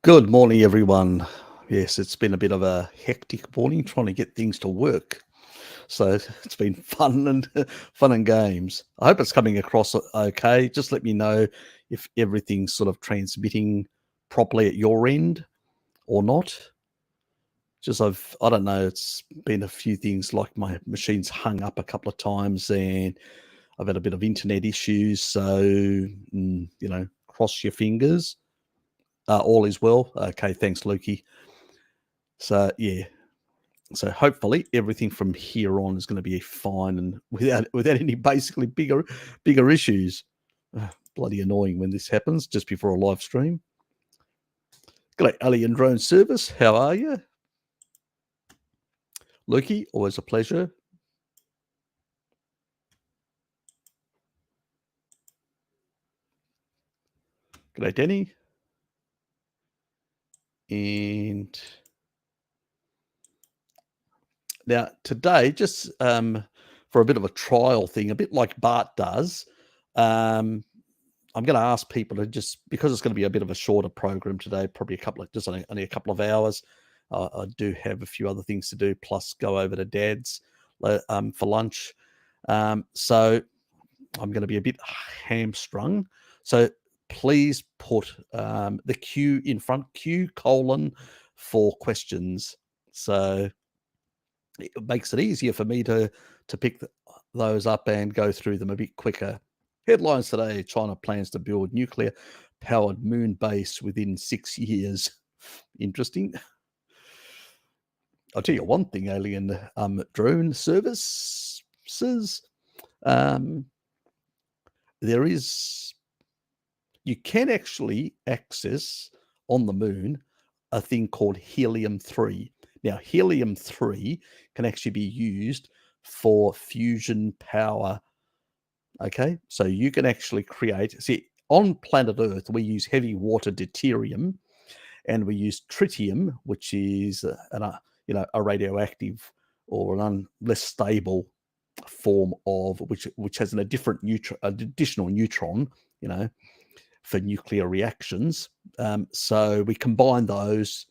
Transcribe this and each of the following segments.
Good morning, everyone. Yes, it's been a bit of a hectic morning trying to get things to work. So it's been fun and fun and games. I hope it's coming across okay. Just let me know if everything's sort of transmitting properly at your end or not. I don't know, it's been a few things like my machine's hung up a couple of times and I've had a bit of internet issues. So, cross your fingers. All is well. Okay, thanks, Lukey. So, yeah. So hopefully everything from here on is going to be fine and without any basically bigger issues. Bloody annoying when this happens just before a live stream. G'day, Alien Drone Service. How are you? Lukey, always a pleasure. G'day, Denny. And now today, just for a bit of a trial thing, a bit like Bart does, I'm going to ask people to just, because it's going to be a bit of a shorter program today, probably only a couple of hours. I do have a few other things to do, plus go over to Dad's for lunch. So I'm going to be a bit hamstrung. So please put the Q in front, Q : for questions. So it makes it easier for me to pick those up and go through them a bit quicker. Headlines today: China plans to build nuclear-powered moon base within 6 years. Interesting. I'll tell you one thing, alien drone services. You can actually access on the moon a thing called helium-3. Now, helium-3 can actually be used for fusion power. Okay, so you can actually on planet Earth, we use heavy water deuterium, and we use tritium, which is a radioactive or less stable form of which has an additional neutron, for nuclear reactions. So we combine those,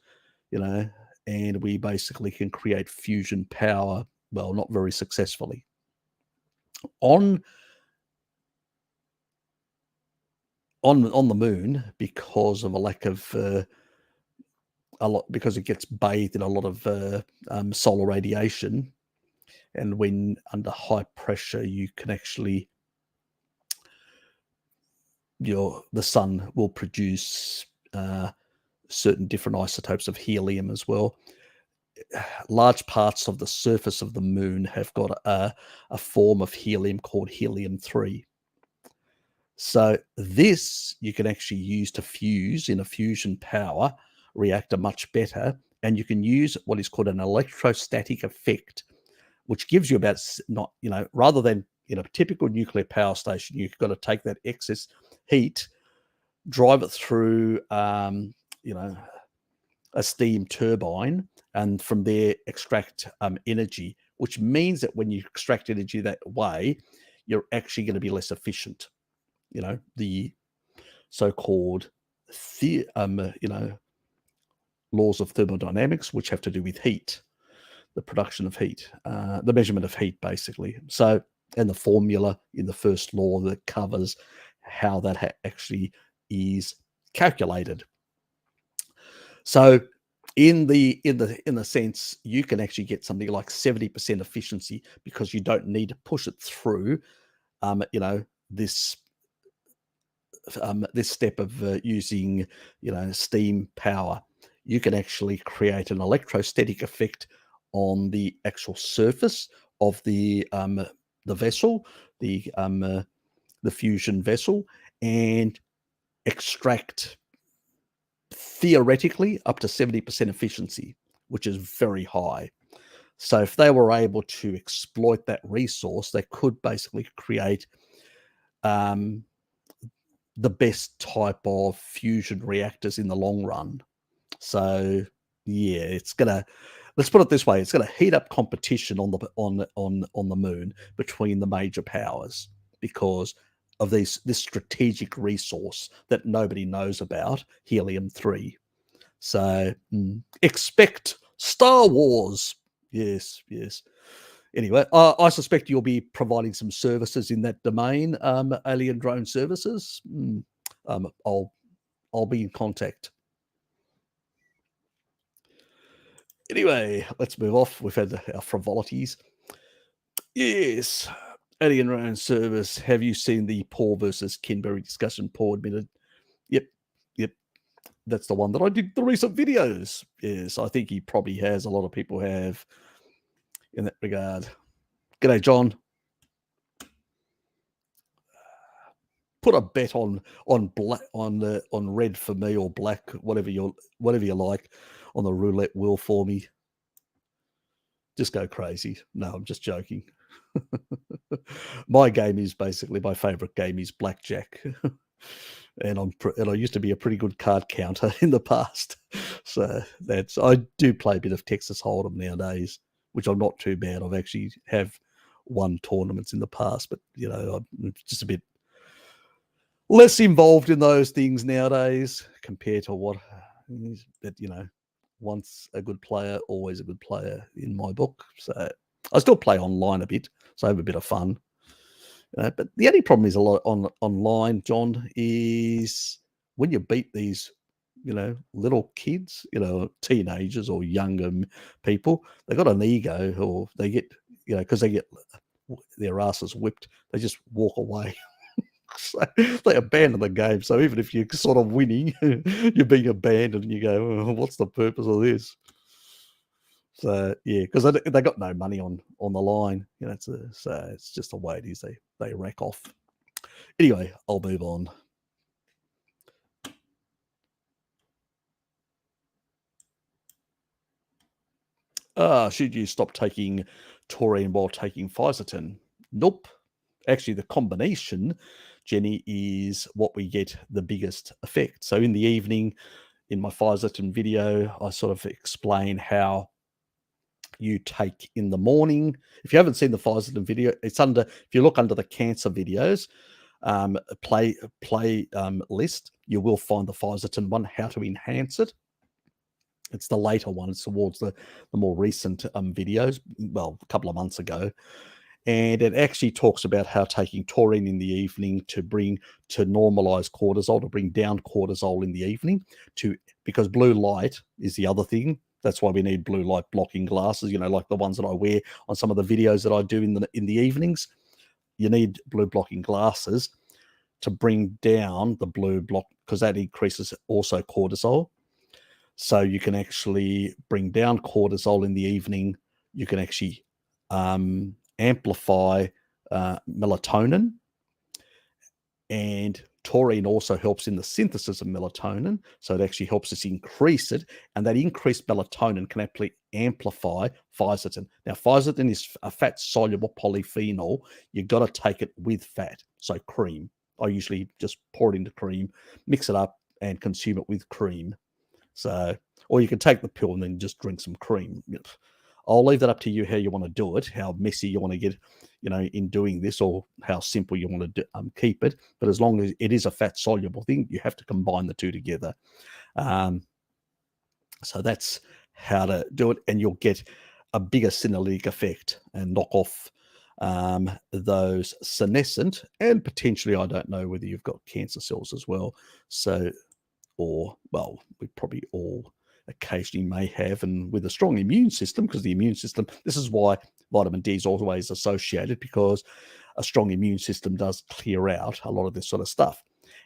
and we basically can create fusion power. Well, not very successfully. On the moon, because of a lack of because it gets bathed in a lot of solar radiation, and when under high pressure, you can actually the sun will produce certain different isotopes of helium as well. Large parts of the surface of the moon have got a form of helium called helium-3. So this you can actually use to fuse in a fusion power reactor much better, and you can use what is called an electrostatic effect, which gives you about rather than in a typical nuclear power station, you've got to take that excess heat, drive it through a steam turbine, and from there extract energy, which means that when you extract energy that way, you're actually going to be less efficient. The so-called laws of thermodynamics, which have to do with heat, the production of heat, the measurement of heat, basically. So, and the formula in the first law that covers how that actually is calculated. So, in the sense, you can actually get something like 70% efficiency because you don't need to push it through, this step of using, steam power. You can actually create an electrostatic effect on the actual surface of the vessel, the fusion vessel, and extract theoretically up to 70% efficiency, which is very high. So if they were able to exploit that resource, they could basically create the best type of fusion reactors in the long run. So yeah, let's put it this way, it's gonna heat up competition on the moon between the major powers because of this strategic resource that nobody knows about, helium-3. So expect Star Wars. Yes. Anyway, I suspect you'll be providing some services in that domain, alien drone services. I'll be in contact. Anyway, let's move off. We've had our frivolities. Yes, alien drone service. Have you seen the Paul versus Kinberry discussion? Paul admitted. Yep. That's the one that I did the recent videos. Yes, I think he probably has. A lot of people have in that regard. G'day, John. Put a bet on black on red for me, or black, whatever you like, on the roulette wheel for me. Just go crazy. No, I'm just joking. My game is basically, my favorite game is blackjack. And I used to be a pretty good card counter in the past. So I do play a bit of Texas Hold'em nowadays, which I'm not too bad. I've actually have won tournaments in the past, but I'm just a bit less involved in those things nowadays compared to what, but once a good player, always a good player in my book. So I still play online a bit, so I have a bit of fun. But the only problem is a lot online, John, is when you beat these, little kids, teenagers or younger people, they got an ego, or they get, because they get their asses whipped, they just walk away. So they abandon the game. So even if you're sort of winning, you're being abandoned, and you go, oh, what's the purpose of this? So yeah, because they got no money on the line, so it's just the way it is. They rack off. Anyway, I'll move on. Should you stop taking taurine while taking Fisetin? Nope. Actually, the combination, Jenny, is what we get the biggest effect. So in the evening, in my Fisetin video, I sort of explain how you take in the morning. If you haven't seen the Fisetin video, it's under, if you look under the cancer videos play list, you will find the Fisetin one, how to enhance it. It's the later one. It's towards the more recent videos, well, a couple of months ago. And it actually talks about how taking taurine in the evening to normalize cortisol, to bring down cortisol in the evening, because blue light is the other thing. That's why we need blue light blocking glasses, like the ones that I wear on some of the videos that I do in the evenings. You need blue blocking glasses to bring down the blue block, because that increases also cortisol. So you can actually bring down cortisol in the evening. You can actually amplify melatonin, and taurine also helps in the synthesis of melatonin. So it actually helps us increase it, and that increased melatonin can actually amplify Fisetin. Now, Fisetin is a fat-soluble polyphenol. You've got to take it with fat, so cream. I usually just pour it into cream, mix it up, and consume it with cream. So, or you can take the pill and then just drink some cream. I'll leave that up to you how you want to do it, how messy you want to get, in doing this, or how simple you want to keep it. But as long as it is a fat soluble thing, you have to combine the two together. So that's how to do it, and you'll get a bigger senolytic effect and knock off those senescent, and potentially, I don't know whether you've got cancer cells as well. So, or, well, we probably all occasionally may have, and with a strong immune system, because the immune system, this is why vitamin D is always associated, because a strong immune system does clear out a lot of this sort of stuff.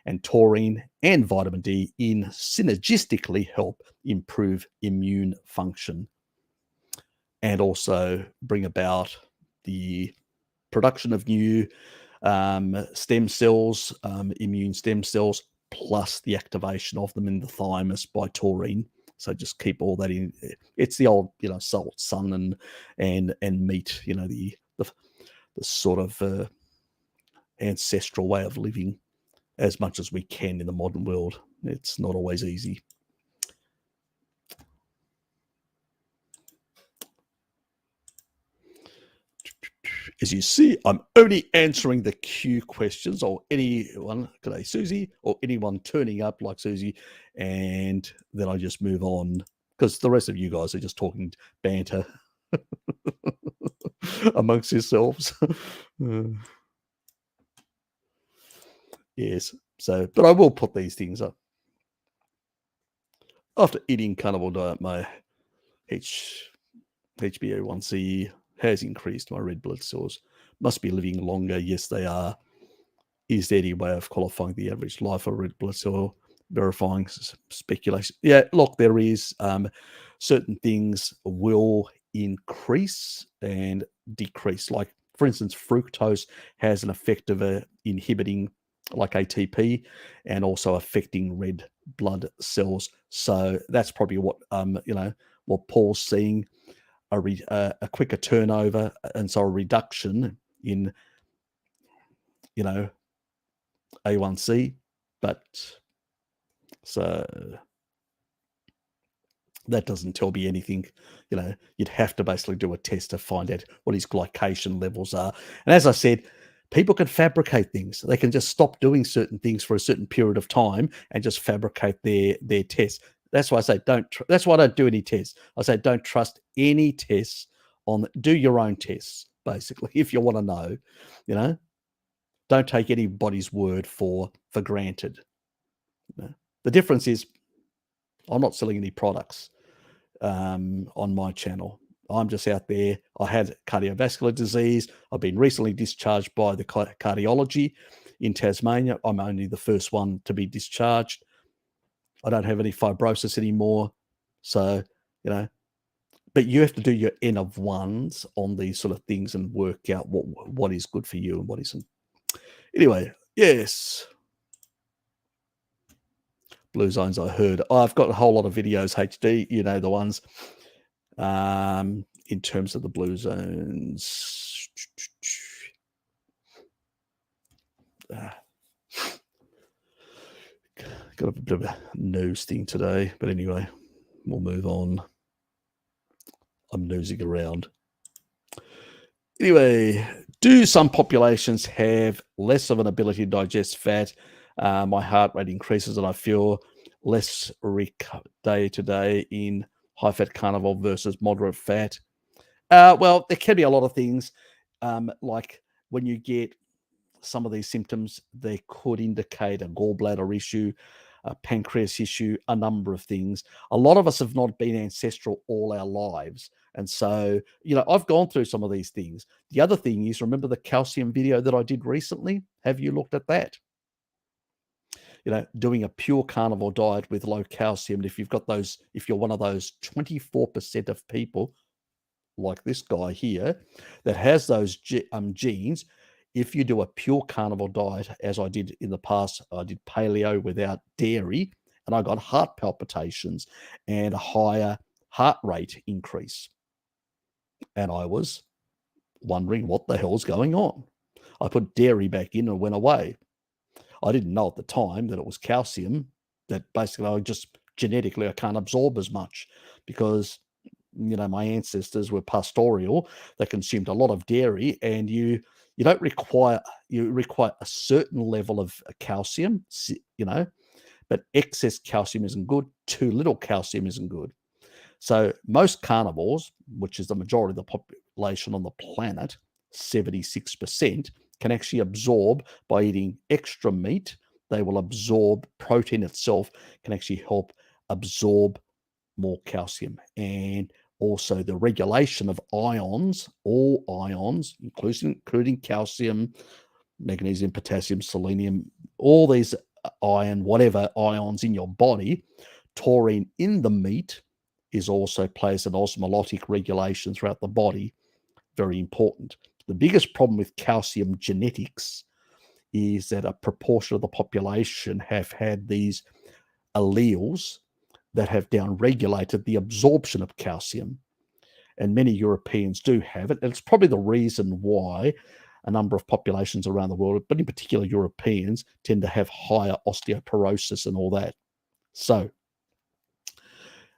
And taurine and vitamin D synergistically help improve immune function, and also bring about the production of new stem cells, immune stem cells, plus the activation of them in the thymus by taurine. So just keep all that in. It's the old, salt, sun, and meat. The sort of ancestral way of living, as much as we can in the modern world. It's not always easy. As you see, I'm only answering the Q questions, or anyone, g'day Susie, or anyone turning up like Susie, and then I just move on, because the rest of you guys are just talking banter amongst yourselves. Yes, so, but I will put these things up. After eating carnivore diet, my HbA1c has increased. My red blood cells must be living longer. Yes, they are. Is there any way of qualifying the average life of red blood cell? Verifying speculation. Yeah, look, there is. Certain things will increase and decrease. Like, for instance, fructose has an effect of inhibiting like ATP and also affecting red blood cells. So that's probably what what Paul's seeing, a quicker turnover, and so a reduction in A1C, but so that doesn't tell me anything. You'd have to basically do a test to find out what his glycation levels are. And as I said, people can fabricate things. They can just stop doing certain things for a certain period of time and just fabricate their tests. That's why I say that's why I don't do any tests. I say don't trust any tests do your own tests, basically, if you want to know. Don't take anybody's word for granted. The difference is I'm not selling any products on my channel. I'm just out there. I had cardiovascular disease. I've been recently discharged by the Cardiology in Tasmania. I'm only the first one to be discharged. I don't have any fibrosis anymore. So, but you have to do your N of ones on these sort of things and work out what is good for you and what isn't. Anyway, yes. Blue zones, I heard. I've got a whole lot of videos, HD, the ones in terms of the blue zones. Got a bit of a nose thing today, but anyway, we'll move on. I'm nosing around. Anyway, do some populations have less of an ability to digest fat? My heart rate increases and I feel less day to day in high-fat carnivore versus moderate fat. Well, there can be a lot of things. Like when you get some of these symptoms, they could indicate a gallbladder issue, a pancreas issue, a number of things. A lot of us have not been ancestral all our lives. And so, I've gone through some of these things. The other thing is, remember the calcium video that I did recently? Have you looked at that? Doing a pure carnivore diet with low calcium. And if you're one of those 24% of people, like this guy here, that has those genes, if you do a pure carnivore diet, as I did in the past, I did paleo without dairy, and I got heart palpitations and a higher heart rate increase. And I was wondering what the hell's going on. I put dairy back in and went away. I didn't know at the time that it was calcium, that basically I can't absorb as much because, my ancestors were pastoral. They consumed a lot of dairy, and you require a certain level of calcium, but excess calcium isn't good. Too little calcium isn't good. So most carnivores, which is the majority of the population on the planet, 76%, can actually absorb by eating extra meat. They will absorb protein itself, can actually help absorb more calcium. And also the regulation of ions, all ions, including calcium, magnesium, potassium, selenium, all these whatever ions in your body, taurine in the meat also plays an osmotic regulation throughout the body. Very important. The biggest problem with calcium genetics is that a proportion of the population have had these alleles that have downregulated the absorption of calcium. And many Europeans do have it. And it's probably the reason why a number of populations around the world, but in particular Europeans, tend to have higher osteoporosis and all that. So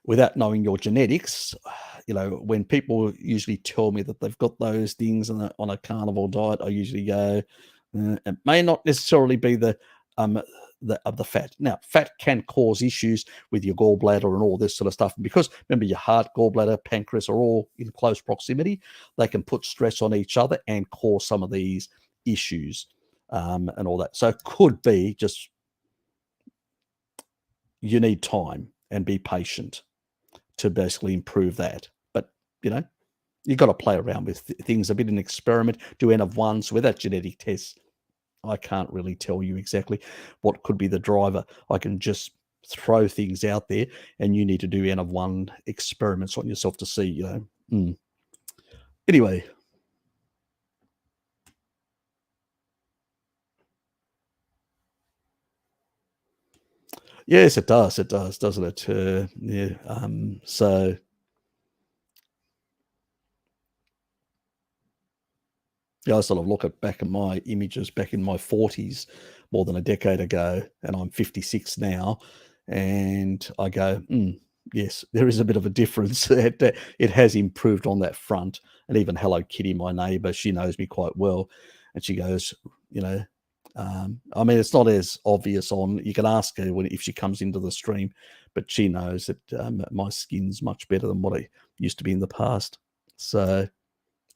without knowing your genetics, when people usually tell me that they've got those things on a carnivore diet, I usually go, it may not necessarily be of the fat. Now, fat can cause issues with your gallbladder and all this sort of stuff. Because remember, your heart, gallbladder, pancreas are all in close proximity. They can put stress on each other and cause some of these issues and all that. So it could be just you need time and be patient to basically improve that. But, you've got to play around with things, a bit of an experiment, do N of ones without genetic tests. I can't really tell you exactly what could be the driver. I can just throw things out there, and you need to do N of one experiments on yourself to see, Anyway. Yes, it does. It does, doesn't it? Yeah. So I sort of look back at my images back in my 40s, more than a decade ago, and I'm 56 now, and I go, yes, there is a bit of a difference. It has improved on that front. And even Hello Kitty, my neighbour, she knows me quite well, and she goes, it's not as obvious you can ask her if she comes into the stream, but she knows that my skin's much better than what it used to be in the past. So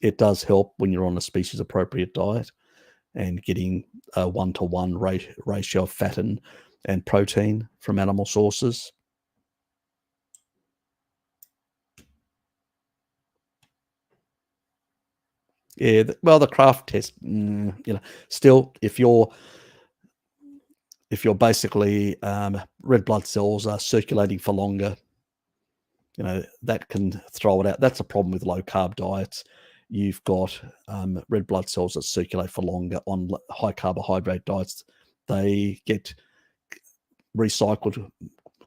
it does help when you're on a species appropriate diet and getting a 1-to-1 ratio of fat and protein from animal sources. Yeah, the Kraft test, still, if you're basically red blood cells are circulating for longer, that can throw it out. That's a problem with low carb diets. You've got red blood cells that circulate for longer on high carbohydrate diets. They get recycled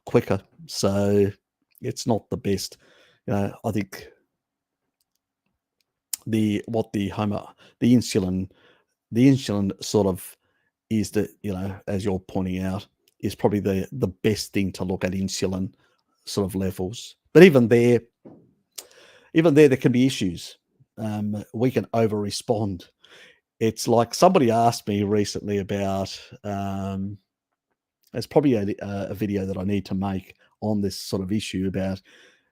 quicker, so it's not the best. I think the insulin sort of is as you're pointing out, is probably the best thing to look at, insulin sort of levels. But even there there can be issues. We can over respond. It's like somebody asked me recently about there's probably a video that I need to make on this sort of issue about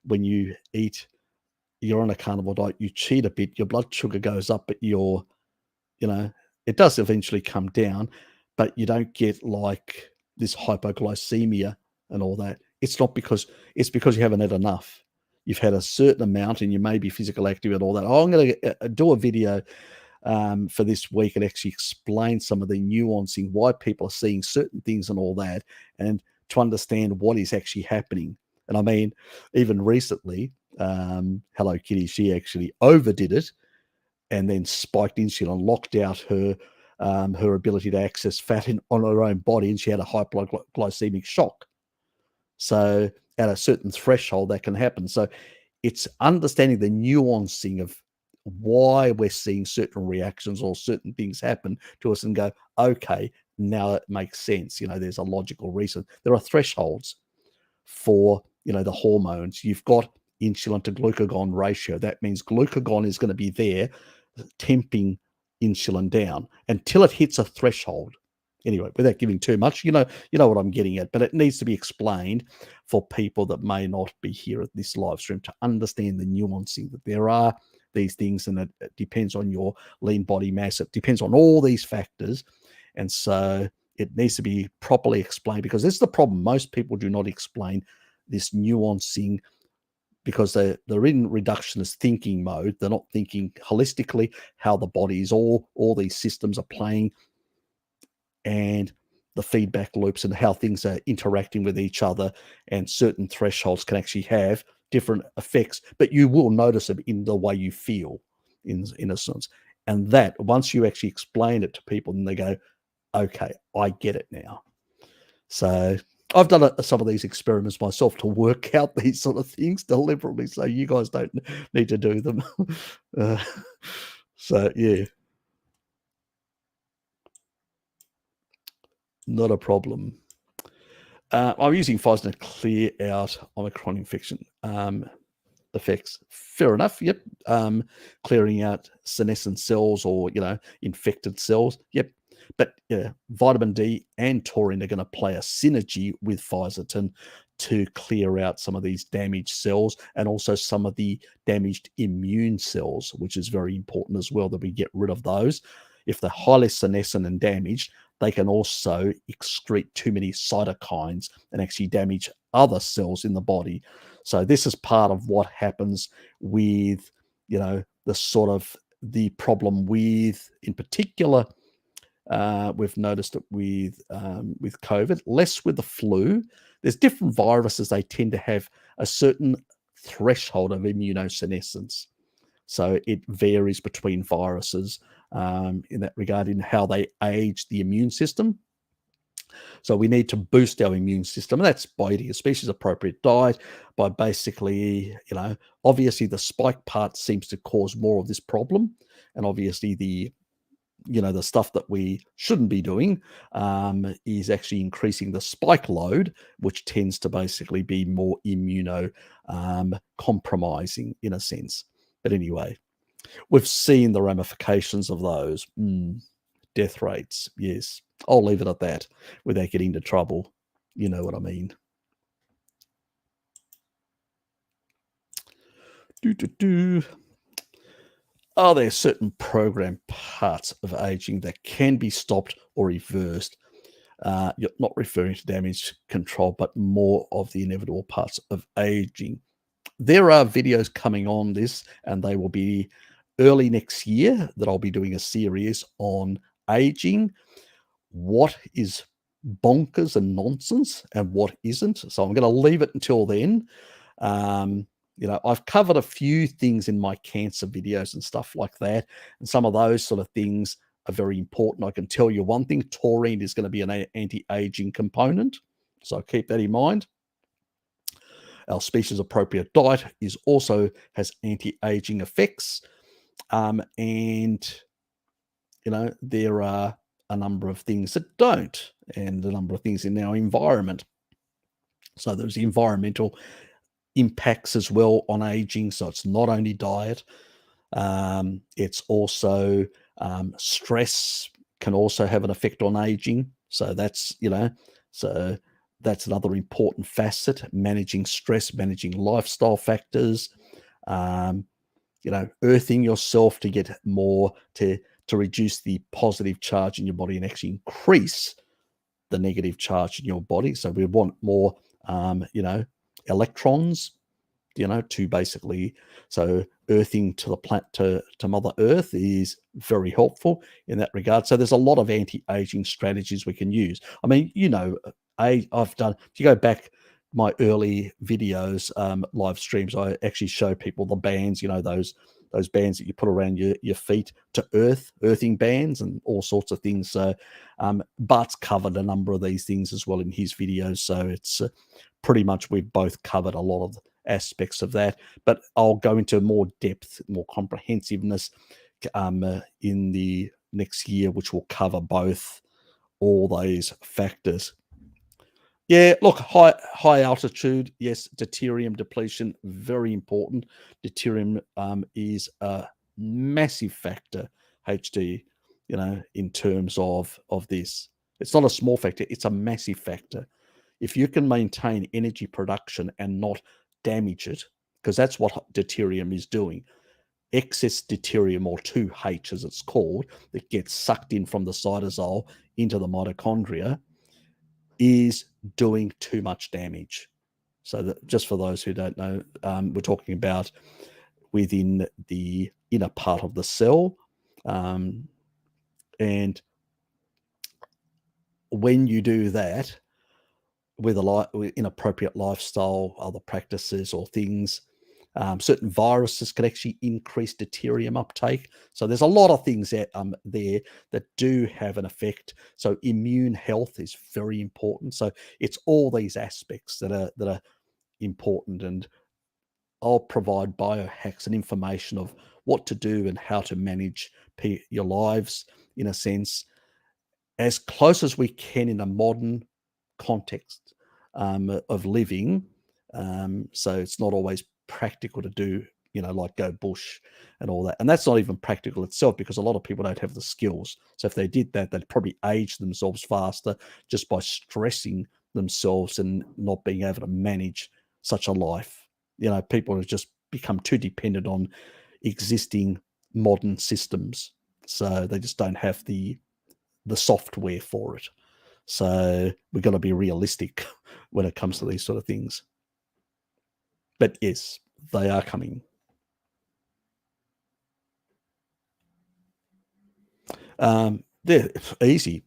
when you're on a carnivore diet, you cheat a bit, your blood sugar goes up, but it does eventually come down, but you don't get like this hypoglycemia and all that. It's because you haven't had enough. You've had a certain amount and you may be physical active and all that. I'm going to do a video for this week and actually explain some of the nuancing, why people are seeing certain things and all that, and to understand what is actually happening. And I mean, even recently, Hello Kitty, she actually overdid it and then spiked insulin, locked out her ability to access fat on her own body, and she had a hypoglycemic shock. So at a certain threshold, that can happen. So it's understanding the nuancing of why we're seeing certain reactions or certain things happen to us and go, okay, now it makes sense. There's a logical reason. There are thresholds for, the hormones. You've got insulin to glucagon ratio. That means glucagon is going to be there temping insulin down until it hits a threshold. Anyway, without giving too much, you know what I'm getting at, but it needs to be explained for people that may not be here at this live stream to understand the nuancing, that there are these things, and it depends on your lean body mass. It depends on all these factors. And so it needs to be properly explained, because this is the problem. Most people do not explain this nuancing because they're in reductionist thinking mode. They're not thinking holistically how the body is, all these systems are playing, and the feedback loops and how things are interacting with each other, and certain thresholds can actually have different effects, but you will notice it in the way you feel, in a sense. And that once you actually explain it to people, then they go, okay, I get it now. So I've done some of these experiments myself to work out these sort of things deliberately, so you guys don't need to do them. So yeah, not a problem. I'm using Fisetin to clear out Omicron infection. effects. Fair enough. Yep. Clearing out senescent cells or, infected cells. Yep. But vitamin D and taurine are going to play a synergy with Fisetin to clear out some of these damaged cells and also some of the damaged immune cells, which is very important as well, that we get rid of those. If they're highly senescent and damaged, they can also excrete too many cytokines and actually damage other cells in the body. So this is part of what happens with, the sort of the problem with, in particular, we've noticed it with COVID, less with the flu. There's different viruses, they tend to have a certain threshold of immunosenescence. So it varies between viruses in that regard, in how they age the immune system. So we need to boost our immune system, and that's by eating a species-appropriate diet, by basically, obviously the spike part seems to cause more of this problem, and obviously the stuff that we shouldn't be doing is actually increasing the spike load, which tends to basically be more compromising in a sense. But anyway, we've seen the ramifications of those. Death rates, yes. I'll leave it at that without getting into trouble. You know what I mean. Are there certain program parts of aging that can be stopped or reversed? You're not referring to damage control, but more of the inevitable parts of aging. There are videos coming on this, and they will be early next year that I'll be doing a series on aging, what is bonkers and nonsense and what isn't. So I'm going to leave it until then. I've covered a few things in my cancer videos and stuff like that, and some of those sort of things are very important. I can tell you one thing: taurine is going to be an anti-aging component, so keep that in mind. Our species-appropriate diet has anti-aging effects, and there are a number of things that don't, and a number of things in our environment. So there's the environmental impacts as well on aging. So it's not only diet, it's also stress can also have an effect on aging. So that's that's another important facet: managing stress, managing lifestyle factors, earthing yourself to get more to reduce the positive charge in your body and actually increase the negative charge in your body. So we want more electrons, to basically, so earthing to the planet, to Mother Earth is very helpful in that regard. So there's a lot of anti-aging strategies we can use. I mean, I've done, if you go back my early videos, live streams, I actually show people the bands, those bands that you put around your feet to earthing bands and all sorts of things. So Bart's covered a number of these things as well in his videos. So it's pretty much, we've both covered a lot of aspects of that, but I'll go into more depth, more comprehensiveness in the next year, which will cover all those factors. Yeah, look, high altitude, yes, deuterium depletion, very important. Deuterium is a massive factor, HD, in terms of this. It's not a small factor, it's a massive factor. If you can maintain energy production and not damage it, because that's what deuterium is doing. Excess deuterium, or 2H as it's called, that gets sucked in from the cytosol into the mitochondria, is doing too much damage. So that, just for those who don't know, we're talking about within the inner part of the cell. And when you do that with inappropriate lifestyle, other practices or things, certain viruses can actually increase deuterium uptake. So there's a lot of things there that do have an effect. So immune health is very important. So it's all these aspects that are important, and I'll provide biohacks and information of what to do and how to manage your lives, in a sense, as close as we can in a modern context of living. So it's not always practical to do, like go bush and all that. And that's not even practical itself, because a lot of people don't have the skills. So if they did that, they'd probably age themselves faster just by stressing themselves and not being able to manage such a life. People have just become too dependent on existing modern systems. So they just don't have the software for it. So we've got to be realistic when it comes to these sort of things. But yes, they are coming. They're easy.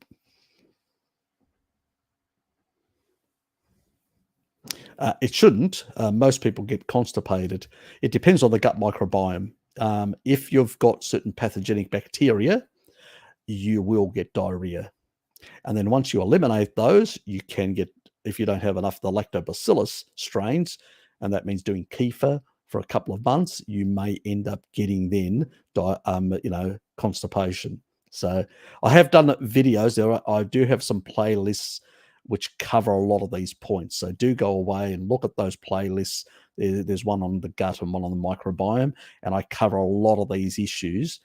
It shouldn't. Most people get constipated. It depends on the gut microbiome. If you've got certain pathogenic bacteria, you will get diarrhea. And then once you eliminate those, you can get, if you don't have enough of the lactobacillus strains, and that means doing kefir for a couple of months, you may end up getting then, constipation. So I have done videos. I do have some playlists which cover a lot of these points. So do go away and look at those playlists. There's one on the gut and one on the microbiome, and I cover a lot of these issues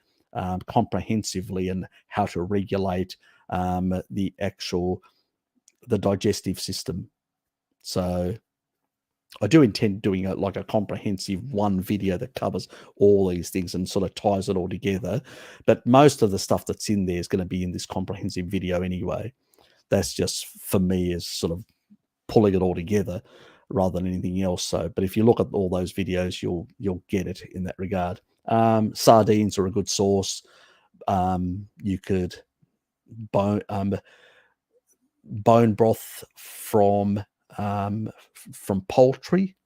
comprehensively, and how to regulate the digestive system. So I do intend doing a comprehensive one video that covers all these things and sort of ties it all together. But most of the stuff that's in there is going to be in this comprehensive video anyway. That's just, for me, is sort of pulling it all together rather than anything else. So, but if you look at all those videos, you'll get it in that regard. Sardines are a good source. You could bone broth from poultry,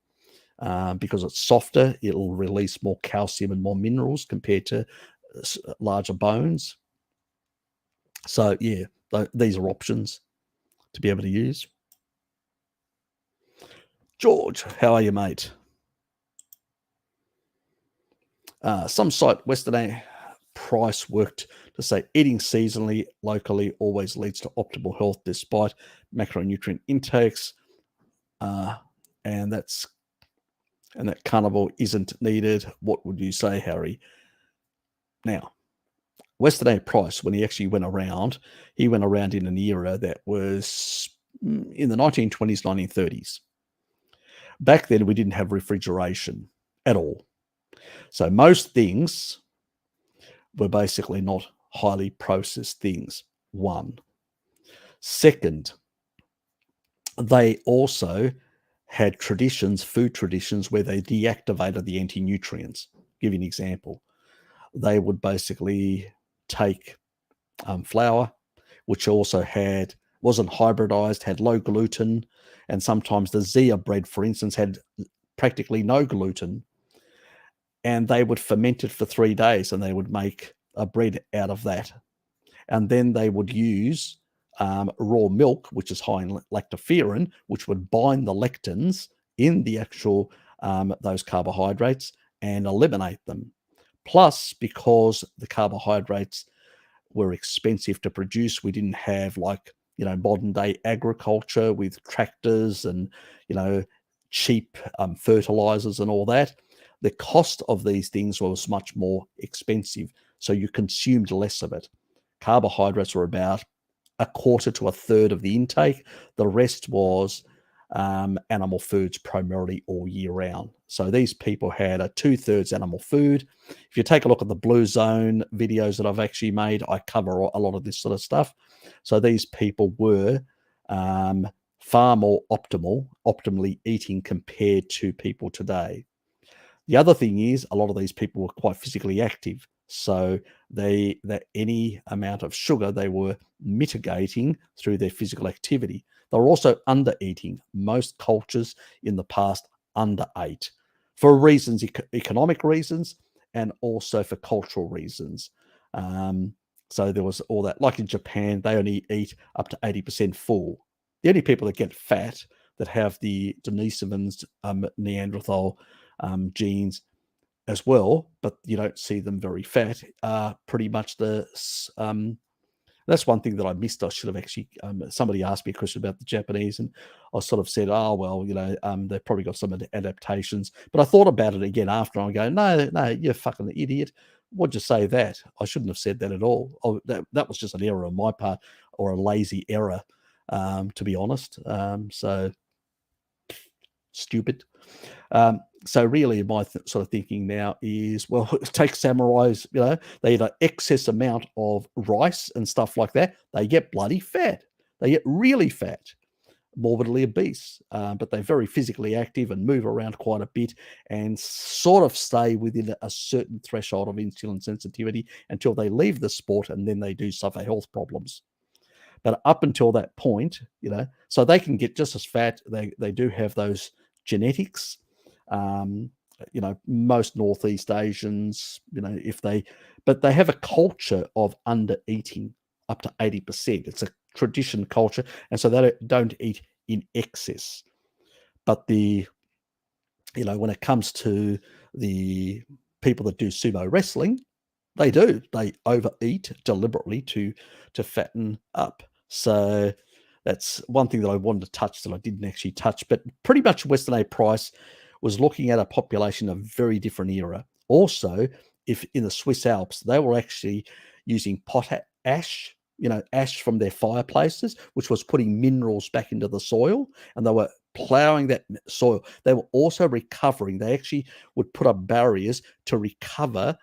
because it's softer. It'll release more calcium and more minerals compared to larger bones. So yeah, these are options to be able to use. George, how are you, mate? Some site Western Price worked to say eating seasonally, locally always leads to optimal health despite macronutrient intakes, and that carnivore isn't needed. What would you say, Harry? Now, Western Price, when he actually went around in an era that was in the 1920s, 1930s. Back then, we didn't have refrigeration at all. So most things were basically not highly processed things, one. Second, they also had food traditions, where they deactivated the anti-nutrients. I'll give you an example. They would basically take flour, which also wasn't hybridized, had low gluten, and sometimes the Zea bread, for instance, had practically no gluten. And they would ferment it for 3 days, and they would make a bread out of that. And then they would use raw milk, which is high in lactoferrin, which would bind the lectins in the actual those carbohydrates and eliminate them. Plus, because the carbohydrates were expensive to produce, we didn't have modern day agriculture with tractors and cheap fertilizers and all that. The cost of these things was much more expensive, so you consumed less of it. Carbohydrates were about a quarter to a third of the intake. The rest was animal foods primarily all year round. So these people had a 2/3 animal food. If you take a look at the Blue Zone videos that I've actually made, I cover a lot of this sort of stuff. So these people were far more optimally eating compared to people today. The other thing is, a lot of these people were quite physically active. So that any amount of sugar they were mitigating through their physical activity. They were also under eating. Most cultures in the past underate for reasons, economic reasons, and also for cultural reasons. So there was all that. Like in Japan, they only eat up to 80% full. The only people that get fat, that have the Denisovans, Neanderthal genes as well, but you don't see them very fat, are pretty much the That's one thing that I missed. I should have actually, somebody asked me a question about the Japanese, and I sort of said, oh, well, they've probably got some adaptations. But I thought about it again after, and I go, no, you're fucking idiot. What'd you say that? I shouldn't have said that at all. Oh, that was just an error on my part, or a lazy error, to be honest. So stupid. So really my sort of thinking now is, well, take samurais, they eat an excess amount of rice and stuff like that. They get bloody fat. They get really fat, morbidly obese, but they're very physically active and move around quite a bit and sort of stay within a certain threshold of insulin sensitivity until they leave the sport, and then they do suffer health problems. But up until that point, so they can get just as fat. They do have those genetics. Most Northeast Asians, but they have a culture of under eating up to 80%. It's a tradition culture, and so they don't eat in excess. But when it comes to the people that do sumo wrestling, they overeat deliberately to fatten up. So that's one thing that I wanted to touch that I didn't actually touch. But pretty much Western A. Price was looking at a population of very different era. Also, if in the Swiss Alps, they were actually using pot ash, ash from their fireplaces, which was putting minerals back into the soil, and they were plowing that soil. They were also recovering. They actually would put up barriers to recover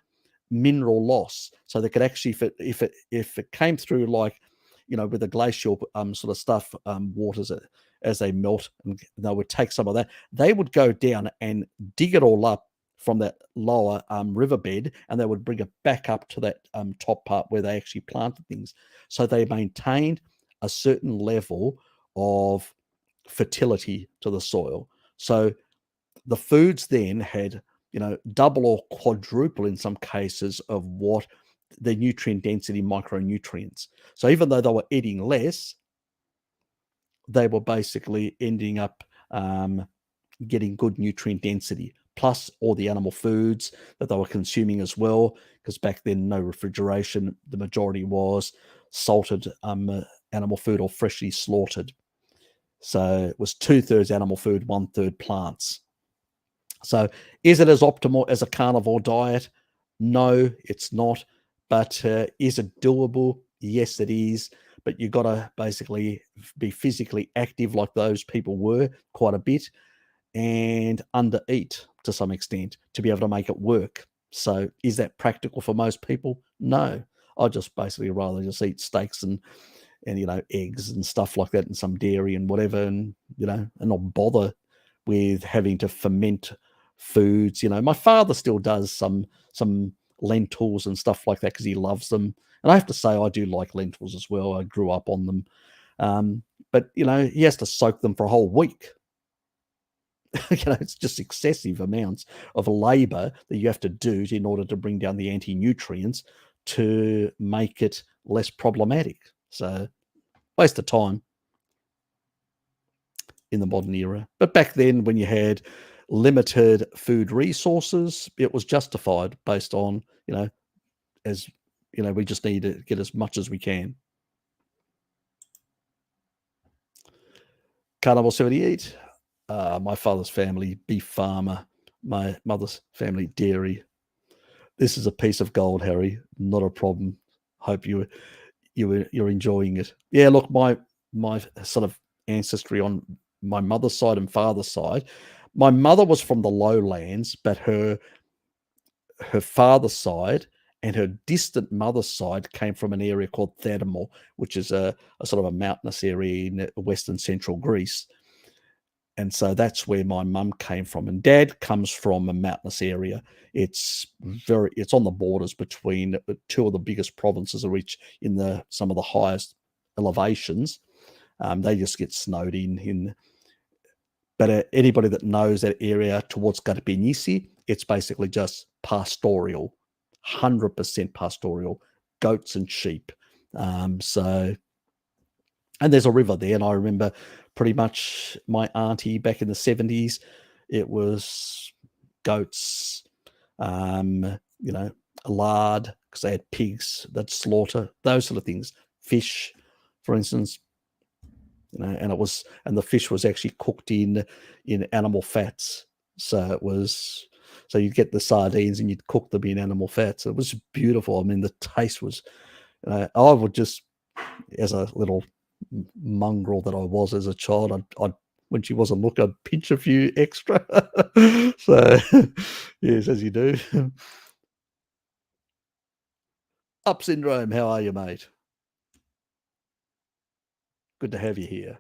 mineral loss, so they could actually, if it came through, like with the glacial sort of stuff, waters as they melt, and they would take some of that. They would go down and dig it all up from that lower riverbed, and they would bring it back up to that top part where they actually planted things. So they maintained a certain level of fertility to the soil. So the foods then had, double or quadruple in some cases of what the nutrient density micronutrients. So even though they were eating less, they were basically ending up getting good nutrient density, plus all the animal foods that they were consuming as well, because back then, no refrigeration. The majority was salted animal food or freshly slaughtered. So it was 2/3 animal food, 1/3 plants. So is it as optimal as a carnivore diet? No, it's not. But is it doable? Yes, it is. But you've got to basically be physically active like those people were quite a bit, and undereat to some extent to be able to make it work. So is that practical for most people? No. I just basically rather just eat steaks and eggs and stuff like that, and some dairy and whatever, and and not bother with having to ferment foods. My father still does some lentils and stuff like that because he loves them, and I have to say I do like lentils as well. I grew up on them, but he has to soak them for a whole week. It's just excessive amounts of labor that you have to do in order to bring down the anti-nutrients to make it less problematic. So waste of time in the modern era. But back then, when you had limited food resources, it was justified based on, we just need to get as much as we can. Carnivore 78, my father's family, beef farmer, my mother's family, dairy. This is a piece of gold, Harry. Not a problem. Hope you're enjoying it. Yeah, look, my sort of ancestry on my mother's side and father's side. My mother was from the lowlands, but her father's side and her distant mother's side came from an area called Theramore, which is a sort of a mountainous area in western central Greece. And so that's where my mum came from. And dad comes from a mountainous area. It's on the borders between two of the biggest provinces, which in some of the highest elevations. They just get snowed in. But anybody that knows that area towards Garbignisi, it's basically just pastoral, 100% pastoral, goats and sheep. And there's a river there, and I remember pretty much my auntie back in the 70s, it was goats, a lard, because they had pigs that slaughter, those sort of things. fish, for instance, and the fish was actually cooked in animal fats. So you'd get the sardines and you'd cook them in animal fats. It was beautiful. I mean, the taste was, I would just, as a little mongrel that I was as a child, I'd when she wasn't looking, I'd pinch a few extra. So, yes, as you do. Up Syndrome, how are you, mate? Good to have you here.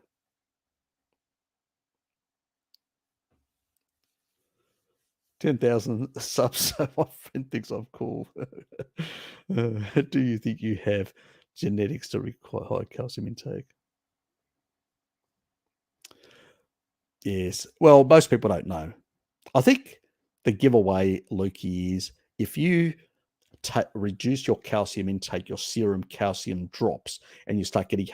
10,000 subs, so my friend thinks I'm cool. Do you think you have genetics to require high calcium intake? Yes. Well, most people don't know. I think the giveaway, Lukey, is if you reduce your calcium intake, your serum calcium drops, and you start getting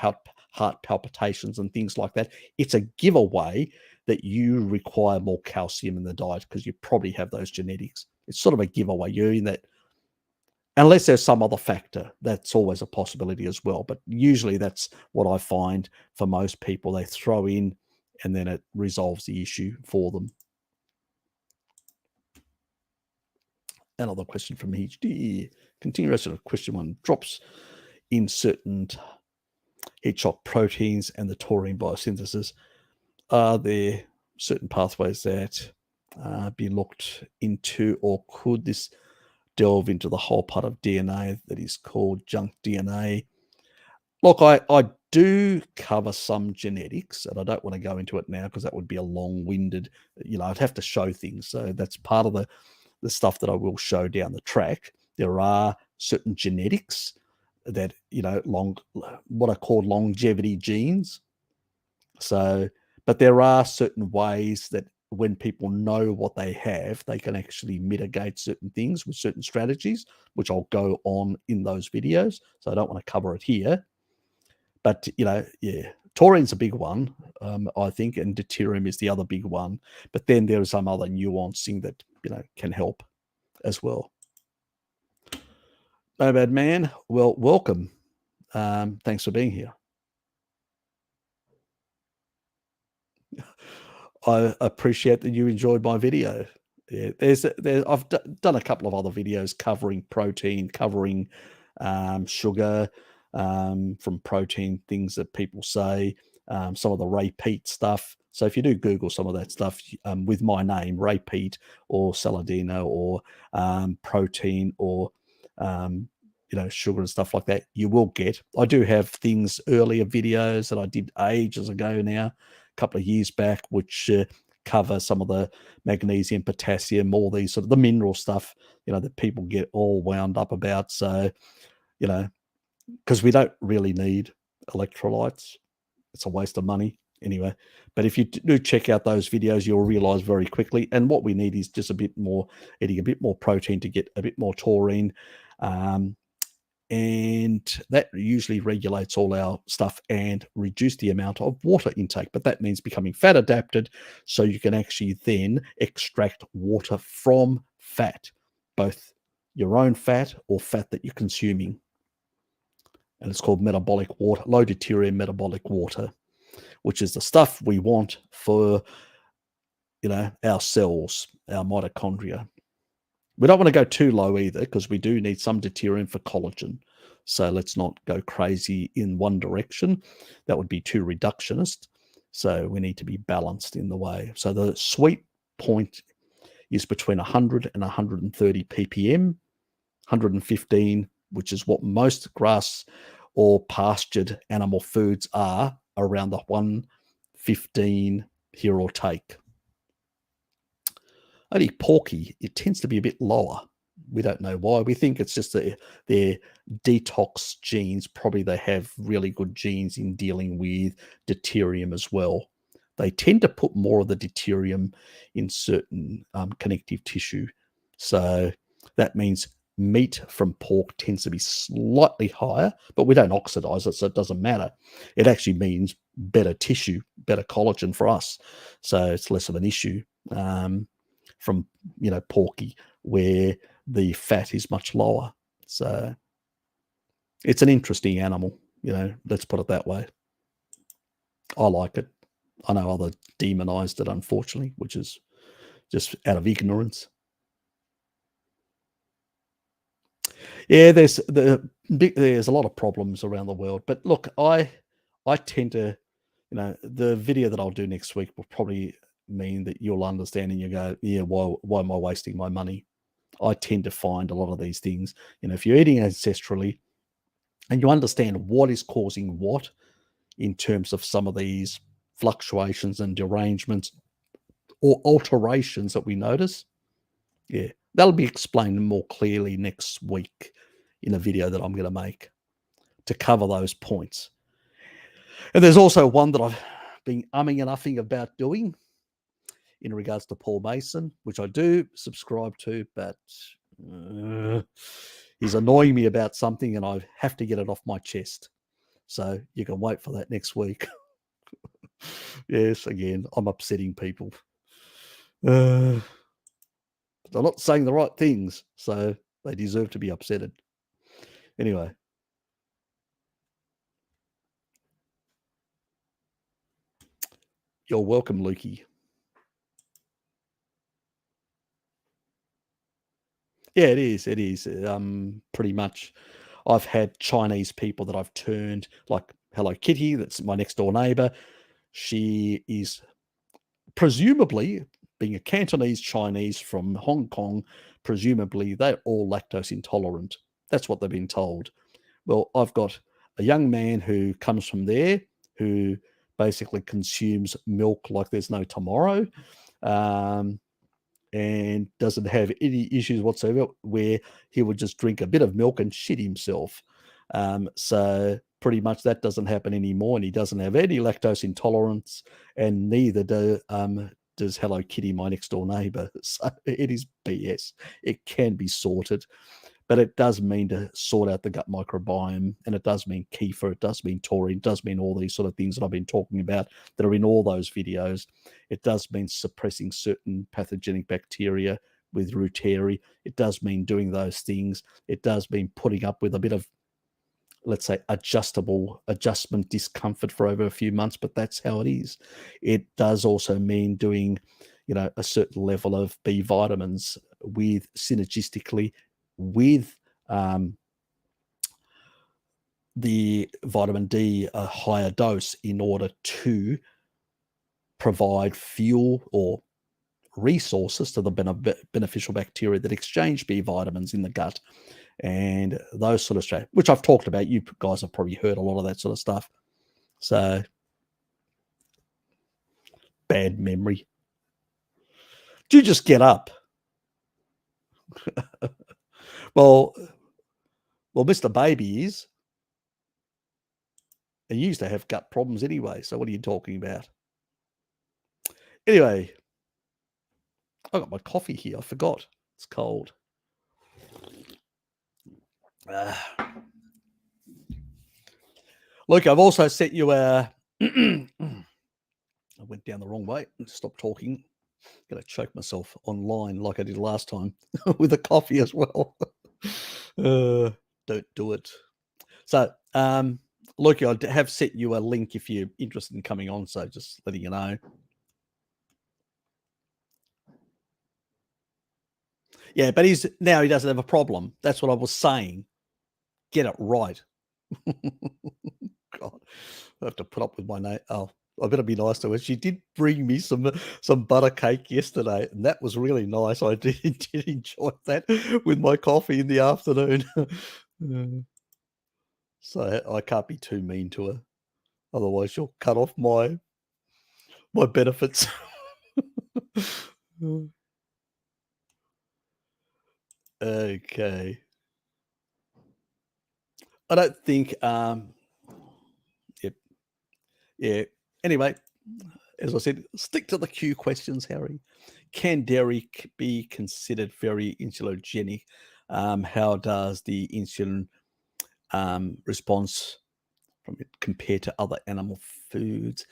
heart palpitations and things like that, it's a giveaway that you require more calcium in the diet because you probably have those genetics. It's sort of a giveaway. You're in that, unless there's some other factor, that's always a possibility as well. But usually that's what I find for most people. They throw in and then it resolves the issue for them. Another question from HD. Continuation of question 1. Drops in certain heat shock proteins and the taurine biosynthesis. Are there certain pathways that be looked into, or could this delve into the whole part of DNA that is called junk DNA? Look, I do cover some genetics, and I don't want to go into it now because that would be a long-winded, I'd have to show things. So that's part of the stuff that I will show down the track. There are certain genetics that, what are called longevity genes. So, but there are certain ways that when people know what they have, they can actually mitigate certain things with certain strategies, which I'll go on in those videos. So I don't want to cover it here. But, taurine's a big one, I think, and deuterium is the other big one. But then there is some other nuancing that, can help as well. No bad man. Well, welcome. Thanks for being here. I appreciate that you enjoyed my video. Yeah, I've done a couple of other videos covering protein, covering sugar, from protein, things that people say, some of the Ray Peat stuff. So if you do Google some of that stuff with my name, Ray Peat or Saladino or protein or sugar and stuff like that, you will get. I do have things, earlier videos that I did ages ago now, a couple of years back, which cover some of the magnesium, potassium, all these sort of the mineral stuff, that people get all wound up about. So, because we don't really need electrolytes. It's a waste of money anyway. But if you do check out those videos, you'll realize very quickly. And what we need is just eating a bit more protein to get a bit more taurine. And that usually regulates all our stuff and reduce the amount of water intake. But that means becoming fat adapted, so you can actually then extract water from fat, both your own fat or fat that you're consuming. And it's called metabolic water, low deuterium metabolic water, which is the stuff we want for, our cells, our mitochondria. We don't want to go too low either, because we do need some deuterium for collagen. So let's not go crazy in one direction. That would be too reductionist. So we need to be balanced in the way. So the sweet point is between 100 and 130 ppm, 115, which is what most grass or pastured animal foods are, around the 115 here or take. Only porky, it tends to be a bit lower. We don't know why. We think it's just their detox genes. Probably they have really good genes in dealing with deuterium as well. They tend to put more of the deuterium in certain connective tissue. So that means meat from pork tends to be slightly higher, but we don't oxidize it, so it doesn't matter. It actually means better tissue, better collagen for us. So it's less of an issue from, porky, where the fat is much lower. So it's an interesting animal. Let's put it that way. I like it. I know others demonized it, unfortunately, which is just out of ignorance. Yeah, there's a lot of problems around the world, but look, I tend to, the video that I'll do next week will probably mean that you'll understand and you go, yeah, why am I wasting my money? I tend to find a lot of these things, if you're eating ancestrally and you understand what is causing what in terms of some of these fluctuations and derangements or alterations that we notice, yeah, that'll be explained more clearly next week in a video that I'm going to make to cover those points. And there's also one that I've been umming and uhing about doing in regards to Paul Mason, which I do subscribe to, but he's annoying me about something and I have to get it off my chest. So you can wait for that next week. Yes, again, I'm upsetting people. They're not saying the right things, so they deserve to be upsetted. Anyway. You're welcome, Lukey. Yeah, it is. It is. Pretty much. I've had Chinese people that I've turned, like Hello Kitty, that's my next door neighbor. She is presumably, being a Cantonese Chinese from Hong Kong, presumably they're all lactose intolerant. That's what they've been told. Well, I've got a young man who comes from there who basically consumes milk like there's no tomorrow. And doesn't have any issues whatsoever, where he would just drink a bit of milk and shit himself. So pretty much that doesn't happen anymore, and he doesn't have any lactose intolerance, and neither does Hello Kitty, my next door neighbor. So it is BS. It can be sorted, but it does mean to sort out the gut microbiome, and it does mean kefir, it does mean taurine, it does mean all these sort of things that I've been talking about that are in all those videos. It does mean suppressing certain pathogenic bacteria with Deuterium. It does mean doing those things. It does mean putting up with a bit of, let's say, adjustment discomfort for over a few months, but that's how it is. It does also mean doing, a certain level of B vitamins with synergistically with the vitamin D, a higher dose, in order to provide fuel or resources to the beneficial bacteria that exchange B vitamins in the gut and those sort of stuff, which I've talked about. You guys have probably heard a lot of that sort of stuff. So, bad memory. Do you just get up? Well, Mr. Baby is. And he used to have gut problems anyway. So what are you talking about? Anyway, I got my coffee here. I forgot. It's cold. Look, I've also sent you a... I went down the wrong way. Stop talking. I'm going to choke myself online like I did last time with a coffee as well. Don't do it. So, Look, I have sent you a link if you're interested in coming on. So just letting you know. Yeah, but he doesn't have a problem. That's what I was saying. Get it right. God, I have to put up with my name. Oh, I better be nice to her. She did bring me some butter cake yesterday, and that was really nice. I did enjoy that with my coffee in the afternoon. So I can't be too mean to her, otherwise she'll cut off my benefits. Okay. I don't think. Yep. Yeah. Anyway, as I said, stick to the Q questions, Harry. Can dairy be considered very insulinogenic? How does the insulin response from it compare to other animal foods?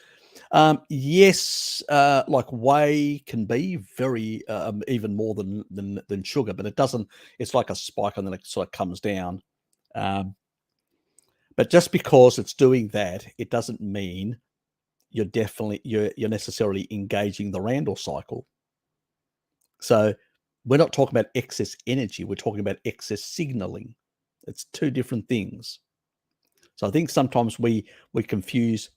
Yes, like whey can be very even more than sugar, but it doesn't. It's like a spike and then it sort of comes down. But just because it's doing that, it doesn't mean you're necessarily engaging the Randall cycle. So we're not talking about excess energy. We're talking about excess signaling. It's two different things. So I think sometimes we confuse.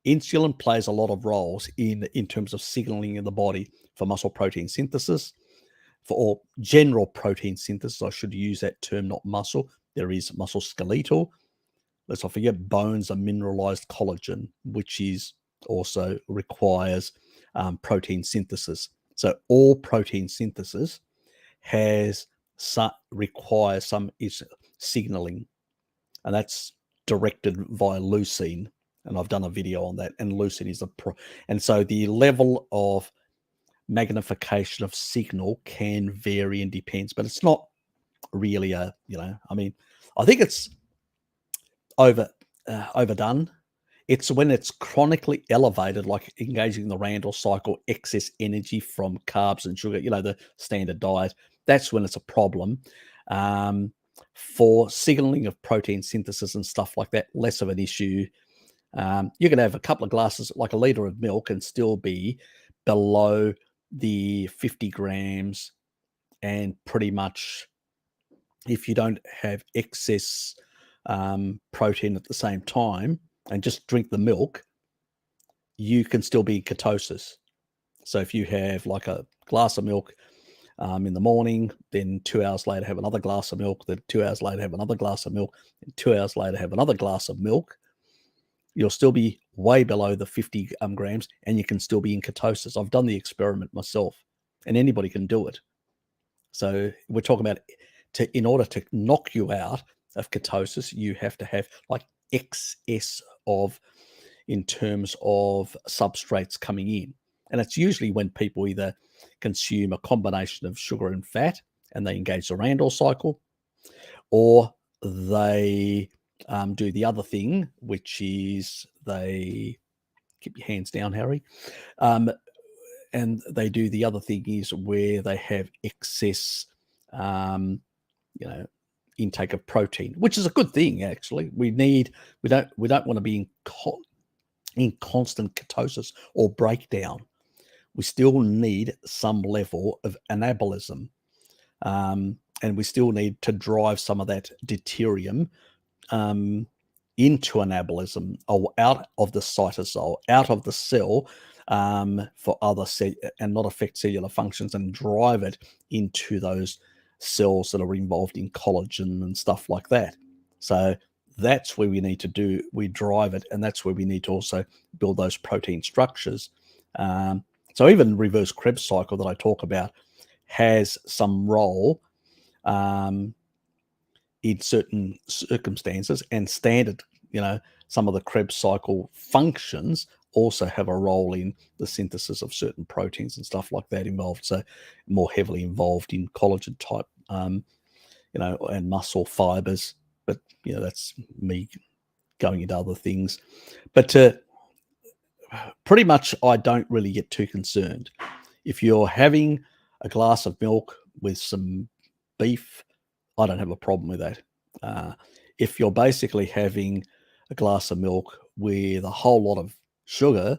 Insulin plays a lot of roles in terms of signaling in the body for muscle protein synthesis, or general protein synthesis. I should use that term, not muscle. There is muscle skeletal. Let's not forget bones are mineralized collagen, which is also requires protein synthesis. So all protein synthesis requires some signaling, and that's directed via leucine. And I've done a video on that. And leucine is and so the level of magnification of signal can vary and depends, but it's not really I think it's overdone. It's when it's chronically elevated, like engaging the Randall cycle, excess energy from carbs and sugar, the standard diet. That's when it's a problem. For signaling of protein synthesis and stuff like that, less of an issue. You can have a couple of glasses, like a liter of milk, and still be below the 50 grams. And pretty much, if you don't have excess protein at the same time and just drink the milk, you can still be in ketosis. So if you have like a glass of milk in the morning, then 2 hours later have another glass of milk, then 2 hours later have another glass of milk, and 2 hours later have another glass of milk, you'll still be way below the 50 grams, and you can still be in ketosis. I've done the experiment myself, and anybody can do it. So we're talking about, in order to knock you out of ketosis, you have to have like excess in terms of substrates coming in. And it's usually when people either consume a combination of sugar and fat and they engage the Randall cycle, or they do the other thing, which is they keep your hands down, Harry. And they do the other thing is where they have excess, intake of protein, which is a good thing. Actually, we don't want to be in constant ketosis or breakdown. We still need some level of anabolism, and we still need to drive some of that deuterium into anabolism, or out of the cytosol, out of the cell, for other and not affect cellular functions, and drive it into those cells that are involved in collagen and stuff like that. So that's where we drive it, and that's where we need to also build those protein structures. So even reverse Krebs cycle that I talk about has some role in certain circumstances, and standard, some of the Krebs cycle functions also have a role in the synthesis of certain proteins and stuff like that involved. So more heavily involved in collagen type, and muscle fibers. But, that's me going into other things. But pretty much I don't really get too concerned. If you're having a glass of milk with some beef, I don't have a problem with that. If you're basically having a glass of milk with a whole lot of sugar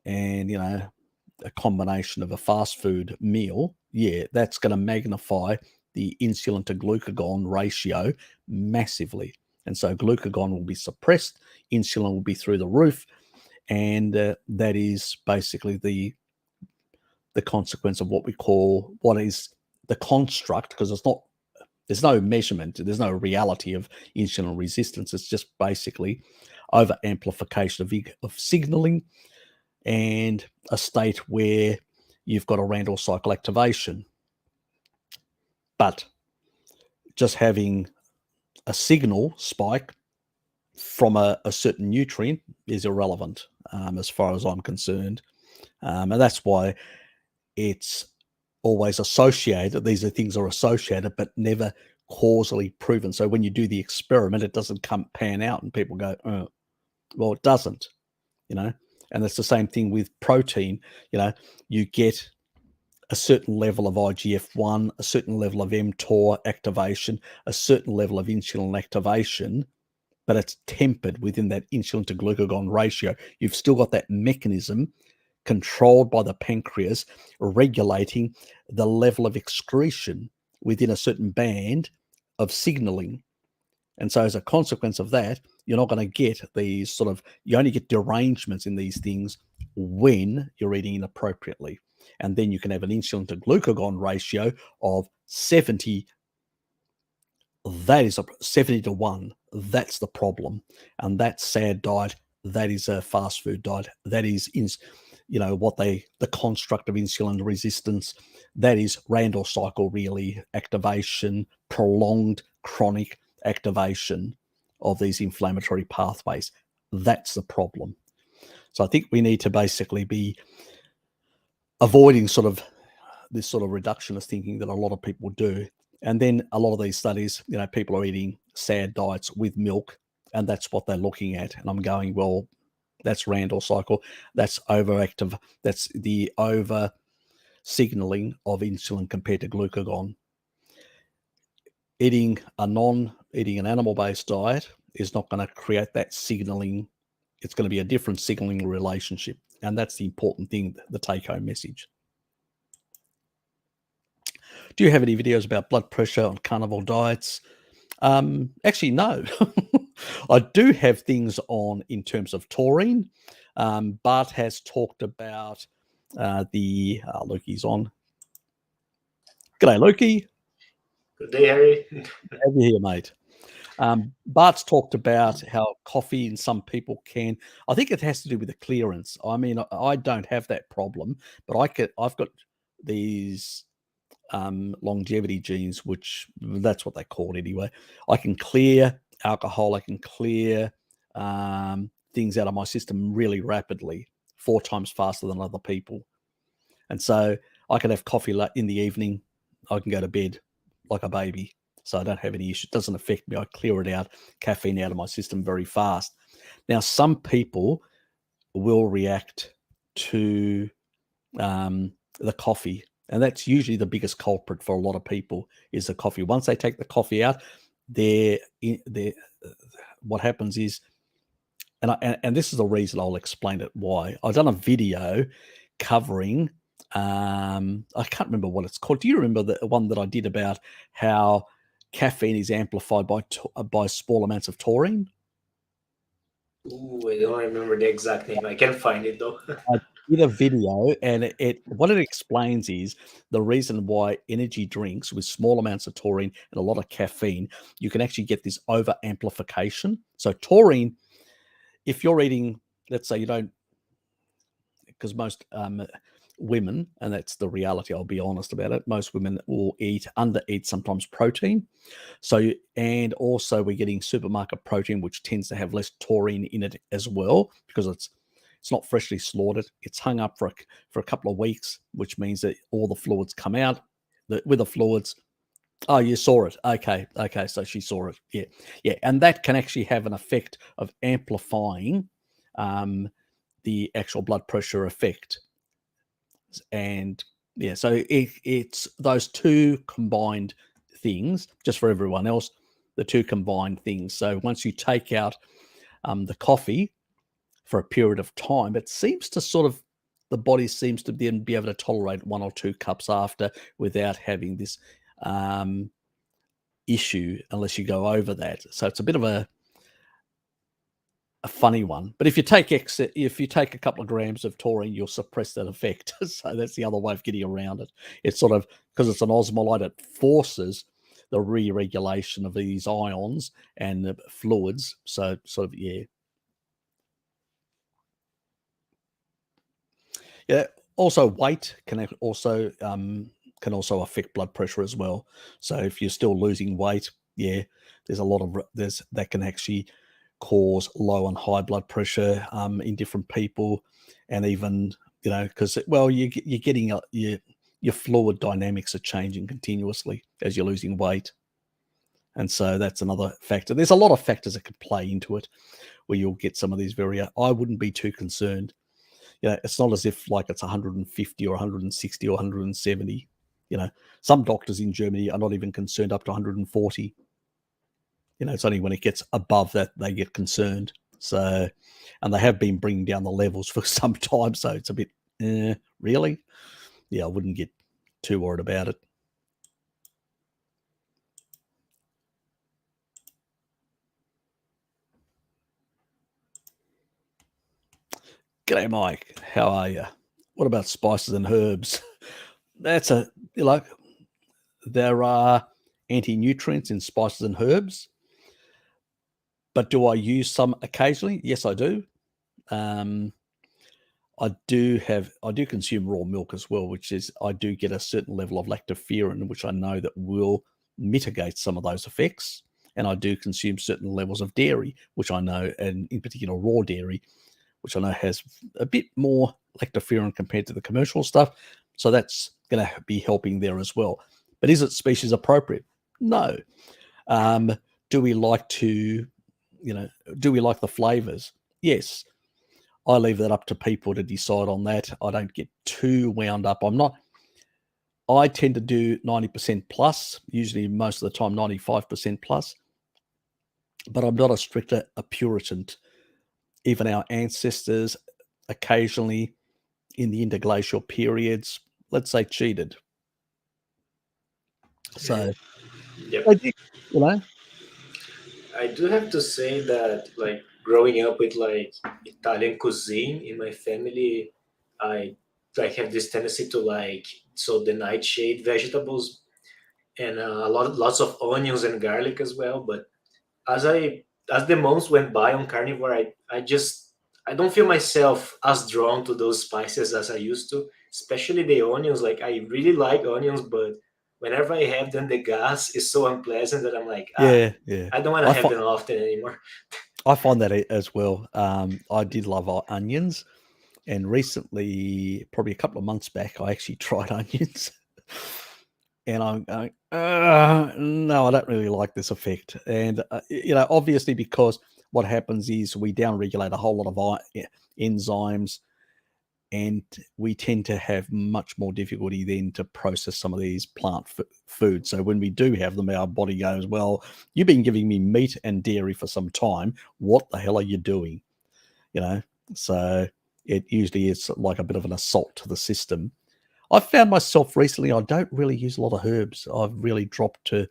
and, a combination of a fast food meal, that's going to magnify the insulin to glucagon ratio massively. And so glucagon will be suppressed, insulin will be through the roof, and that is basically the consequence of what is the construct, because there's no measurement, there's no reality of insulin resistance. It's just basically over amplification of signaling and a state where you've got a Randall cycle activation. But just having a signal spike from a certain nutrient is irrelevant, as far as I'm concerned. And that's why it's always associated. These things are associated, but never causally proven. So when you do the experiment, it doesn't pan out, and people go, well, it doesn't, And it's the same thing with protein. You get a certain level of IGF-1, a certain level of mTOR activation, a certain level of insulin activation, but it's tempered within that insulin to glucagon ratio. You've still got that mechanism controlled by the pancreas, regulating the level of excretion within a certain band of signaling. And so as a consequence of that, you're not going to get these sort of, you only get derangements in these things when you're eating inappropriately. And then you can have an insulin to glucagon ratio of 70. That is 70 to 1. That's the problem. And that SAD diet, that is a fast food diet. That is, the construct of insulin resistance. That is Randall cycle really activation, prolonged chronic activation of these inflammatory pathways. That's the problem. So I think we need to basically be avoiding sort of this sort of reductionist thinking that a lot of people do. And then a lot of these studies, people are eating SAD diets with milk, and that's what they're looking at. And I'm going, well, that's Randall cycle. That's overactive. That's the over signaling of insulin compared to glucagon. Eating an animal-based diet is not going to create that signaling. It's going to be a different signaling relationship. And that's the important thing, the take-home message. Do you have any videos about blood pressure on carnivore diets? Actually, no. I do have things on in terms of taurine. Bart has talked about Lukey's on. G'day, Lukey. Good day, Harry. Have you here, mate? Bart's talked about how coffee in some people can. I think it has to do with the clearance. I mean, I don't have that problem, but I've got these longevity genes, which that's what they call it anyway. I can clear alcohol. I can clear things out of my system really rapidly, 4 times faster than other people. And so I can have coffee in the evening. I can go to bed like a baby. So I don't have any issue. It doesn't affect me. I clear it out, caffeine out of my system very fast. Now, some people will react to the coffee, and that's usually the biggest culprit for a lot of people is the coffee. Once they take the coffee out, what happens is, and this is the reason I'll explain it why. I've done a video covering, I can't remember what it's called. Do you remember the one that I did about how caffeine is amplified by small amounts of taurine? Ooh, I don't remember the exact name. I can find it though. I did a video, and what it explains is the reason why energy drinks with small amounts of taurine and a lot of caffeine, you can actually get this over amplification. So taurine, if you're eating, let's say you don't, because most women, and that's the reality, I'll be honest about it, most women will undereat sometimes protein. So, and also we're getting supermarket protein, which tends to have less taurine in it as well, because it's not freshly slaughtered. It's hung up for a couple of weeks, which means that all the fluids come out. With the fluids, oh, you saw it. Okay, so she saw it. Yeah. And that can actually have an effect of amplifying the actual blood pressure effect. And yeah, so it's those two combined things, just for everyone else, the two combined things. So once you take out the coffee for a period of time, it seems to sort of, the body seems to then be able to tolerate 1 or 2 cups after without having this issue, unless you go over that. So it's a bit of a funny one. But if you take a couple of grams of taurine, you'll suppress that effect. So that's the other way of getting around it. It's sort of, because it's an osmolyte, it forces the re-regulation of these ions and the fluids. So sort of, yeah. Yeah. Also, weight can also affect blood pressure as well. So if you're still losing weight, yeah, there's a lot of that can actually cause low and high blood pressure in different people, and even because you're getting your fluid dynamics are changing continuously as you're losing weight, and so that's another factor. There's a lot of factors that could play into it, where you'll get some of these I wouldn't be too concerned. It's not as if like it's 150 or 160 or 170. Some doctors in Germany are not even concerned up to 140. It's only when it gets above that they get concerned. So, and they have been bringing down the levels for some time. So it's a bit, really? Yeah, I wouldn't get too worried about it. G'day, Mike. How are you? What about spices and herbs? That's there are anti-nutrients in spices and herbs, but do I use some occasionally? Yes, I do. I do consume raw milk as well, which is I do get a certain level of lactoferrin, which I know that will mitigate some of those effects. And I do consume certain levels of dairy, which I know, and in particular raw dairy, which I know has a bit more lactoferrin compared to the commercial stuff. So that's going to be helping there as well. But is it species appropriate? No. Do we like the flavors? Yes. I leave that up to people to decide on that. I don't get too wound up. I tend to do 90% plus, usually most of the time 95% plus, but I'm not a Puritan. Even our ancestors occasionally in the interglacial periods, let's say, cheated. So, Yep. I I do have to say that, like, growing up with like Italian cuisine in my family, I like have this tendency to like the nightshade vegetables and lots of onions and garlic as well. But as the months went by on carnivore, I don't feel myself as drawn to those spices as I used to, especially the onions. Like, I really like onions, but whenever I have them, the gas is so unpleasant that I'm like, yeah. I don't want to have them often anymore. I find that as well. I did love onions, and recently, probably a couple of months back, I actually tried onions. And I'm going, no, I don't really like this effect. And, obviously, because what happens is we downregulate a whole lot of enzymes, and we tend to have much more difficulty then to process some of these plant foods. So when we do have them, our body goes, well, you've been giving me meat and dairy for some time. What the hell are you doing? So it usually is like a bit of an assault to the system. I've found myself recently, I don't really use a lot of herbs. I've really dropped to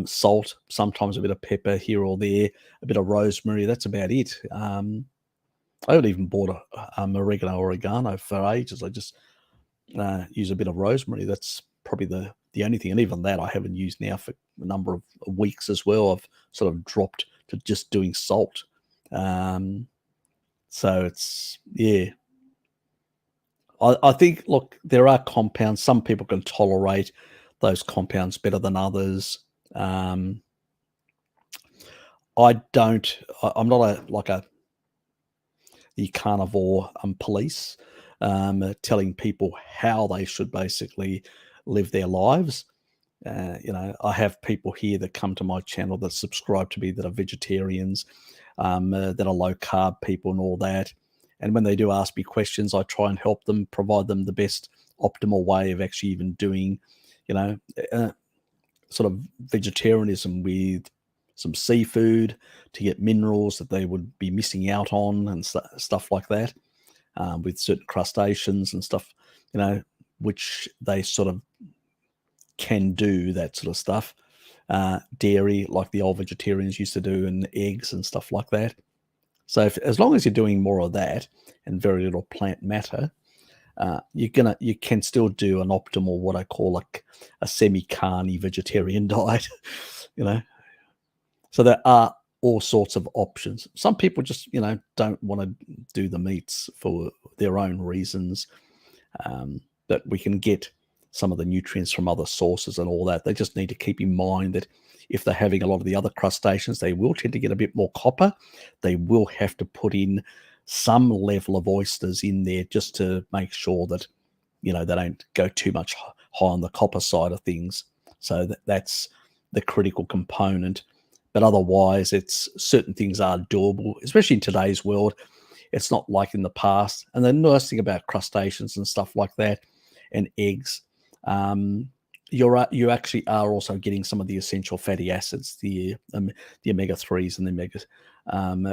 salt, sometimes a bit of pepper here or there, a bit of rosemary. That's about it. I haven't even bought a oregano for ages. I just use a bit of rosemary. That's probably the only thing. And even that I haven't used now for a number of weeks as well. I've sort of dropped to just doing salt. So it's, yeah. I think, look, there are compounds. Some people can tolerate those compounds better than others. I don't. I'm not the carnivore police telling people how they should basically live their lives. I have people here that come to my channel that subscribe to me that are vegetarians, that are low carb people and all that. And when they do ask me questions, I try and help them, provide them the best optimal way of actually even doing, sort of vegetarianism with some seafood to get minerals that they would be missing out on and stuff like that, with certain crustaceans and stuff, which they sort of can do that sort of stuff. Dairy, like the old vegetarians used to do, and eggs and stuff like that. So as long as you're doing more of that and very little plant matter, you can still do an optimal, what I call like a semi-carny vegetarian diet, So there are all sorts of options. Some people just, don't want to do the meats for their own reasons, that we can get some of the nutrients from other sources and all that. They just need to keep in mind that if they're having a lot of the other crustaceans, they will tend to get a bit more copper. They will have to put in some level of oysters in there just to make sure that, they don't go too much high on the copper side of things. So that's the critical component. But otherwise, it's certain things are doable, especially in today's world. It's not like in the past. And the nice thing about crustaceans and stuff like that and eggs, you actually are also getting some of the essential fatty acids, the omega-3s and the omegas,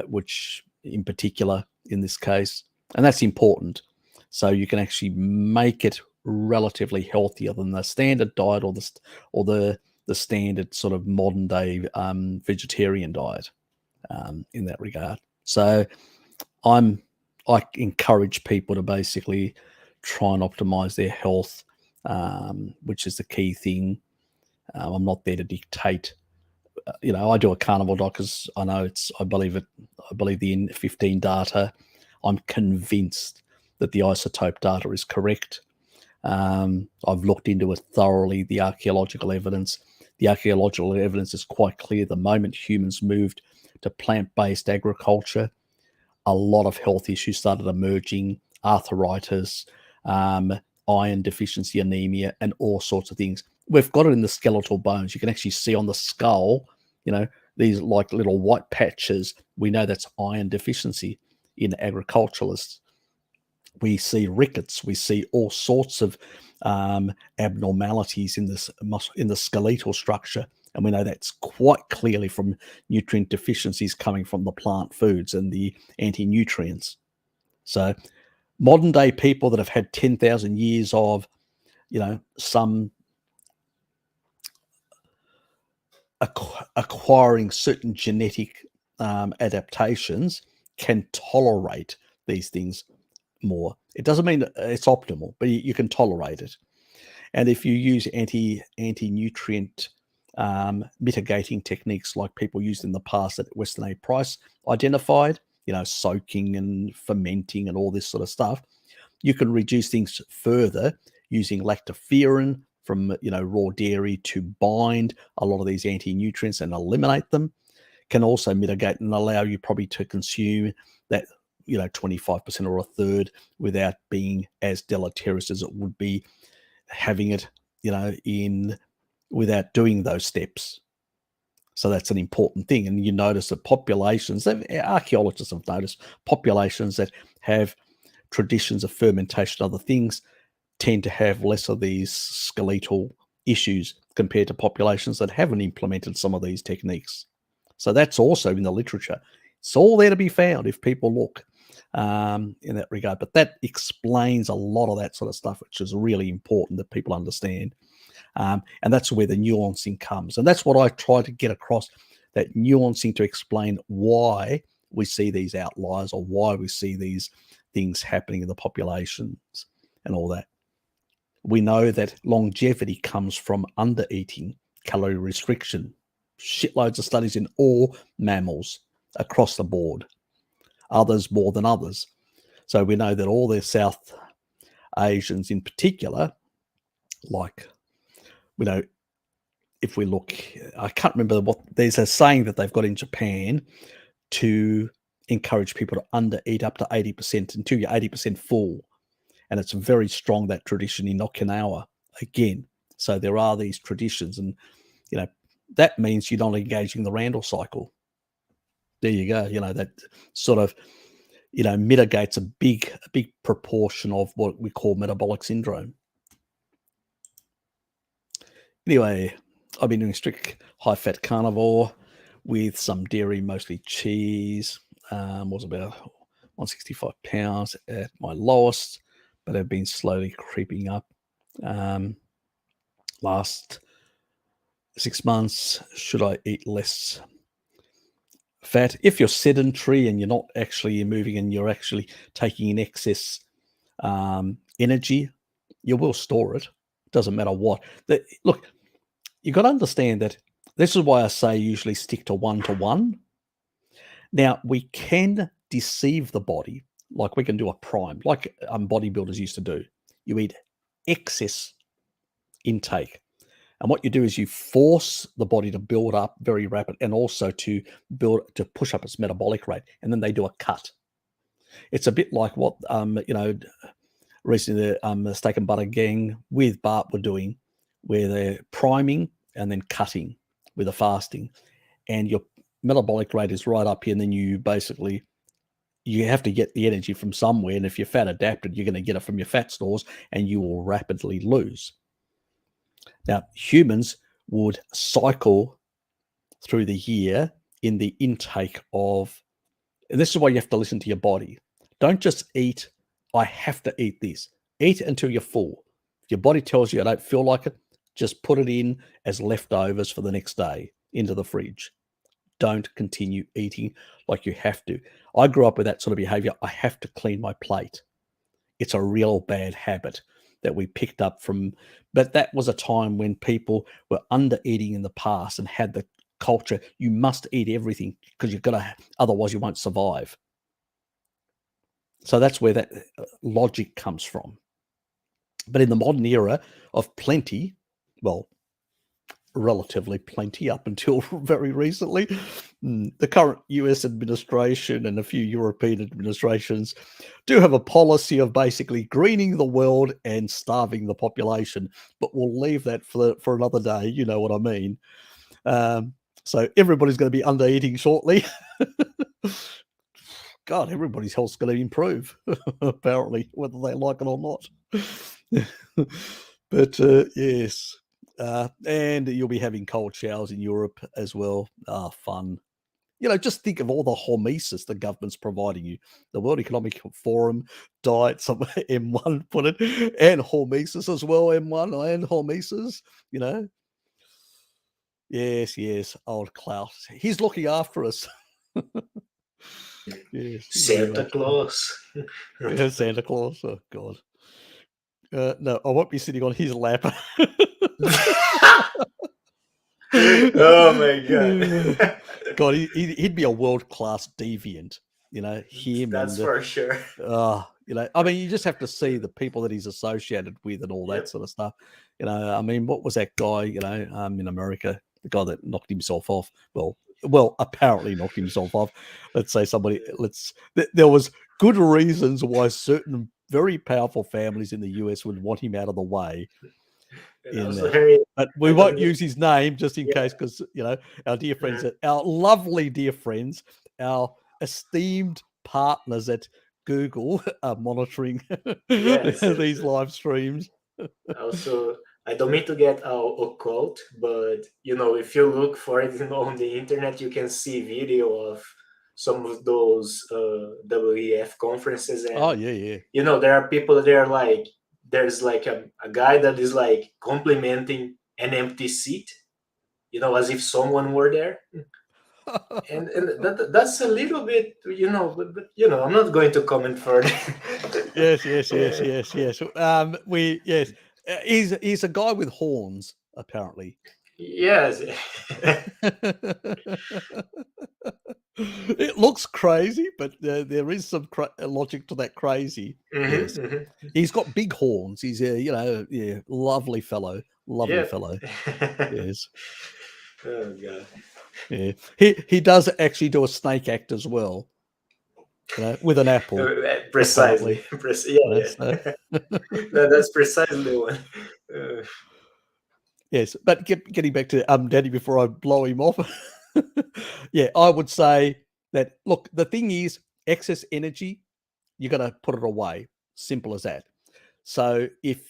which in particular in this case, and that's important. So you can actually make it relatively healthier than the standard diet or the standard sort of modern day vegetarian diet in that regard. So I encourage people to basically try and optimize their health, which is the key thing. I'm not there to dictate. I do a carnivore diet because I know I believe the N15 data. I'm convinced that the isotope data is correct. I've looked into it thoroughly, the archaeological evidence. The archaeological evidence is quite clear. The moment humans moved to plant-based agriculture, a lot of health issues started emerging, arthritis, iron deficiency, anemia, and all sorts of things. We've got it in the skeletal bones. You can actually see on the skull, these like little white patches. We know that's iron deficiency in agriculturalists. We see rickets. We see all sorts of abnormalities in the skeletal structure. And we know that's quite clearly from nutrient deficiencies coming from the plant foods and the anti-nutrients. So modern day people that have had 10,000 years of, some acquiring certain genetic adaptations can tolerate these things more. It doesn't mean it's optimal, but you can tolerate it. And if you use anti-nutrient mitigating techniques like people used in the past that Weston A. Price identified, soaking and fermenting and all this sort of stuff, you can reduce things further using lactoferrin from raw dairy to bind a lot of these anti-nutrients and eliminate them. Can also mitigate and allow you probably to consume that 25% or a third without being as deleterious as it would be having it without doing those steps. So that's an important thing. And you notice that populations, archaeologists have noticed populations that have traditions of fermentation, other things, tend to have less of these skeletal issues compared to populations that haven't implemented some of these techniques. So that's also in the literature. It's all there to be found if people look in that regard. But that explains a lot of that sort of stuff, which is really important that people understand. And that's where the nuancing comes. And that's what I try to get across, that nuancing to explain why we see these outliers or why we see these things happening in the populations and all that. We know that longevity comes from under-eating, calorie restriction. Shitloads of studies in all mammals across the board, others more than others. So we know that all the South Asians in particular, like, if we look, I can't remember there's a saying that they've got in Japan to encourage people to under-eat up to 80% until you're 80% full. And it's very strong, that tradition in Okinawa again. So there are these traditions, and that means you're not engaging the Randall cycle. There you go. That sort of mitigates a big proportion of what we call metabolic syndrome. Anyway, I've been doing strict high fat carnivore with some dairy, mostly cheese. Was about 165 pounds at my lowest, but I've been slowly creeping up. Last 6 months, should I eat less fat? If you're sedentary and you're not actually moving and you're actually taking in excess energy, you will store it. Doesn't matter what. Look, you've got to understand that this is why I say usually stick to 1-to-1. Now, we can deceive the body, like we can do a prime, like bodybuilders used to do. You eat excess intake. And what you do is you force the body to build up very rapid, and also to push up its metabolic rate. And then they do a cut. It's a bit like what, recently the Steak and Butter gang with Bart were doing, where they're priming and then cutting with the fasting. And your metabolic rate is right up here. And then you have to get the energy from somewhere. And if you're fat adapted, you're going to get it from your fat stores, and you will rapidly lose. Now, humans would cycle through the year in the intake of, and this is why you have to listen to your body. Don't just eat, I have to eat this. Eat until you're full. If your body tells you I don't feel like it, just put it in as leftovers for the next day into the fridge. Don't continue eating like you have to. I grew up with that sort of behavior. I have to clean my plate. It's a real bad habit that we picked up from, but that was a time when people were under eating in the past and had the culture, you must eat everything because you've got to, otherwise you won't survive. So that's where that logic comes from. But in the modern era of plenty, well, relatively plenty up until very recently, the current US administration and a few European administrations do have a policy of basically greening the world and starving the population, but we'll leave that for another day. You know what I mean. So everybody's going to be under eating shortly. God, everybody's health's going to improve, apparently, whether they like it or not. But yes, and you'll be having cold showers in Europe as well. Fun. You know, just think of all the hormesis the government's providing you. The World Economic Forum, diet, some M1 put it, and hormesis as well, M1 and hormesis, you know. Yes, old Klaus. He's looking after us. Yes, Santa Claus. Yeah, Santa Claus. Oh God. No, I won't be sitting on his lap. Oh my god. God, he'd be a world-class deviant. You know, him. That's and for sure. you know, I mean, you just have to see the people that he's associated with and all that sort of stuff. You know, I mean, what was that guy? You know, in America, the guy that knocked himself off. Well, apparently knocked himself off. Let's say somebody. There was good reasons why certain very powerful families in the US would want him out of the way. But we won't use his name just in case, because you know our dear friends, our lovely dear friends, our esteemed partners at Google are monitoring these live streams. Also, I don't mean to get occult, but you know, if you look for it on the internet, you can see video of some of those WEF conferences, and yeah. You know, there are people there like there's like a guy that is like complimenting an empty seat, you know, as if someone were there. And that's a little bit, you know, but you know, I'm not going to comment further. Yes. He's a guy with horns, apparently. Yes. It looks crazy, but there is some logic to that crazy. Yes, he's got big horns. He's a lovely fellow. Fellow. Yes. Oh god. Yeah, he does actually do a snake act as well. You know, with an apple. Precisely. That's precisely the one. Yes, but getting back to Daddy before I blow him off. Yeah, I would say that, look, the thing is, excess energy, you got to put it away. Simple as that. So if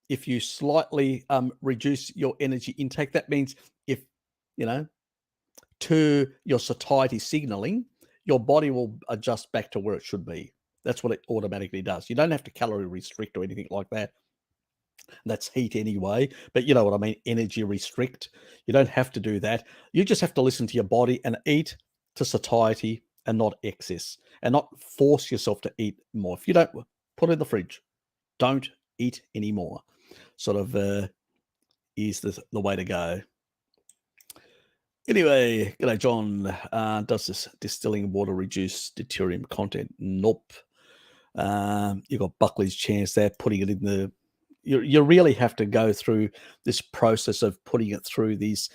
you slightly reduce your energy intake, that means if, you know, to your satiety signaling, your body will adjust back to where it should be. That's what it automatically does. You don't have to calorie restrict or anything like that. That's heat anyway, but you know what I mean, energy restrict. You don't have to do that. You just have to listen to your body and eat to satiety and not excess, and not force yourself to eat more. If you don't, put it in the fridge. Don't eat anymore. Sort of is the way to go. Anyway, g'day, John. Does this distilling water reduce deuterium content? Nope. You've got Buckley's chance there, putting it in the. You really have to go through this process of putting it through this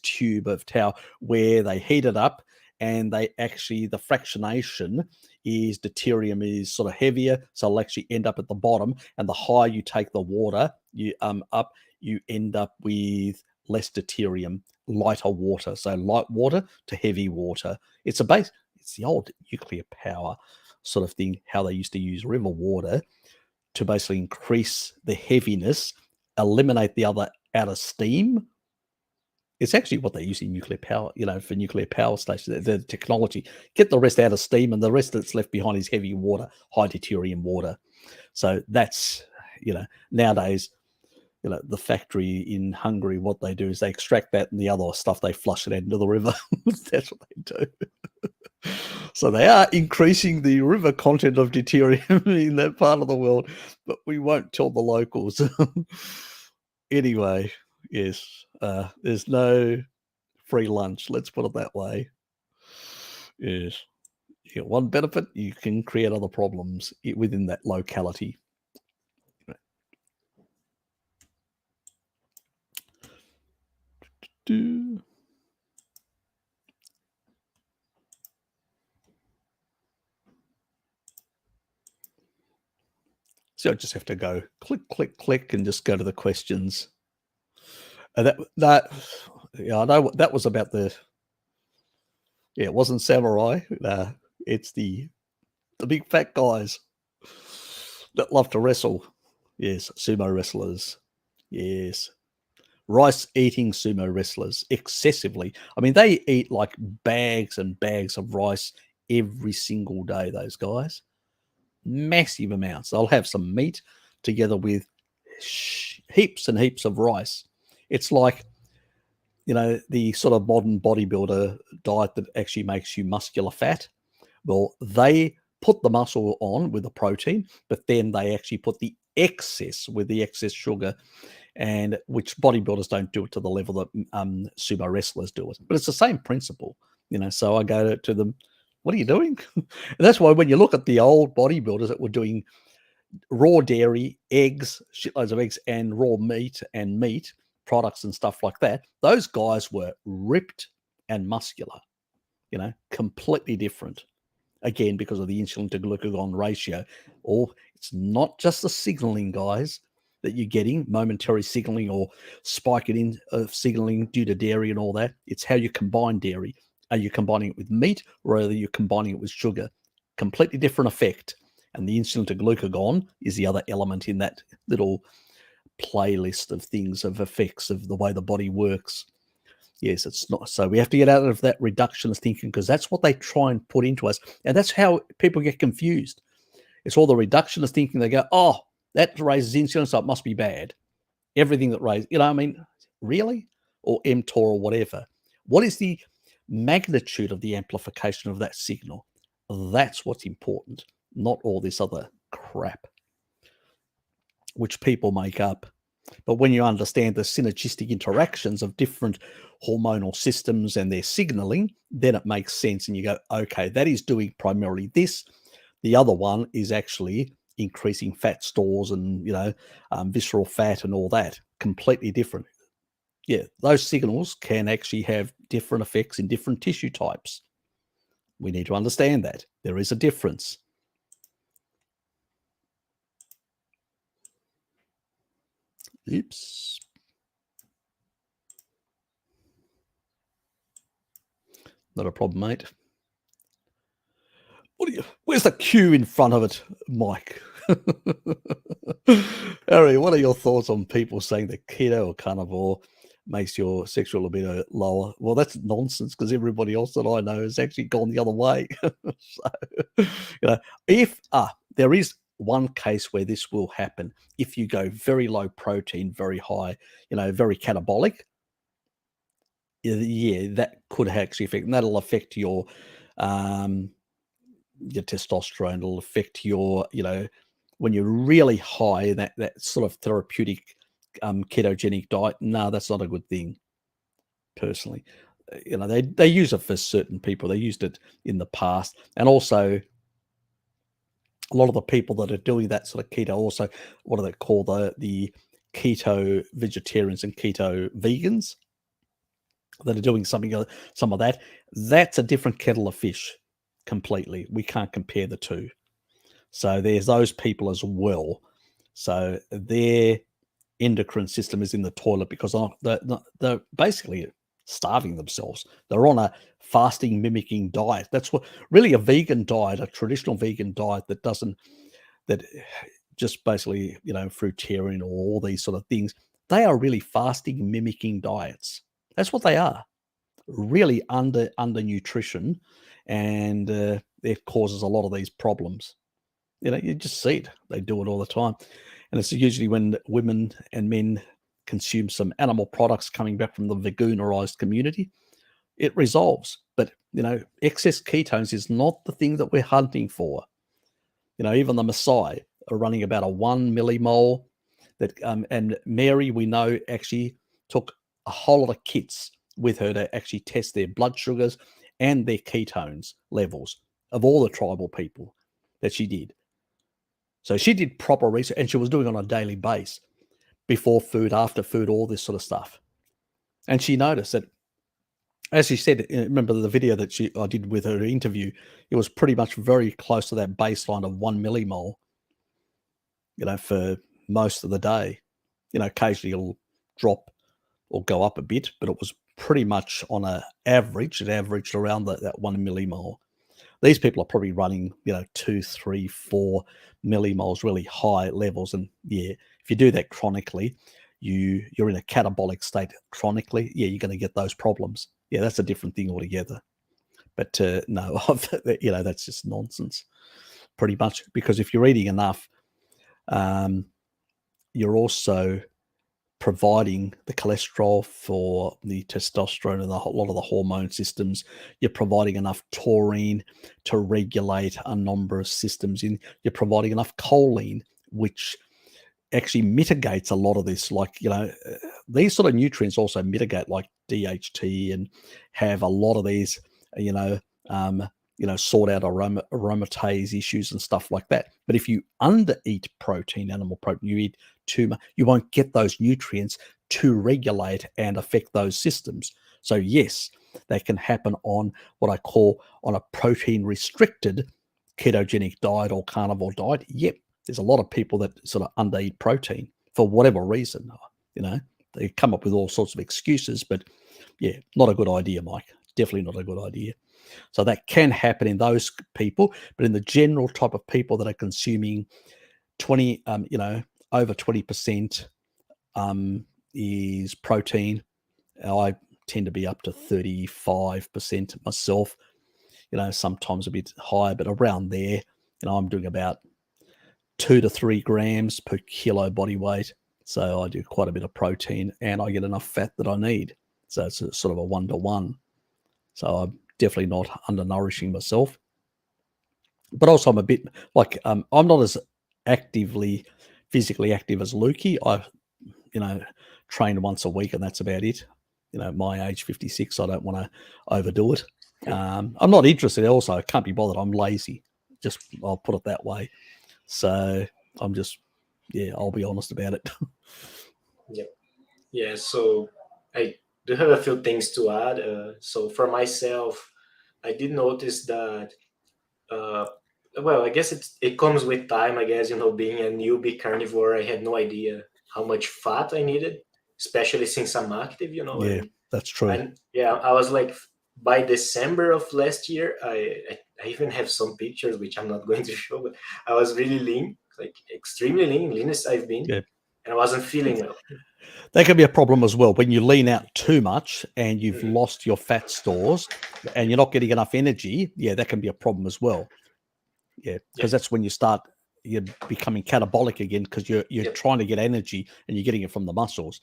tube of tower, where they heat it up, and they actually, the fractionation is deuterium is sort of heavier, so it'll actually end up at the bottom. And the higher you take the water, you end up with less deuterium, lighter water. So light water to heavy water. It's the old nuclear power sort of thing, how they used to use river water to basically increase the heaviness eliminate the other out of steam. It's actually what they use in nuclear power, for nuclear power stations, the technology. Get the rest out of steam, and the rest that's left behind is heavy water, high deuterium water. So that's, nowadays, the factory in Hungary, what they do is they extract that, and the other stuff, they flush it into the river. That's what they do. So they are increasing the river content of deuterium in that part of the world, but we won't tell the locals. Anyway, yes, there's no free lunch, let's put it that way. Yes. You get one benefit, you can create other problems within that locality. So I just have to go click, click, click, and just go to the questions. I know that was about it wasn't samurai. It's the big fat guys that love to wrestle. Yes, sumo wrestlers. Yes. Rice eating sumo wrestlers excessively. I mean, they eat like bags and bags of rice every single day, those guys. Massive amounts. They'll have some meat together with heaps and heaps of rice. It's like, the sort of modern bodybuilder diet that actually makes you muscular fat. Well, they put the muscle on with the protein, but then they actually put the excess with the excess sugar, and which bodybuilders don't do it to the level that sumo wrestlers do it. But it's the same principle, So I go to them, what are you doing? And that's why when you look at the old bodybuilders that were doing raw dairy, eggs, shitloads of eggs, and raw meat and meat products and stuff like that, those guys were ripped and muscular, completely different. Again, because of the insulin to glucagon ratio. Or it's not just the signaling, guys, that you're getting, momentary signaling or spiking of signaling due to dairy and all that. It's how you combine dairy. Are you combining it with meat, or are you combining it with sugar? Completely different effect. And the insulin to glucagon is the other element in that little playlist of things, of effects of the way the body works. Yes, it's not. So we have to get out of that reductionist thinking, because that's what they try and put into us. And that's how people get confused. It's all the reductionist thinking. They go, oh, that raises insulin, so it must be bad. Everything that raises, really? Or mTOR or whatever. What is the magnitude of the amplification of that signal? That's what's important, not all this other crap which people make up. But when you understand the synergistic interactions of different hormonal systems and their signaling, then it makes sense. And you go, okay, that is doing primarily this. The other one is actually increasing fat stores and, visceral fat and all that. Completely different. Yeah, those signals can actually have different effects in different tissue types. We need to understand that. There is a difference. Oops. Not a problem, mate. Where's the Q in front of it, Mike? Harry, what are your thoughts on people saying that keto or carnivore makes your sexual libido lower? Well, that's nonsense, because everybody else that I know has actually gone the other way. So, if there is one case where this will happen, if you go very low protein, very high, very catabolic, yeah, that could actually affect, and that'll affect your testosterone. It'll affect your, when you're really high in that sort of therapeutic ketogenic diet. No, that's not a good thing, personally. They use it for certain people. They used it in the past, and also a lot of the people that are doing that sort of keto, also what do they call the keto vegetarians and keto vegans that are doing some of that. That's a different kettle of fish completely. We can't compare the two. So there's those people as well. So their endocrine system is in the toilet because they're basically starving themselves. They're on a fasting mimicking diet. That's what really a vegan diet, a traditional vegan diet that just basically, fruitarian or all these sort of things, they are really fasting mimicking diets. That's what they are. Really under nutrition, and it causes a lot of these problems. You just see it. They do it all the time. And it's usually when women and men consume some animal products coming back from the veganerized community, it resolves. But, excess ketones is not the thing that we're hunting for. Even the Maasai are running about a 1 millimole. And Mary, we know, actually took a whole lot of kits with her to actually test their blood sugars and their ketones levels of all the tribal people that she did. So she did proper research, and she was doing it on a daily basis, before food, after food, all this sort of stuff. And she noticed that, as she said, remember the video that I did with her interview, it was pretty much very close to that baseline of 1 millimole, for most of the day. Occasionally it'll drop or go up a bit, but it was pretty much on an average. It averaged around that 1 millimole. These people are probably running, 2, 3, 4 millimoles, really high levels. And yeah, if you do that chronically, you're in a catabolic state chronically. Yeah, you're going to get those problems. Yeah, that's a different thing altogether. But no, that's just nonsense, pretty much. Because if you're eating enough, you're also providing the cholesterol for the testosterone and a lot of the hormone systems. You're providing enough taurine to regulate a number of systems. You're providing enough choline, which actually mitigates a lot of this. Like, these sort of nutrients also mitigate, like DHT, and have a lot of these, sort out aromatase issues and stuff like that. But if you undereat protein, animal protein, you eat too much, you won't get those nutrients to regulate and affect those systems. So yes, they can happen on what I call on a protein restricted ketogenic diet or carnivore diet. Yep, there's a lot of people that sort of undereat protein for whatever reason. They come up with all sorts of excuses, but yeah, not a good idea, Mike. Definitely not a good idea. So that can happen in those people, but in the general type of people that are consuming 20, over 20% is protein. I tend to be up to 35% myself, sometimes a bit higher, but around there. I'm doing about 2 to 3 grams per kilo body weight. So I do quite a bit of protein, and I get enough fat that I need. So it's a sort of a 1-to-1. So I'm definitely not undernourishing myself. But also I'm a bit like, I'm not as physically active as Lukey. I, train once a week, and that's about it. My age, 56, I don't want to overdo it. I'm not interested also. I can't be bothered. I'm lazy. I'll put it that way. So I'm just, I'll be honest about it. Yep. Yeah, so I do have a few things to add. So for myself, I did notice that, I guess it comes with time, I guess, being a newbie carnivore, I had no idea how much fat I needed, especially since I'm active, Yeah, and that's true. I was like, by December of last year, I even have some pictures, which I'm not going to show, but I was really lean, like extremely lean, leanest I've been, Yeah. and I wasn't feeling well. That can be a problem as well when you lean out too much and you've lost your fat stores and you're not getting enough energy. Yeah, that can be a problem as well. Yeah, because that's when you're becoming catabolic again, because you're trying to get energy and you're getting it from the muscles,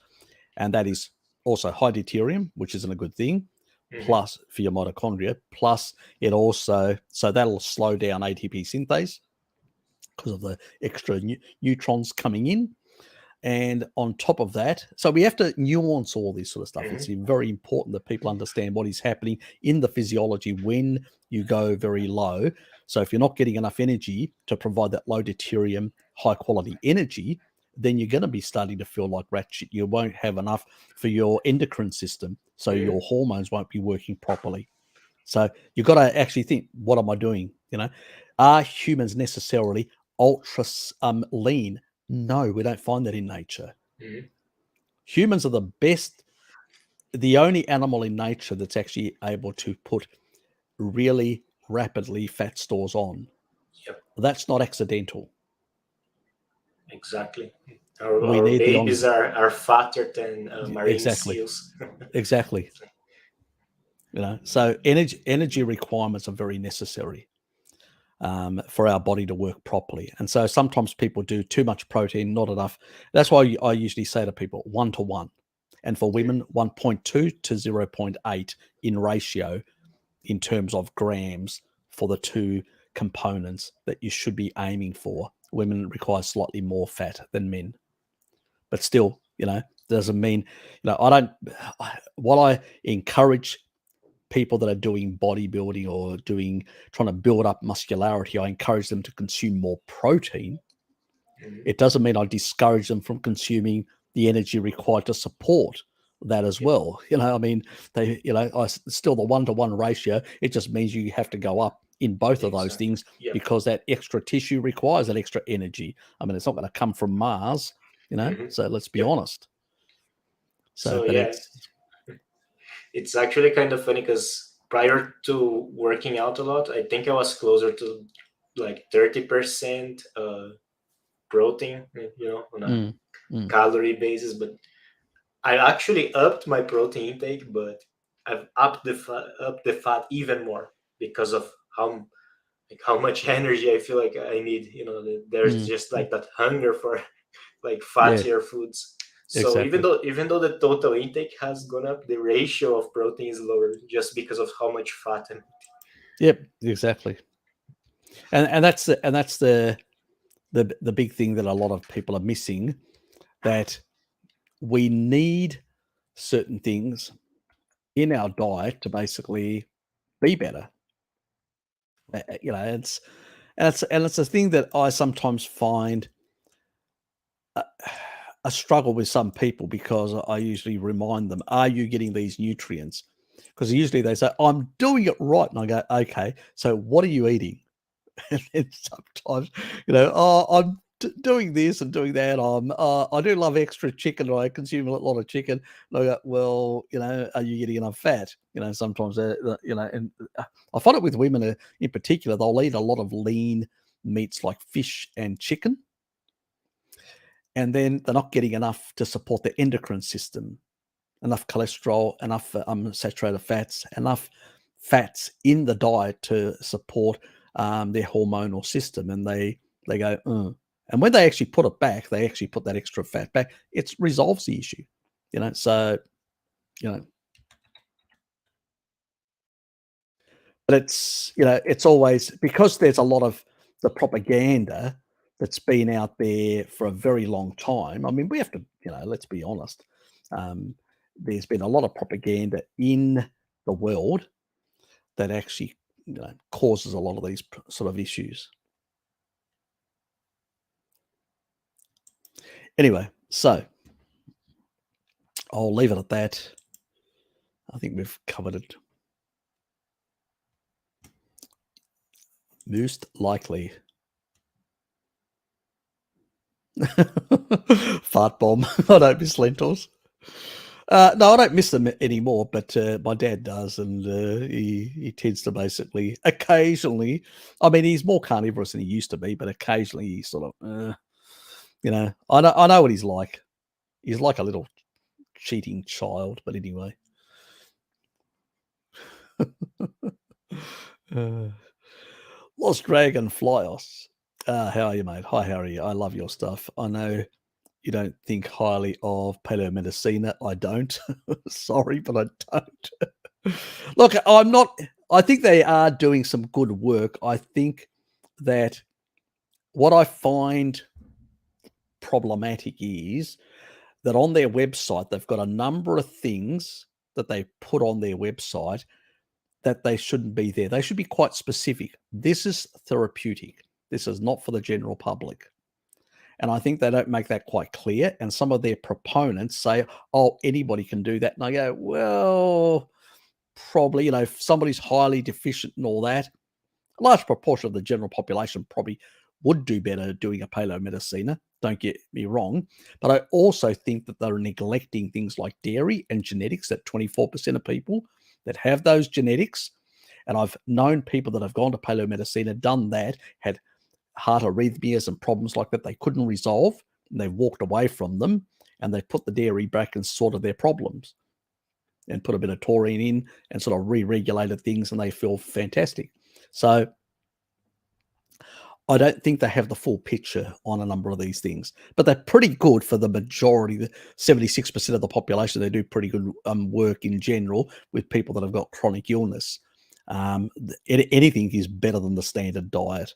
and that is also high deuterium, which isn't a good thing. Plus for your mitochondria, plus it also, so that'll slow down ATP synthase because of the extra neutrons coming in. And on top of that, so we have to nuance all this sort of stuff. It's very important that people understand what is happening in the physiology when you go very low. So if you're not getting enough energy to provide that low deuterium, high quality energy, then you're going to be starting to feel like rat shit. You won't have enough for your endocrine system. So your hormones won't be working properly. So you've got to actually think, what am I doing? Are humans necessarily ultra lean? No, we don't find that in nature. Humans are the only animal in nature that's actually able to put really rapidly fat stores on. Yep. That's not accidental. Exactly. We Our need the babies are fatter than marine exactly, seals. exactly. So energy requirements are very necessary for our body to work properly. And so sometimes people do too much protein, not enough. That's why I usually say to people 1 to 1, and for women 1.2 to 0.8 in ratio in terms of grams for the two components that you should be aiming for. Women require slightly more fat than men, but still, doesn't mean, I don't, what I encourage people that are doing bodybuilding or trying to build up muscularity, I encourage them to consume more protein. It doesn't mean I discourage them from consuming the energy required to support that as well. I mean, still the 1 to 1 ratio. It just means you have to go up in both of those things because that extra tissue requires that extra energy. I mean, it's not going to come from Mars, so let's be honest. So but yeah, it's actually kind of funny because prior to working out a lot, I think I was closer to like 30% protein, on a calorie basis. But I actually upped my protein intake, but I've upped the fat even more because of how much energy I feel like I need. There's just like that hunger for like fattier foods. So exactly. even though the total intake has gone up, the ratio of protein is lower just because of how much fat I'm eating. Yep, exactly. And that's the big thing that a lot of people are missing, that we need certain things in our diet to basically be better. It's a thing that I sometimes find a struggle with some people, because I usually remind them, are you getting these nutrients? Because usually they say, I'm doing it right. And I go, okay, so what are you eating? And then sometimes, I'm doing this and doing that. I do love extra chicken. I consume a lot of chicken. And I go, well, are you getting enough fat? Sometimes, and I find it with women in particular, they'll eat a lot of lean meats like fish and chicken, and then they're not getting enough to support the endocrine system, enough cholesterol, enough saturated fats, enough fats in the diet to support their hormonal system. And they go, and when they actually put it back, they actually put that extra fat back. It resolves the issue, so, but it's always, because there's a lot of the propaganda that's been out there for a very long time. I mean, we have to, let's be honest. There's been a lot of propaganda in the world that actually, causes a lot of these sort of issues. Anyway, so I'll leave it at that. I think we've covered it. Most likely. Fart bomb. I don't miss lentils. No, I don't miss them anymore, but my dad does, and he tends to basically occasionally. I mean, he's more carnivorous than he used to be, but occasionally he sort of, I know what he's like. He's like a little cheating child, but anyway. Lost Dragon Flyos. How are you, mate? Hi, Harry. I love your stuff. I know you don't think highly of Paleo Medicina. I don't. Sorry, but I don't. Look, I think they are doing some good work. I think that what I find problematic is that on their website, they've got a number of things that they put on their website that they shouldn't be there. They should be quite specific. This is therapeutic. This is not for the general public. And I think they don't make that quite clear. And some of their proponents say, oh, anybody can do that. And I go, well, probably, if somebody's highly deficient and all that, a large proportion of the general population probably would do better doing a Paleo Medicina. Don't get me wrong. But I also think that they're neglecting things like dairy and genetics, that 24% of people that have those genetics. And I've known people that have gone to Paleo Medicina, done that, had heart arrhythmias and problems like that they couldn't resolve, and they walked away from them, and they put the dairy back and sorted their problems and put a bit of taurine in and sort of re-regulated things, and they feel fantastic. So I don't think they have the full picture on a number of these things, but they're pretty good for the majority. The 76% of the population, they do pretty good work in general with people that have got chronic illness. Anything is better than the standard diet,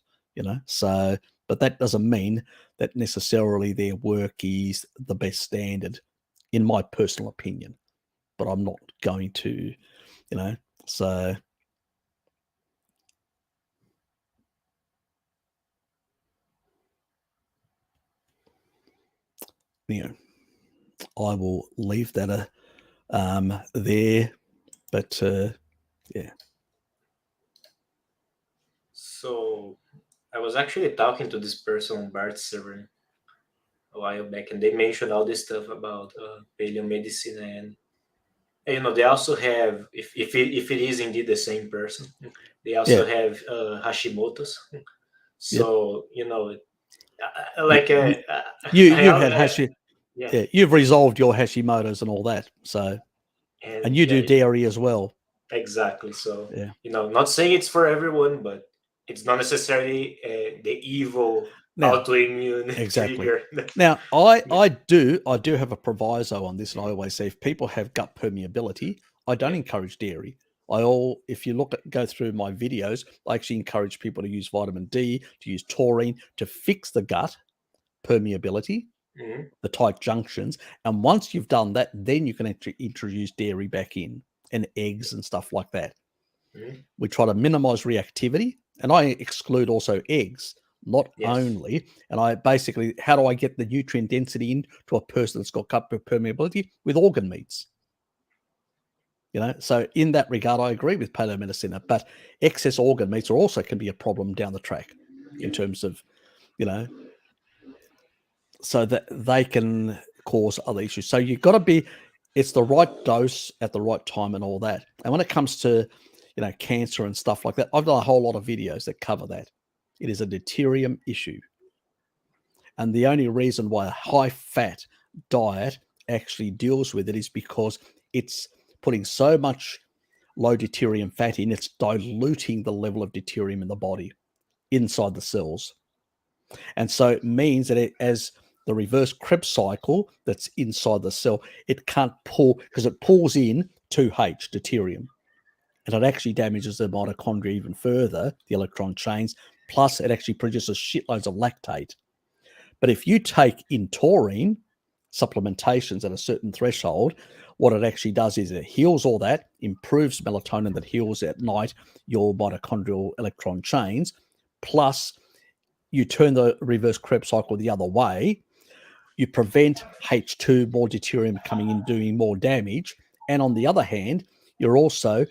So, but that doesn't mean that necessarily their work is the best standard, in my personal opinion. But I'm not going to, so. I will leave that there, but yeah. So I was actually talking to this person on Bart server a while back, and they mentioned all this stuff about paleo medicine, and they also have, if it is indeed the same person, they also have Hashimoto's. So like you've had yeah, you've resolved your Hashimoto's and all that. So and you do dairy as well. Exactly. So not saying it's for everyone, but it's not necessarily the evil autoimmune trigger. Now, I do have a proviso on this, and I always say if people have gut permeability, I don't encourage dairy. If you go through my videos, I actually encourage people to use vitamin D, to use taurine to fix the gut permeability, the tight junctions. And once you've done that, then you can actually introduce dairy back in, and eggs and stuff like that. We try to minimize reactivity, and I exclude also eggs, not only. And I basically, how do I get the nutrient density into a person that's got gut permeability? With organ meats. So in that regard, I agree with paleo medicine, but excess organ meats also can be a problem down the track in terms of, so that they can cause other issues. So you've got to be, it's the right dose at the right time and all that. And when it comes to, cancer and stuff like that, I've done a whole lot of videos that cover that. It is a deuterium issue. And the only reason why a high-fat diet actually deals with it is because it's putting so much low deuterium fat in, it's diluting the level of deuterium in the body, inside the cells. And so it means that as the reverse Krebs cycle that's inside the cell, it can't pull, because it pulls in 2H, deuterium. And it actually damages the mitochondria even further, the electron chains, plus it actually produces shitloads of lactate. But if you take in taurine supplementations at a certain threshold, what it actually does is it heals all that, improves melatonin that heals at night your mitochondrial electron chains, plus you turn the reverse Krebs cycle the other way, you prevent H2, more deuterium coming in, doing more damage. And on the other hand, you're also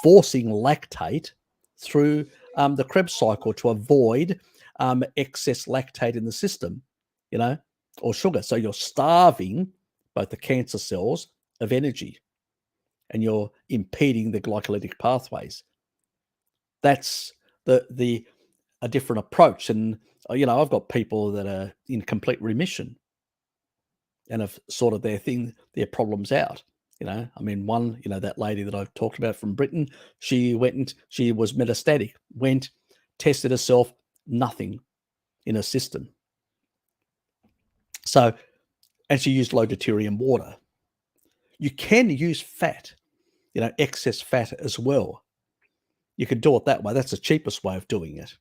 forcing lactate through the Krebs cycle to avoid excess lactate in the system, or sugar. So you're starving both the cancer cells of energy, and you're impeding the glycolytic pathways. That's a different approach. And, I've got people that are in complete remission and have sorted their problems out. One, that lady that I've talked about from Britain, she was metastatic, tested herself, nothing in her system. So, and she used low deuterium water. You can use fat, excess fat as well. You could do it that way. That's the cheapest way of doing it,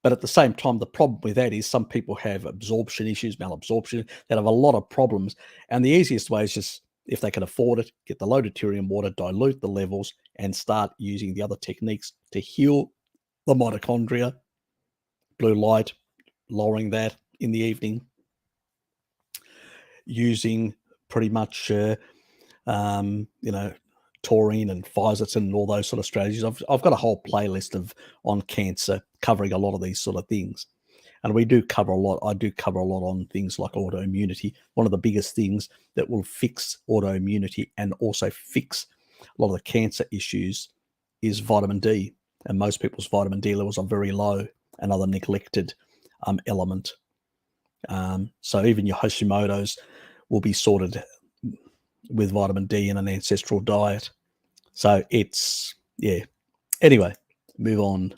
But at the same time, the problem with that is some people have absorption issues, malabsorption, that have a lot of problems. And the easiest way is just, if they can afford it, get the low deuterium water, dilute the levels, and start using the other techniques to heal the mitochondria, blue light, lowering that in the evening, using pretty much, taurine and Fisetin and all those sort of strategies. I've got a whole playlist on cancer covering a lot of these sort of things. And we do cover a lot. I do cover a lot on things like autoimmunity. One of the biggest things that will fix autoimmunity and also fix a lot of the cancer issues is vitamin D. And most people's vitamin D levels are very low. another neglected element. So even your Hashimoto's will be sorted with vitamin D in an ancestral diet. So it's, yeah. Anyway, move on.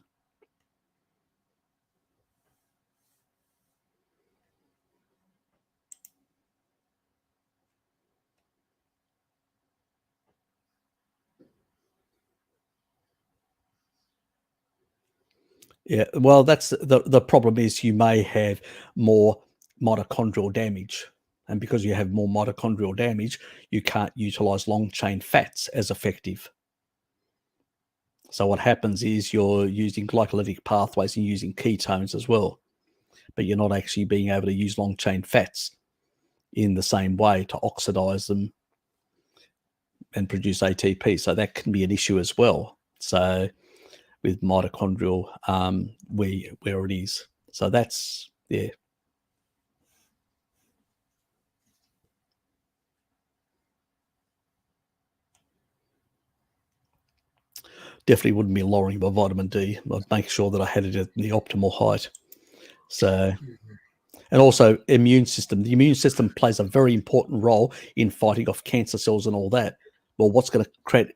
Yeah, well, that's the problem is you may have more mitochondrial damage. And because you have more mitochondrial damage, you can't utilize long chain fats as effective. So what happens is you're using glycolytic pathways and using ketones as well, but you're not actually being able to use long chain fats in the same way to oxidize them and produce ATP. So that can be an issue as well. So with mitochondrial, where it is. So that's, yeah. Definitely wouldn't be lowering my vitamin D. I'd make sure that I had it at the optimal height. So, and also immune system. The immune system plays a very important role in fighting off cancer cells and all that. Well, what's going to create,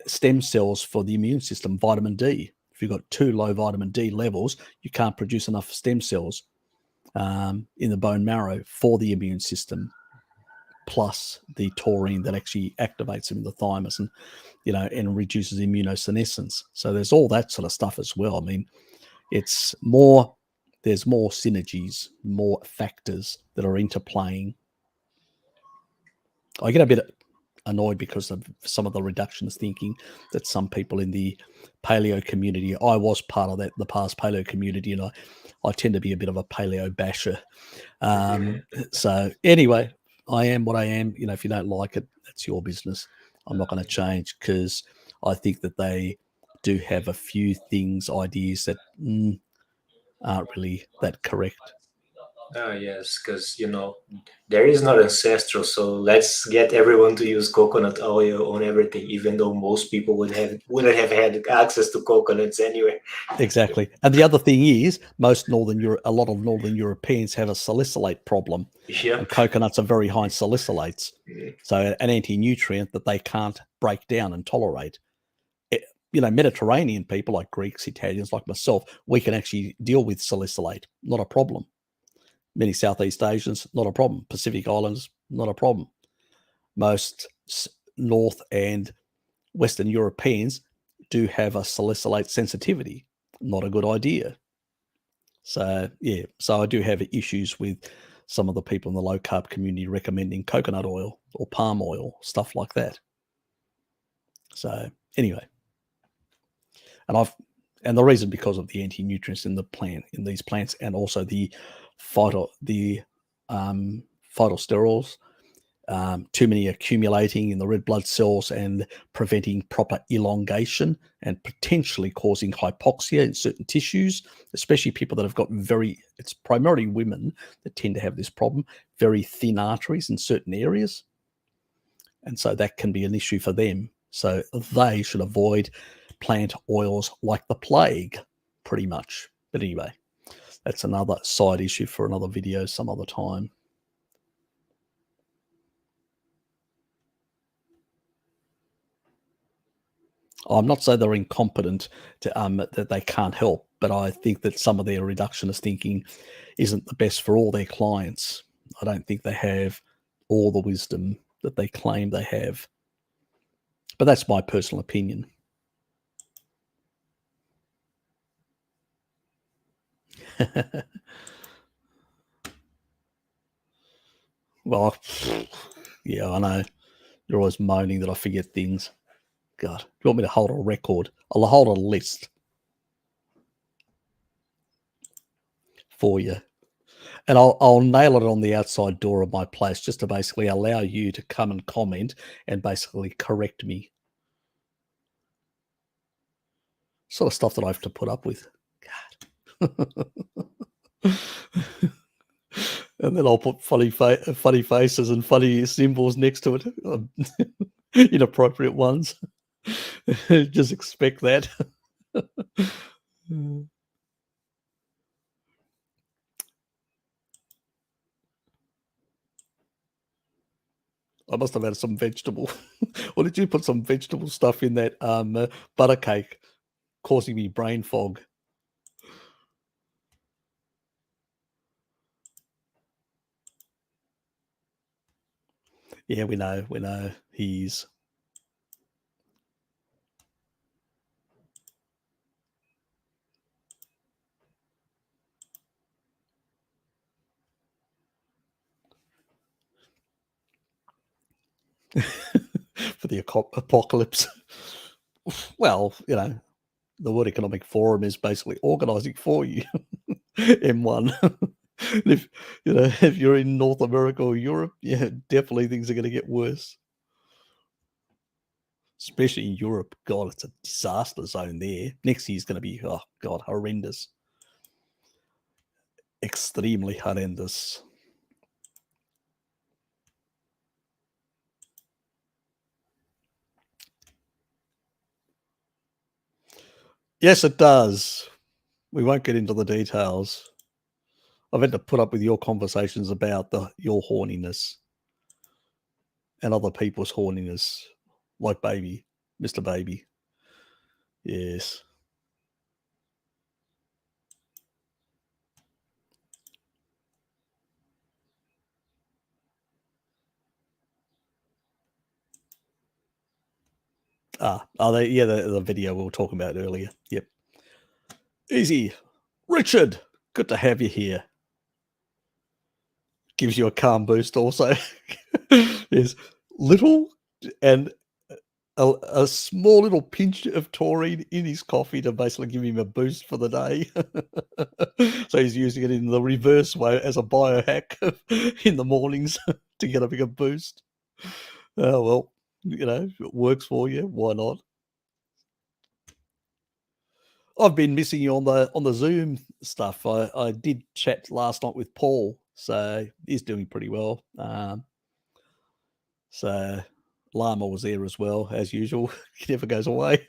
stem cells for the immune system? Vitamin D. If you've got too low vitamin D levels, you can't produce enough stem cells in the bone marrow for the immune system, plus the taurine that actually activates in the thymus and, and reduces immunosenescence. So there's all that sort of stuff as well. I mean, there's more synergies, more factors that are interplaying. I get a bit annoyed because of some of the reductionist thinking that some people in the paleo community, I was part of that, the past paleo community, and I tend to be a bit of a paleo basher. So anyway, I am what I am. If you don't like it, that's your business. I'm not going to change, because I think that they do have a few things, ideas that aren't really that correct. Yes, because there is not ancestral, so let's get everyone to use coconut oil on everything, even though most people wouldn't have had access to coconuts anyway. Exactly. And the other thing is, a lot of Northern Europeans have a salicylate problem. Yep. And coconuts are very high in salicylates. So an anti-nutrient that they can't break down and tolerate. Mediterranean people like Greeks, Italians, like myself, we can actually deal with salicylate, not a problem. Many Southeast Asians, not a problem. Pacific Islanders, not a problem. Most North and Western Europeans do have a salicylate sensitivity. Not a good idea. So, yeah, so I do have issues with some of the people in the low carb community recommending coconut oil or palm oil, stuff like that. So anyway, and the reason, because of the anti-nutrients in these plants, and also the phytosterols, too many accumulating in the red blood cells and preventing proper elongation and potentially causing hypoxia in certain tissues, especially people that have got it's primarily women that tend to have this problem, very thin arteries in certain areas. And so that can be an issue for them. So they should avoid plant oils like the plague, pretty much. But anyway, that's another side issue for another video some other time. I'm not saying they're incompetent, that they can't help, but I think that some of their reductionist thinking isn't the best for all their clients. I don't think they have all the wisdom that they claim they have. But that's my personal opinion. Well, yeah, I know. You're always moaning that I forget things. God, do you want me to hold a record? I'll hold a list for you. And I'll nail it on the outside door of my place, just to basically allow you to come and comment and basically correct me. Sort of stuff that I have to put up with. God. And then I'll put funny faces and funny symbols next to it. Inappropriate ones. Just expect that. I must have had some vegetable. Or did you put some vegetable stuff in that butter cake, causing me brain fog? Yeah, we know. He's for the apocalypse. Well, the World Economic Forum is basically organizing for you. M1. if if you're in North America or Europe, yeah, definitely things are going to get worse. Especially in Europe. God, it's a disaster zone there. Next year's going to be, oh God, horrendous. Extremely horrendous. Yes, it does. We won't get into the details. I've had to put up with your conversations about your horniness and other people's horniness, like Baby, Mr. Baby. Yes. The video we were talking about earlier. Yep. Easy. Richard, good to have you here. Gives you a calm boost also. There's little and a small little pinch of taurine in his coffee to basically give him a boost for the day. So he's using it in the reverse way as a biohack in the mornings to get a bigger boost. Oh, well, if it works for you, why not? I've been missing you on the Zoom stuff. I did chat last night with Paul, so he's doing pretty well. So Llama was there as well, as usual. He never goes away.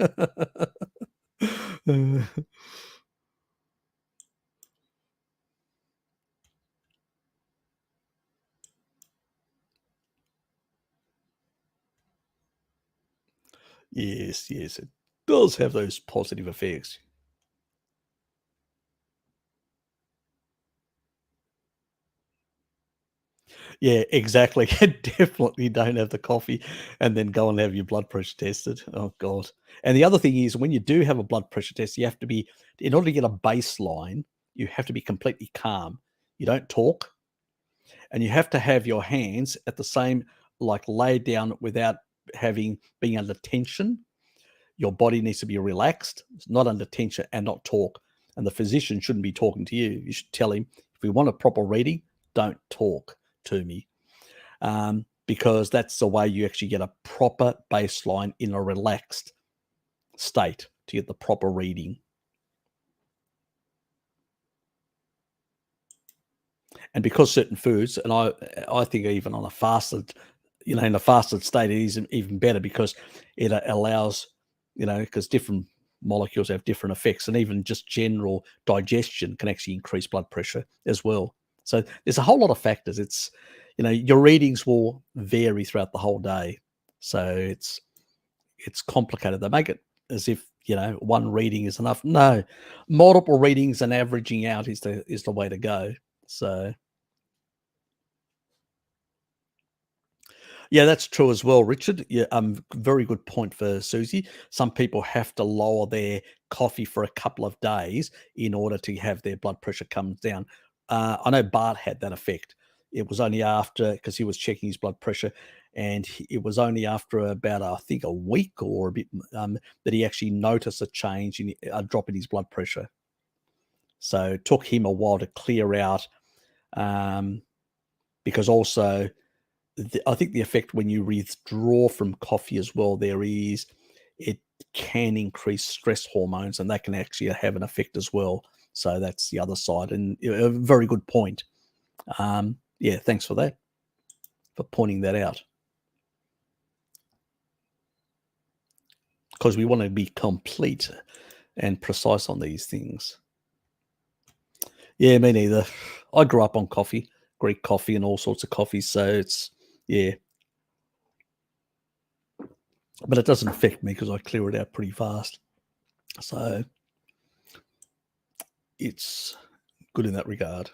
Yes, it does have those positive effects. Yeah, exactly. Definitely don't have the coffee and then go and have your blood pressure tested. Oh, God. And the other thing is, when you do have a blood pressure test, you have to be, in order to get a baseline, you have to be completely calm. You don't talk, and you have to have your hands at the same, like laid down without being under tension. Your body needs to be relaxed, not under tension, and not talk. And the physician shouldn't be talking to you. You should tell him, if we want a proper reading, don't talk to me. Because that's the way you actually get a proper baseline in a relaxed state to get the proper reading. And because certain foods, and I think even on a fasted, in a fasted state, it is even better because it allows, because different molecules have different effects, and even just general digestion can actually increase blood pressure as well. So there's a whole lot of factors. It's, your readings will vary throughout the whole day. So it's complicated. They make it as if, one reading is enough. No, multiple readings and averaging out is the way to go. So yeah, that's true as well, Richard. Yeah, very good point for Susie. Some people have to lower their coffee for a couple of days in order to have their blood pressure come down. I know Bart had that effect. It was only after, because he was checking his blood pressure, and it was only after about, I think, a week or a bit that he actually noticed a change in a drop in his blood pressure. So it took him a while to clear out, because also, I think the effect when you withdraw from coffee as well, it can increase stress hormones, and that can actually have an effect as well. So that's the other side, and a very good point. Yeah, thanks for that, for pointing that out. Because we want to be complete and precise on these things. Yeah, me neither. I grew up on coffee, Greek coffee and all sorts of coffees, so it's, yeah. But it doesn't affect me because I clear it out pretty fast. So it's good in that regard.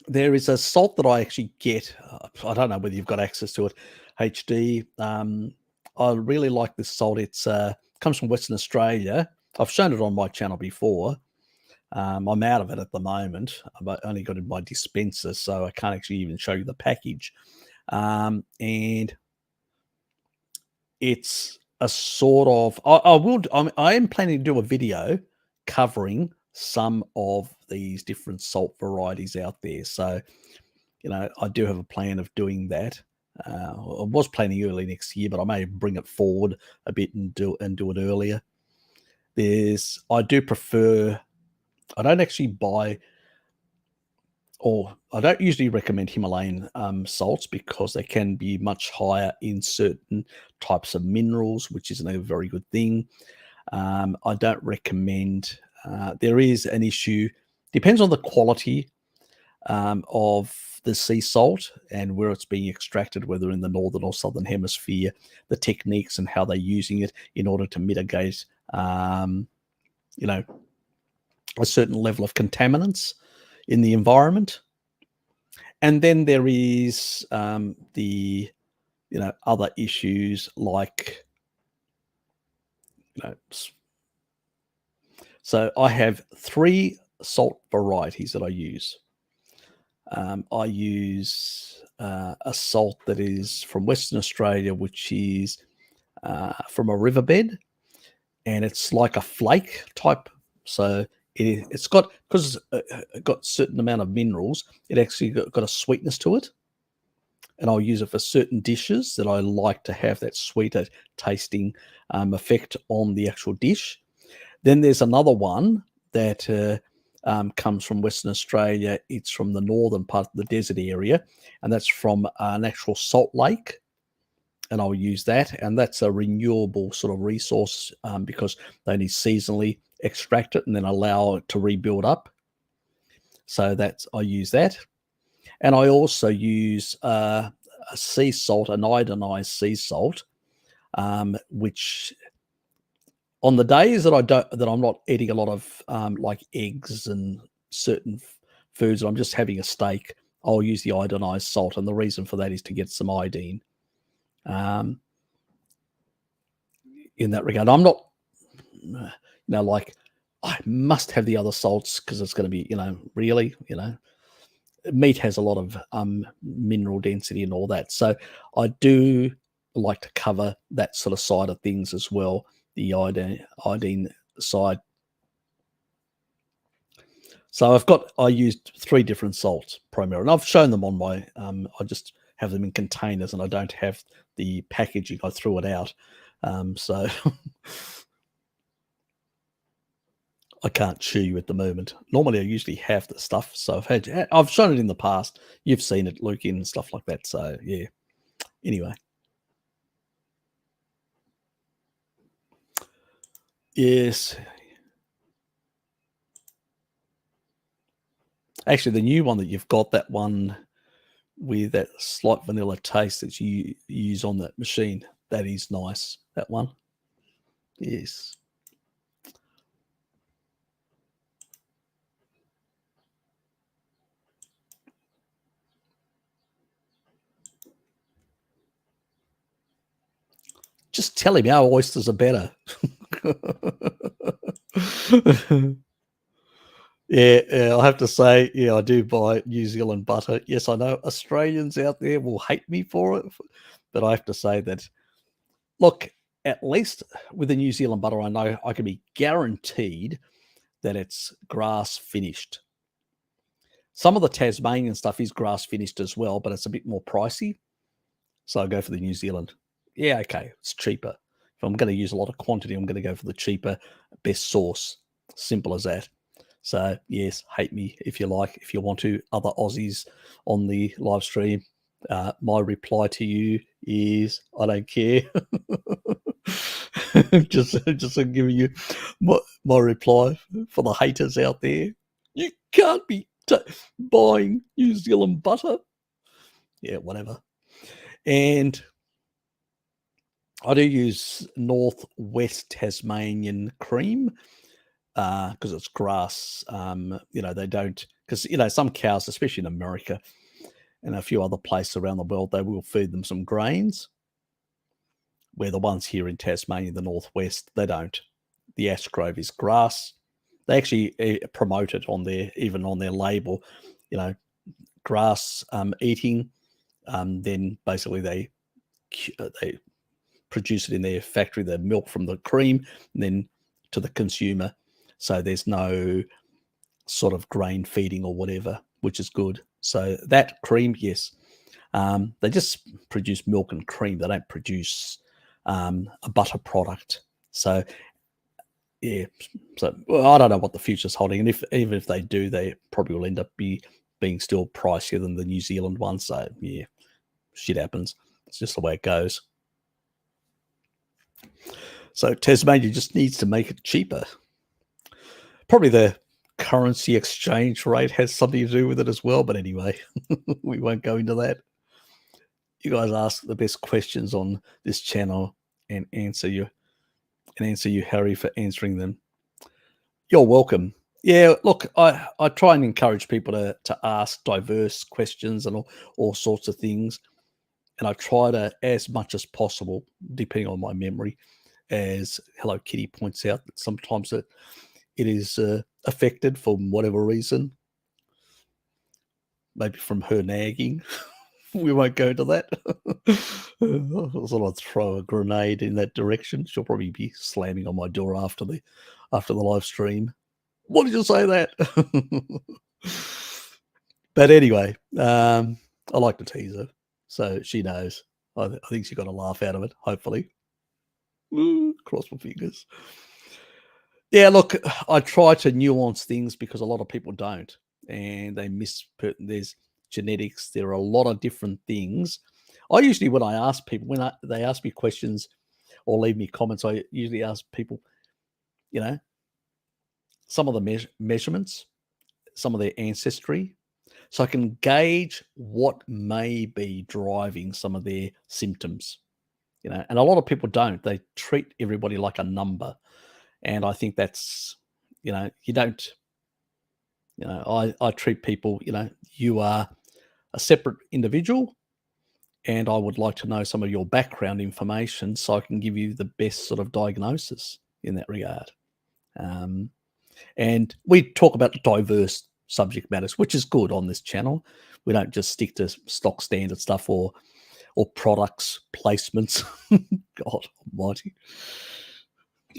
There is a salt that I actually get. I don't know whether you've got access to it. HD. I really like this salt. It's comes from Western Australia. I've shown it on my channel before. I'm out of it at the moment. I've only got it in my dispenser, so I can't actually even show you the package. And it's a sort of. I am planning to do a video covering some of these different salt varieties out there. So, I do have a plan of doing that. I was planning early next year, but I may bring it forward a bit and do it earlier. I do prefer. I don't actually buy, or I don't usually recommend Himalayan salts because they can be much higher in certain types of minerals, which isn't a very good thing. I don't recommend. There is an issue. Depends on the quality of the sea salt and where it's being extracted, whether in the northern or southern hemisphere, the techniques and how they're using it in order to mitigate, a certain level of contaminants in the environment. And then there is the other issues like so I have 3 salt varieties that I use. I use a salt that is from Western Australia, which is from a riverbed, and it's like a flake type. So it's got, because it got a certain amount of minerals, it actually got a sweetness to it. And I'll use it for certain dishes that I like to have that sweeter tasting effect on the actual dish. Then there's another one that comes from Western Australia. It's from the northern part of the desert area, and that's from an actual salt lake. And I'll use that, and that's a renewable sort of resource because they only seasonally extract it and then allow it to rebuild up. So I use that. And I also use a sea salt, an iodinized sea salt, which on the days that I'm not eating a lot of like eggs and certain foods, and I'm just having a steak, I'll use the iodinized salt. And the reason for that is to get some iodine in that regard. I'm not, like I must have the other salts because it's going to be, really, meat has a lot of mineral density and all that. So I do like to cover that sort of side of things as well, the iodine side. So I used 3 different salts primarily, and I've shown them on my, I just have them in containers and I don't have the packaging. I threw it out. So I can't chew you at the moment. Normally I usually have the stuff. So I've shown it in the past. You've seen it, Luke, and stuff like that. So yeah. Anyway. Yes. Actually, the new one that you've got, that one with that slight vanilla taste that you use on that machine, that is nice, that one. Yes. Just tell him our oysters are better. Yeah, I have to say, I do buy New Zealand butter. Yes, I know Australians out there will hate me for it, but I have to say that, look, at least with the New Zealand butter, I know I can be guaranteed that it's grass finished. Some of the Tasmanian stuff is grass finished as well, but it's a bit more pricey. So I go for the New Zealand. Yeah, okay, it's cheaper. If I'm going to use a lot of quantity, I'm going to go for the cheaper, best source. Simple as that. So yes, hate me if you like. If you want to, other Aussies on the live stream, my reply to you is I don't care. just giving you my reply for the haters out there. You can't be buying New Zealand butter. Yeah, whatever. And I do use Northwest Tasmanian cream because it's grass. They don't, because, some cows, especially in America and a few other places around the world, they will feed them some grains, where the ones here in Tasmania, the Northwest, they don't. The ash grove is grass. They actually promote it even on their label, grass eating. Then basically they produce it in their factory, the milk from the cream, and then to the consumer. So there's no sort of grain feeding or whatever, which is good. So that cream, yes, they just produce milk and cream. They don't produce a butter product. So yeah, I don't know what the future's holding, and even if they do, they probably will end up being still pricier than the New Zealand one. So yeah, shit happens. It's just the way it goes. So Tasmania just needs to make it cheaper. Probably the currency exchange rate has something to do with it as well. But anyway, we won't go into that. You guys ask the best questions on this channel and answer you, Harry, for answering them. You're welcome. Yeah, look, I try and encourage people to ask diverse questions and all sorts of things. And I try to, as much as possible, depending on my memory, as Hello Kitty points out, that sometimes it is affected for whatever reason. Maybe from her nagging. We won't go into that. I'll sort of throw a grenade in that direction. She'll probably be slamming on my door after the live stream. What did you say that? But anyway, I like to tease her, so she knows. I think she got a laugh out of it, hopefully. Cross my fingers. Yeah, look, I try to nuance things because a lot of people don't, and they there's genetics. There are a lot of different things. I usually, when I ask people, they ask me questions or leave me comments, I usually ask people, some of the measurements, some of their ancestry, so I can gauge what may be driving some of their symptoms. And a lot of people don't. They treat everybody like a number. And I think that's, you don't, I treat people, you are a separate individual, and I would like to know some of your background information so I can give you the best sort of diagnosis in that regard. And we talk about diverse subject matters, which is good on this channel. We don't just stick to stock standard stuff or products placements. God almighty.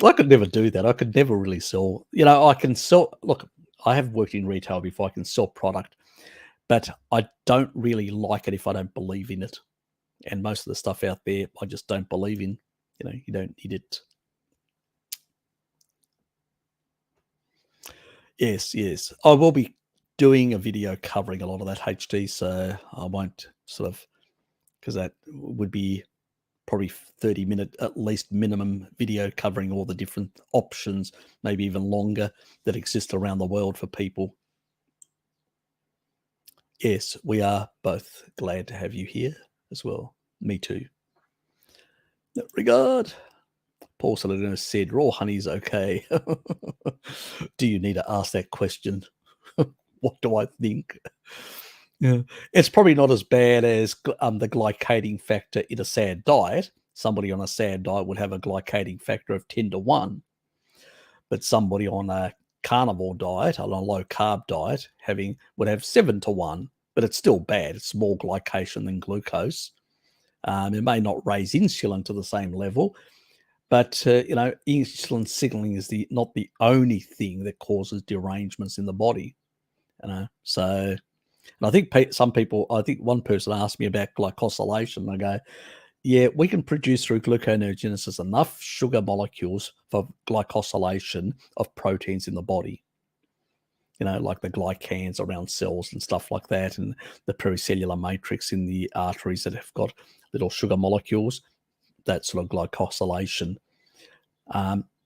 I could never do that. I could never really sell. I can sell. Look, I have worked in retail before. I can sell product, but I don't really like it if I don't believe in it. And most of the stuff out there, I just don't believe in. You don't need it. Yes. I will be doing a video covering a lot of that HD, so I won't sort of, because that would be probably 30-minute at least minimum video covering all the different options, maybe even longer, that exist around the world for people. Yes, we are both glad to have you here as well. Me too. In that regard, Paul Saladino said, raw honey's okay. Do you need to ask that question? What do I think? Yeah, it's probably not as bad as the glycating factor in a SAD diet. Somebody on a SAD diet would have a glycating factor of 10 to 1. But somebody on a carnivore diet, on a low carb diet, would have 7 to 1. But it's still bad. It's more glycation than glucose. It may not raise insulin to the same level, but insulin signaling is not the only thing that causes derangements in the body. So. And I think one person asked me about glycosylation. I go, yeah, we can produce through gluconeogenesis enough sugar molecules for glycosylation of proteins in the body. like the glycans around cells and stuff like that, and the pericellular matrix in the arteries that have got little sugar molecules, that sort of glycosylation.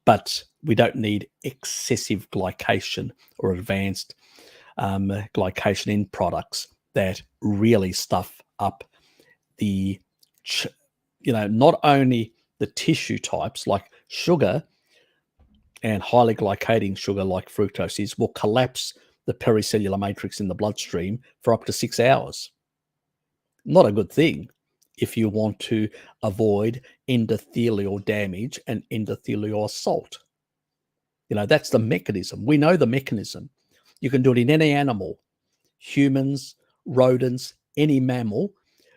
But we don't need excessive glycation or advanced glycation end products that really stuff up the, not only the tissue types like sugar and highly glycating sugar like fructose will collapse the pericellular matrix in the bloodstream for up to 6 hours. Not a good thing if you want to avoid endothelial damage and endothelial assault. That's the mechanism. We know the mechanism. You can do it in any animal, humans, rodents, any mammal.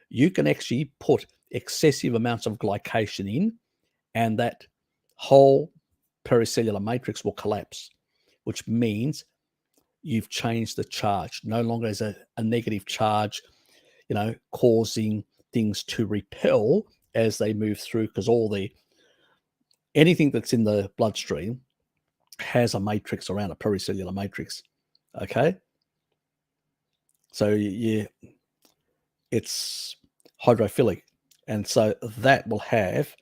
You can actually put excessive amounts of glycation in, and that whole pericellular matrix will collapse, which means you've changed the charge. No longer is a negative charge, causing things to repel as they move through, because anything that's in the bloodstream has a matrix around, a pericellular matrix. Okay. So it's hydrophilic. And so that will have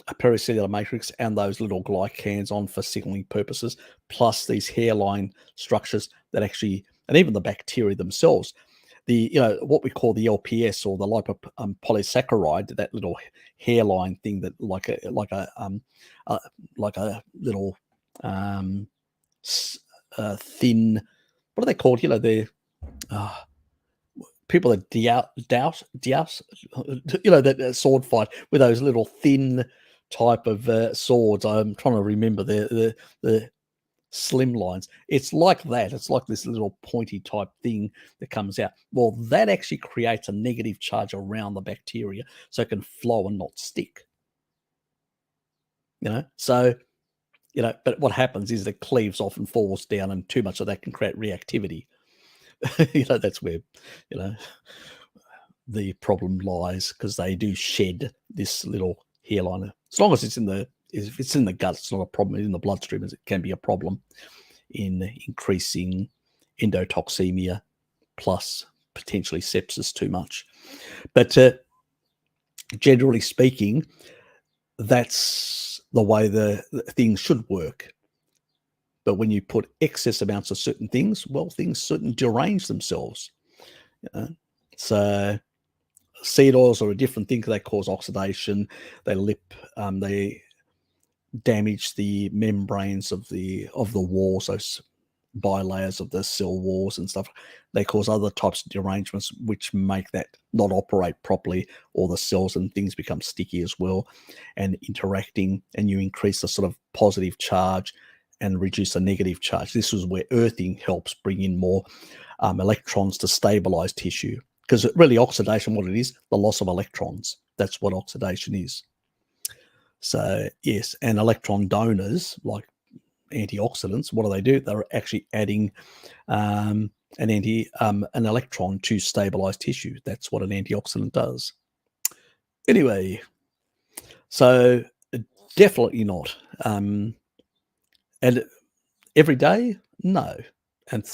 a pericellular matrix and those little glycans on for signaling purposes, plus these hairline structures that actually, and even the bacteria themselves, what we call the LPS, or the lipopolysaccharide, that little hairline thing that like a little thin, what are they called? They're people that douse, that sword fight with those little thin type of swords. I'm trying to remember the slim lines. It's like that. It's like this little pointy type thing that comes out. Well, that actually creates a negative charge around the bacteria so it can flow and not stick. So, but what happens is it cleaves off and falls down, and too much of that can create reactivity. That's where, the problem lies, because they do shed this little hairline. As long as if it's in the gut, it's not a problem. In the bloodstream, it can be a problem in increasing endotoxemia, plus potentially sepsis too much. But generally speaking, that's the way the things should work. But when you put excess amounts of certain things, well, things certainly derange themselves. So seed oils are a different thing. They cause oxidation. They damage the membranes of the walls, those bilayers of the cell walls and stuff. They cause other types of derangements which make that not operate properly, or the cells and things become sticky as well and interacting, and you increase the sort of positive charge and reduce the negative charge. This is where earthing helps bring in more electrons to stabilize tissue, because really oxidation, what it is, the loss of electrons. That's what oxidation is. So yes, and electron donors like antioxidants, what do? They're actually adding an electron to stabilize tissue. That's what an antioxidant does. Anyway, so definitely not. And every day, no. And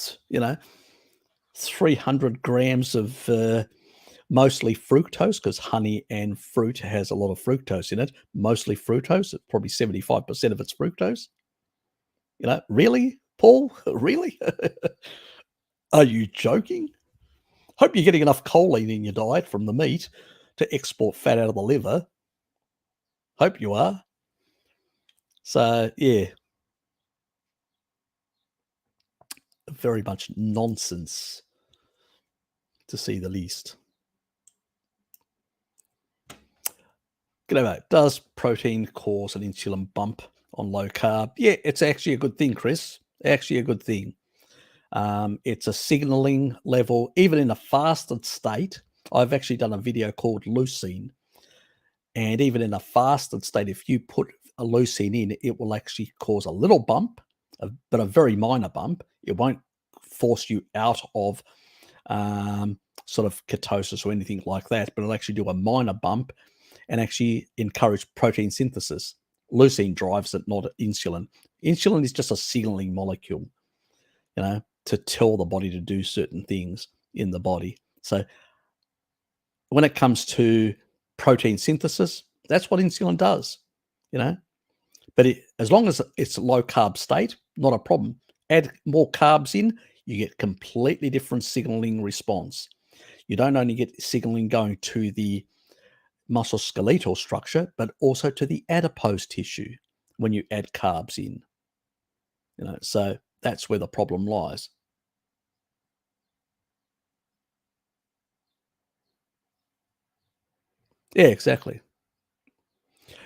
300 grams of mostly fructose, because honey and fruit has a lot of fructose in it. Mostly fructose, probably 75% of it's fructose. Really, Paul? Really? Are you joking? Hope you're getting enough choline in your diet from the meat to export fat out of the liver. Hope you are. So, yeah. Very much nonsense, to say the least. G'day, mate. Does protein cause an insulin bump on low carb? Yeah, it's actually a good thing, Chris. Actually a good thing. It's a signaling level, even in a fasted state. I've actually done a video called leucine. And even in a fasted state, if you put a leucine in, it will actually cause a little bump, but a very minor bump. It won't force you out of sort of ketosis or anything like that, but it'll actually do a minor bump and actually encourage protein synthesis. Leucine drives it, not insulin. Insulin is just a signaling molecule. to tell the body to do certain things in the body. So when it comes to protein synthesis, that's what insulin does, But as long as it's a low carb state, not a problem. Add more carbs in, you get completely different signaling response. You don't only get signaling going to the musculoskeletal structure, but also to the adipose tissue when you add carbs in. So that's where the problem lies. Yeah, exactly.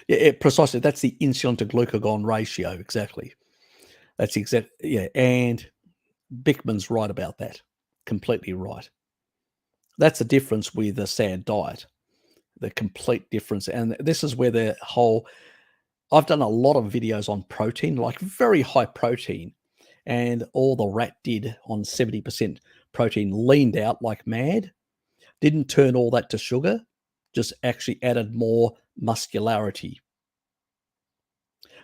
Yeah, precisely. That's the insulin to glucagon ratio. Exactly. That's exact. Yeah, and Bickman's right about that. Completely right. That's the difference with a SAD diet. The complete difference, and this is where the whole. I've done a lot of videos on protein, like very high protein, and all the rat did on 70% protein leaned out like mad. Didn't turn all that to sugar, just actually added more muscularity.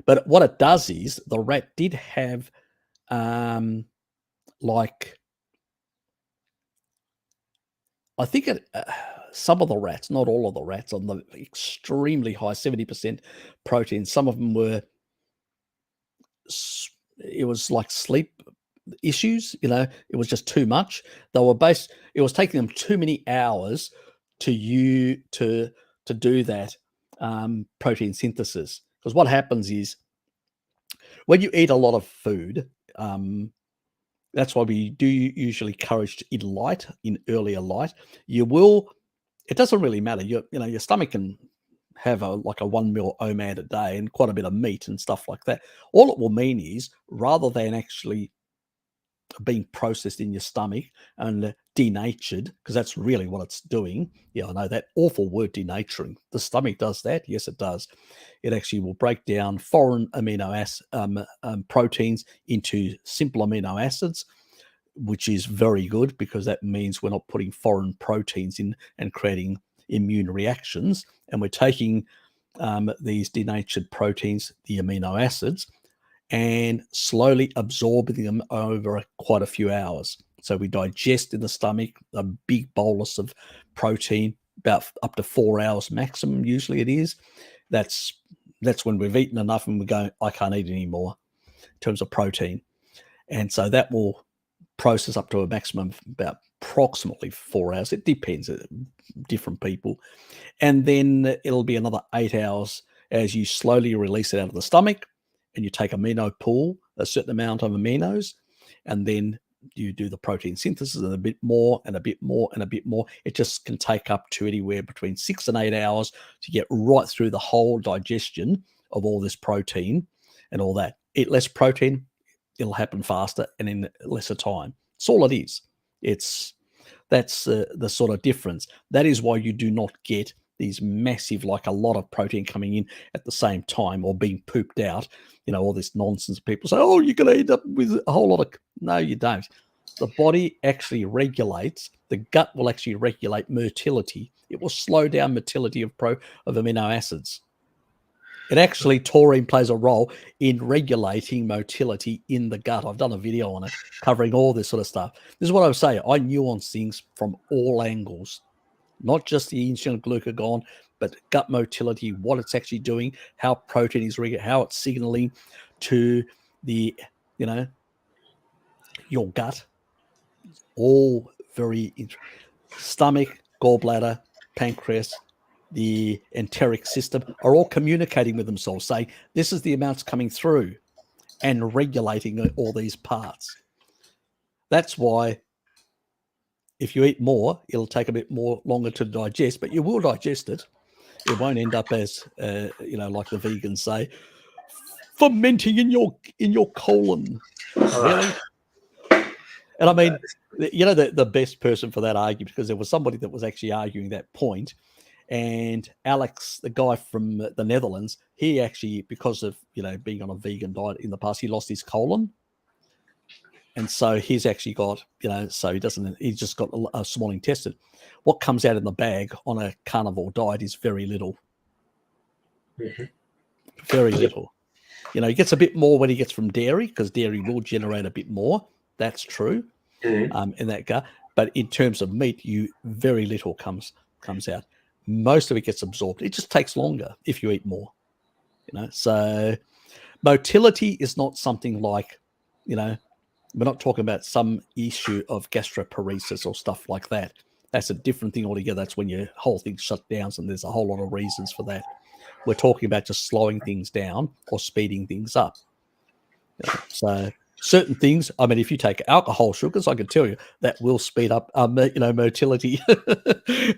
But what it does is the rat did have like, I think some of the rats, not all of the rats, on the extremely high 70% protein, some of them were, it was like sleep issues, it was just too much. They were it was taking them too many hours to do that protein synthesis. Because what happens is when you eat a lot of food, that's why we do usually encourage in earlier light. It doesn't really matter. Your stomach can have like a 1 mil OMAD a day and quite a bit of meat and stuff like that. All it will mean is, rather than actually being processed in your stomach and denatured, because that's really what it's doing. Yeah, I know that awful word, denaturing. The stomach does that. Yes, it does. It actually will break down foreign amino acid proteins into simple amino acids, which is very good because that means we're not putting foreign proteins in and creating immune reactions. And we're taking these denatured proteins, the amino acids, and slowly absorbing them over quite a few hours. So we digest in the stomach a big bolus of protein, about up to 4 hours maximum, usually it is. That's when we've eaten enough and we go, I can't eat anymore in terms of protein. And so that will process up to a maximum of about approximately 4 hours. It depends on different people. And then it'll be another 8 hours as you slowly release it out of the stomach, and you take amino pool, a certain amount of aminos, and then you do the protein synthesis and a bit more and a bit more and a bit more. It just can take up to anywhere between 6 and 8 hours to get right through the whole digestion of all this protein and all that. Eat less protein, it'll happen faster and in lesser time. That's all it is. That's the sort of difference. That is why you do not get these massive, like a lot of protein coming in at the same time or being pooped out. All this nonsense. People say, oh, you're going to end up with a whole lot of... No, you don't. The body actually regulates. The gut will actually regulate motility. It will slow down motility of amino acids. It actually, taurine plays a role in regulating motility in the gut. I've done a video on it covering all this sort of stuff. This is what I would say. I nuance things from all angles, not just the insulin glucagon, but gut motility, what it's actually doing, how protein is how it's signaling to the, your gut. All very interesting. Stomach, gallbladder, pancreas, the enteric system are all communicating with themselves, saying this is the amounts coming through and regulating all these parts. That's why if you eat more, it'll take a bit more longer to digest, but you will digest it. It won't end up as, like the vegans say, fermenting in your colon. Really? And I mean, the best person for that argument, because there was somebody that was actually arguing that point, and Alex, the guy from the Netherlands, he actually, because of, being on a vegan diet in the past, he lost his colon. And so he's actually got, so he's just got a small intestine. What comes out in the bag on a carnivore diet is very little. Mm-hmm. Very little. He gets a bit more when he gets from dairy, because dairy will generate a bit more. that's true Mhm. in that gut. But in terms of meat, very little comes out. Most of it gets absorbed. It just takes longer if you eat more. So motility is not something like, we're not talking about some issue of gastroparesis or stuff like that. That's a different thing altogether. That's when your whole thing shut down, and there's a whole lot of reasons for that. We're talking about just slowing things down or speeding things up. So certain things, I mean, if you take alcohol sugars, I can tell you that will speed up, motility,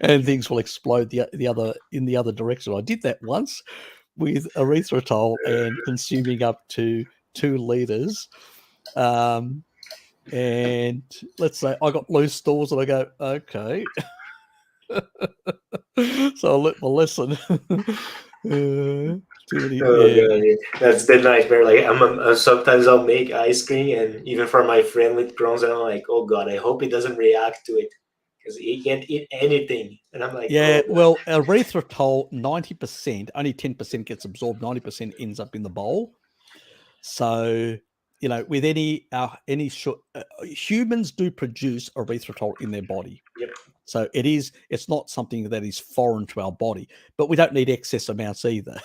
and things will explode in the other direction. I did that once with erythritol and consuming up to 2 liters. And let's say I got loose stools, and I go, okay. So I learnt my lesson. Too many, Oh god, yeah. That's the nightmare. Like sometimes I'll make ice cream, and even for my friend with Crohn's, and I'm like, oh god, I hope he doesn't react to it because he can't eat anything. And I'm like, Yeah, oh god. well, erythritol, 90%, only 10% gets absorbed, 90% ends up in the bowl. So, with humans do produce erythritol in their body. Yep. So it's not something that is foreign to our body, but we don't need excess amounts either.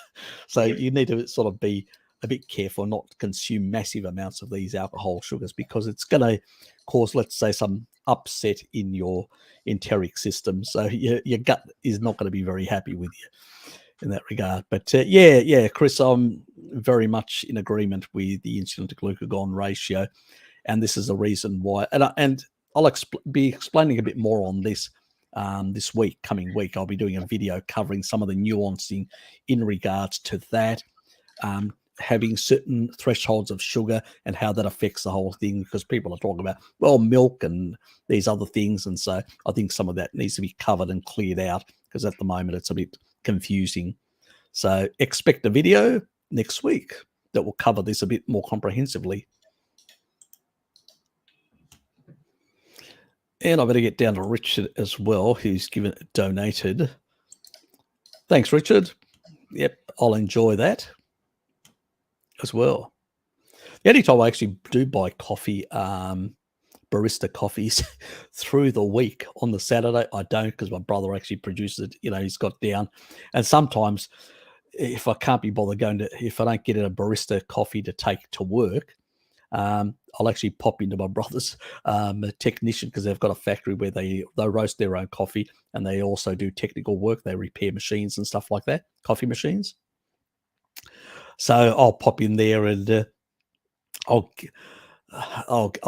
So Yep. you need to sort of be a bit careful not to consume massive amounts of these alcohol sugars, because it's going to cause, let's say, some upset in your enteric system. So your gut is not going to be very happy with you in that regard. But yeah, Chris, I'm very much in agreement with the insulin to glucagon ratio, and this is the reason why. And I'll be explaining a bit more on this this coming week. I'll be doing a video covering some of the nuancing in regards to that, having certain thresholds of sugar and how that affects the whole thing, because people are talking about, well, milk and these other things. And so I think some of that needs to be covered and cleared out, because at the moment it's a bit confusing. So expect a video next week that will cover this a bit more comprehensively. And I better get down to Richard as well, who's donated. Thanks, Richard. Yep, I'll enjoy that as well. The only time I actually do buy coffee, barista coffees through the week. On the Saturday, I don't, because my brother actually produces it. He's got down. And sometimes if I can't be bothered if I don't get a barista coffee to take to work, I'll actually pop into my brother's technician, because they've got a factory where they roast their own coffee, and they also do technical work. They repair machines and stuff like that, coffee machines. So I'll pop in there, and I'll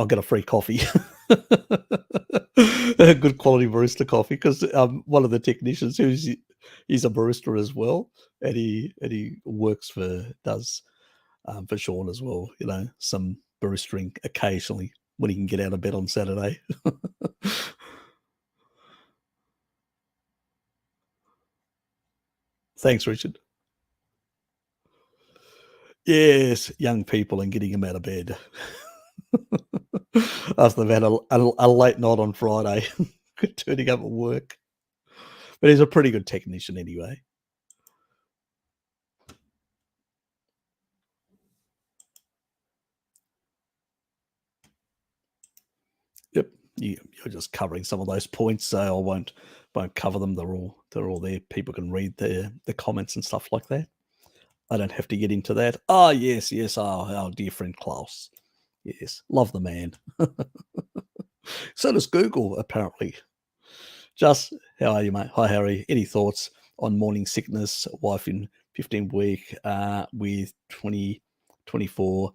get a free coffee, a good quality barista coffee, because one of the technicians, he's a barista as well, and he works does for Sean as well, some baristering occasionally when he can get out of bed on Saturday. Thanks, Richard. Yes, young people and getting them out of bed after they've had a late night on Friday, turning up at work. But he's a pretty good technician anyway. Yep, you're just covering some of those points, so I won't cover them. They're all there. People can read the comments and stuff like that. I don't have to get into that. Oh, yes. Our dear friend Klaus. Yes, love the man. So does Google, apparently. Just, how are you, mate? Hi, Harry. Any thoughts on morning sickness? Wife in 15 week with 24/7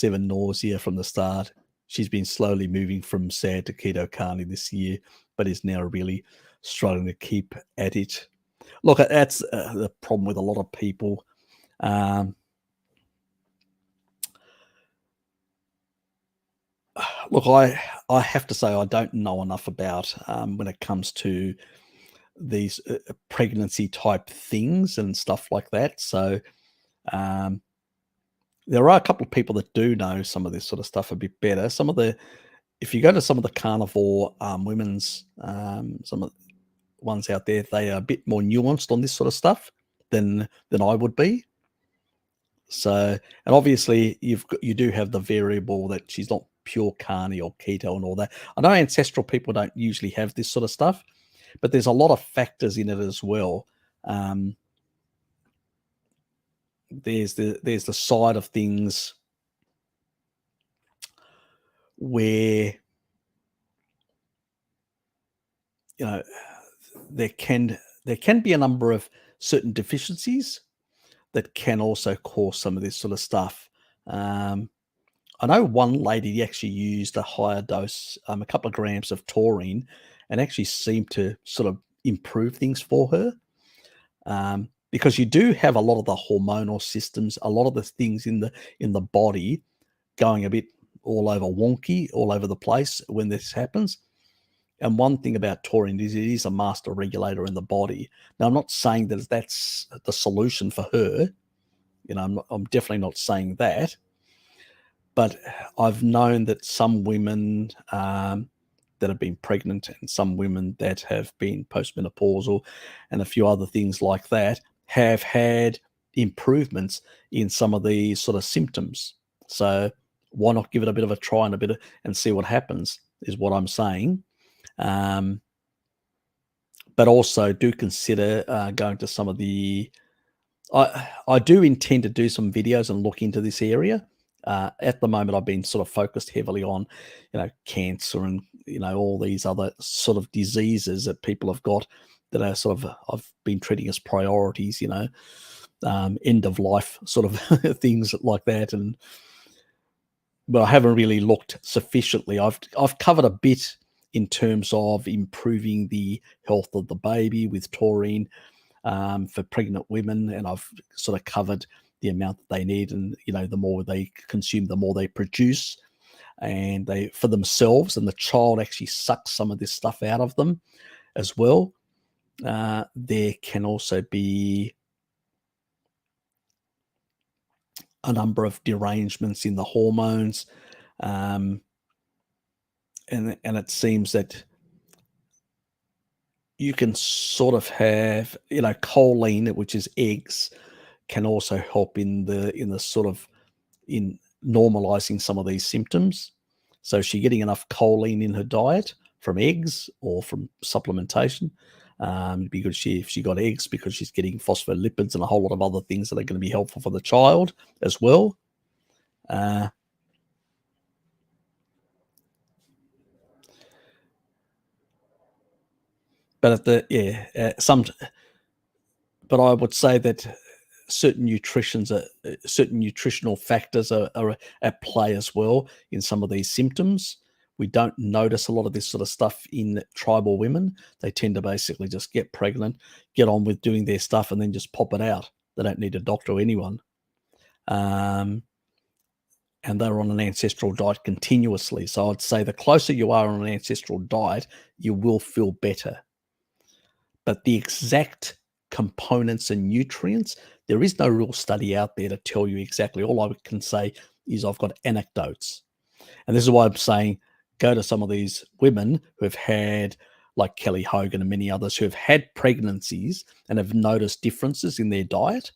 nausea from the start. She's been slowly moving from SAD to keto carnivore this year, but is now really struggling to keep at it. Look, that's the problem with a lot of people. Look, I have to say I don't know enough about when it comes to these pregnancy type things and stuff like that. So there are a couple of people that do know some of this sort of stuff a bit better. If you go to some of the carnivore women's, some of the ones out there, they are a bit more nuanced on this sort of stuff than I would be. So, and obviously you do have the variable that she's not pure carni or keto and all that. I know ancestral people don't usually have this sort of stuff, but there's a lot of factors in it as well. There's the side of things where, you know, there can be a number of certain deficiencies that can also cause some of this sort of stuff. I know one lady actually used a higher dose, a couple of grams of taurine, and actually seemed to sort of improve things for her. Because you do have a lot of the hormonal systems, a lot of the things in the body going a bit all over wonky, all over the place when this happens. And one thing about taurine is it is a master regulator in the body. Now, I'm not saying that that's the solution for her. You know, I'm definitely not saying that. But I've known that some women that have been pregnant and some women that have been postmenopausal and a few other things like that have had improvements in some of the sort of symptoms. So why not give it a bit of a try and see what happens is what I'm saying. But also do consider going to some of the... I do intend to do some videos and look into this area. At the moment, I've been sort of focused heavily on, cancer and, all these other sort of diseases that people have got that are sort of, I've been treating as priorities, end of life sort of things like that. But I haven't really looked sufficiently. I've covered a bit in terms of improving the health of the baby with taurine for pregnant women, and I've sort of covered the amount that they need, and the more they consume, the more they produce, and they for themselves, and the child actually sucks some of this stuff out of them as well. There can also be a number of derangements in the hormones, and it seems that you can sort of have, choline, which is eggs, can also help in the sort of in normalizing some of these symptoms. So is she getting enough choline in her diet from eggs or from supplementation? It'd be good if she got eggs, because she's getting phospholipids and a whole lot of other things that are going to be helpful for the child as well. But but I would say that certain nutritional factors are at play as well in some of these symptoms. We don't notice a lot of this sort of stuff in tribal women. They tend to basically just get pregnant, get on with doing their stuff, and then just pop it out. They don't need a doctor or anyone. And they're on an ancestral diet continuously. So I'd say the closer you are on an ancestral diet, you will feel better. But the exact components and nutrients, there is no real study out there to tell you exactly. All I can say is I've got anecdotes. And this is why I'm saying go to some of these women who have had, like Kelly Hogan and many others, who have had pregnancies and have noticed differences in their diet.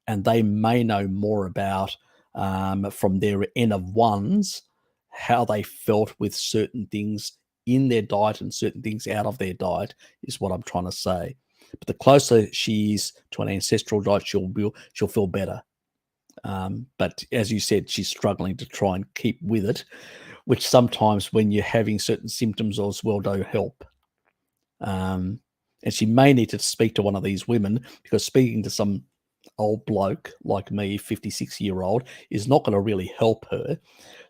And they may know more about, from their N of ones, how they felt with certain things in their diet and certain things out of their diet, is what I'm trying to say. But the closer she is to an ancestral diet, she'll feel better. But as you said, she's struggling to try and keep with it, which sometimes when you're having certain symptoms as well don't help. And she may need to speak to one of these women, because speaking to some old bloke like me, 56-year-old, is not going to really help her.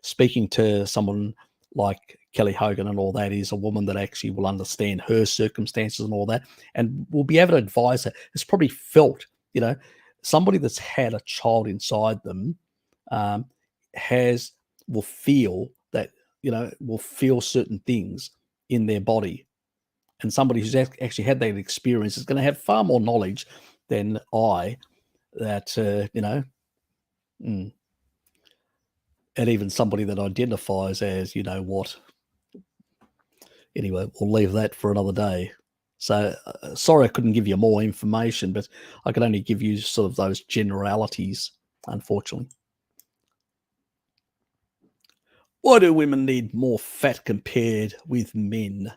Speaking to someone like Kelly Hogan and all that is a woman that actually will understand her circumstances and all that, and will be able to advise her. It's probably felt, somebody that's had a child inside them will feel that, will feel certain things in their body. And somebody who's actually had that experience is going to have far more knowledge than I, that, and even somebody that identifies as, what. Anyway, we'll leave that for another day. So sorry I couldn't give you more information, but I could only give you sort of those generalities. unfortunately. Why do women need more fat compared with men?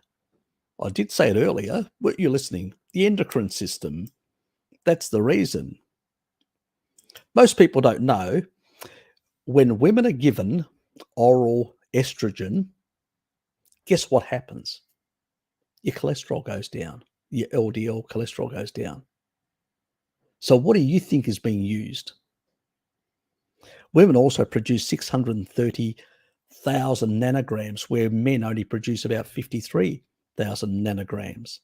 I did say it earlier, but you're listening. The endocrine system, that's the reason. Most people don't know, when women are given oral estrogen, guess what happens? Your cholesterol goes down. Your LDL cholesterol goes down. So what do you think is being used? Women also produce 630,000 nanograms, where men only produce about 53,000 nanograms.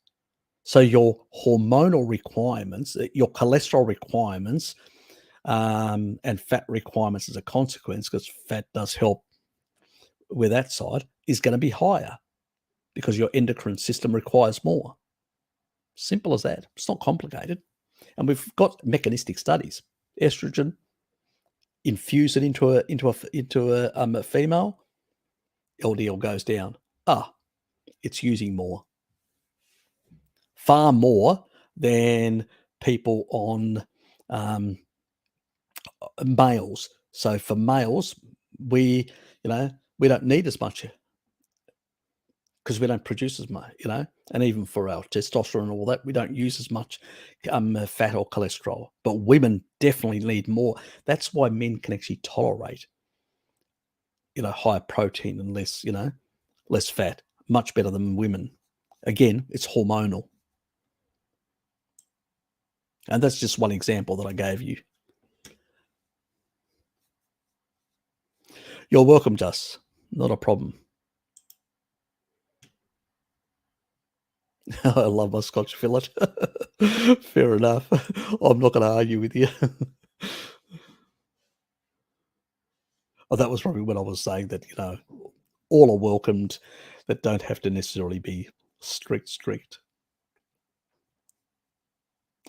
So your hormonal requirements, your cholesterol requirements, and fat requirements as a consequence, because fat does help with that side, is going to be higher because your endocrine system requires more. Simple as that. It's not complicated. And we've got mechanistic studies. Estrogen, infuse it into a female, LDL goes down. It's using more. Far more than people on males. So for males, we don't need as much because we don't produce as much, and even for our testosterone and all that, we don't use as much fat or cholesterol. But women definitely need more. That's why men can actually tolerate, higher protein and less, less fat, much better than women. Again, it's hormonal. And that's just one example that I gave you. You're welcome, Jess. Not a problem. I love my Scotch fillet. Fair enough. I'm not going to argue with you. That was probably when I was saying that, all are welcomed, that don't have to necessarily be strict.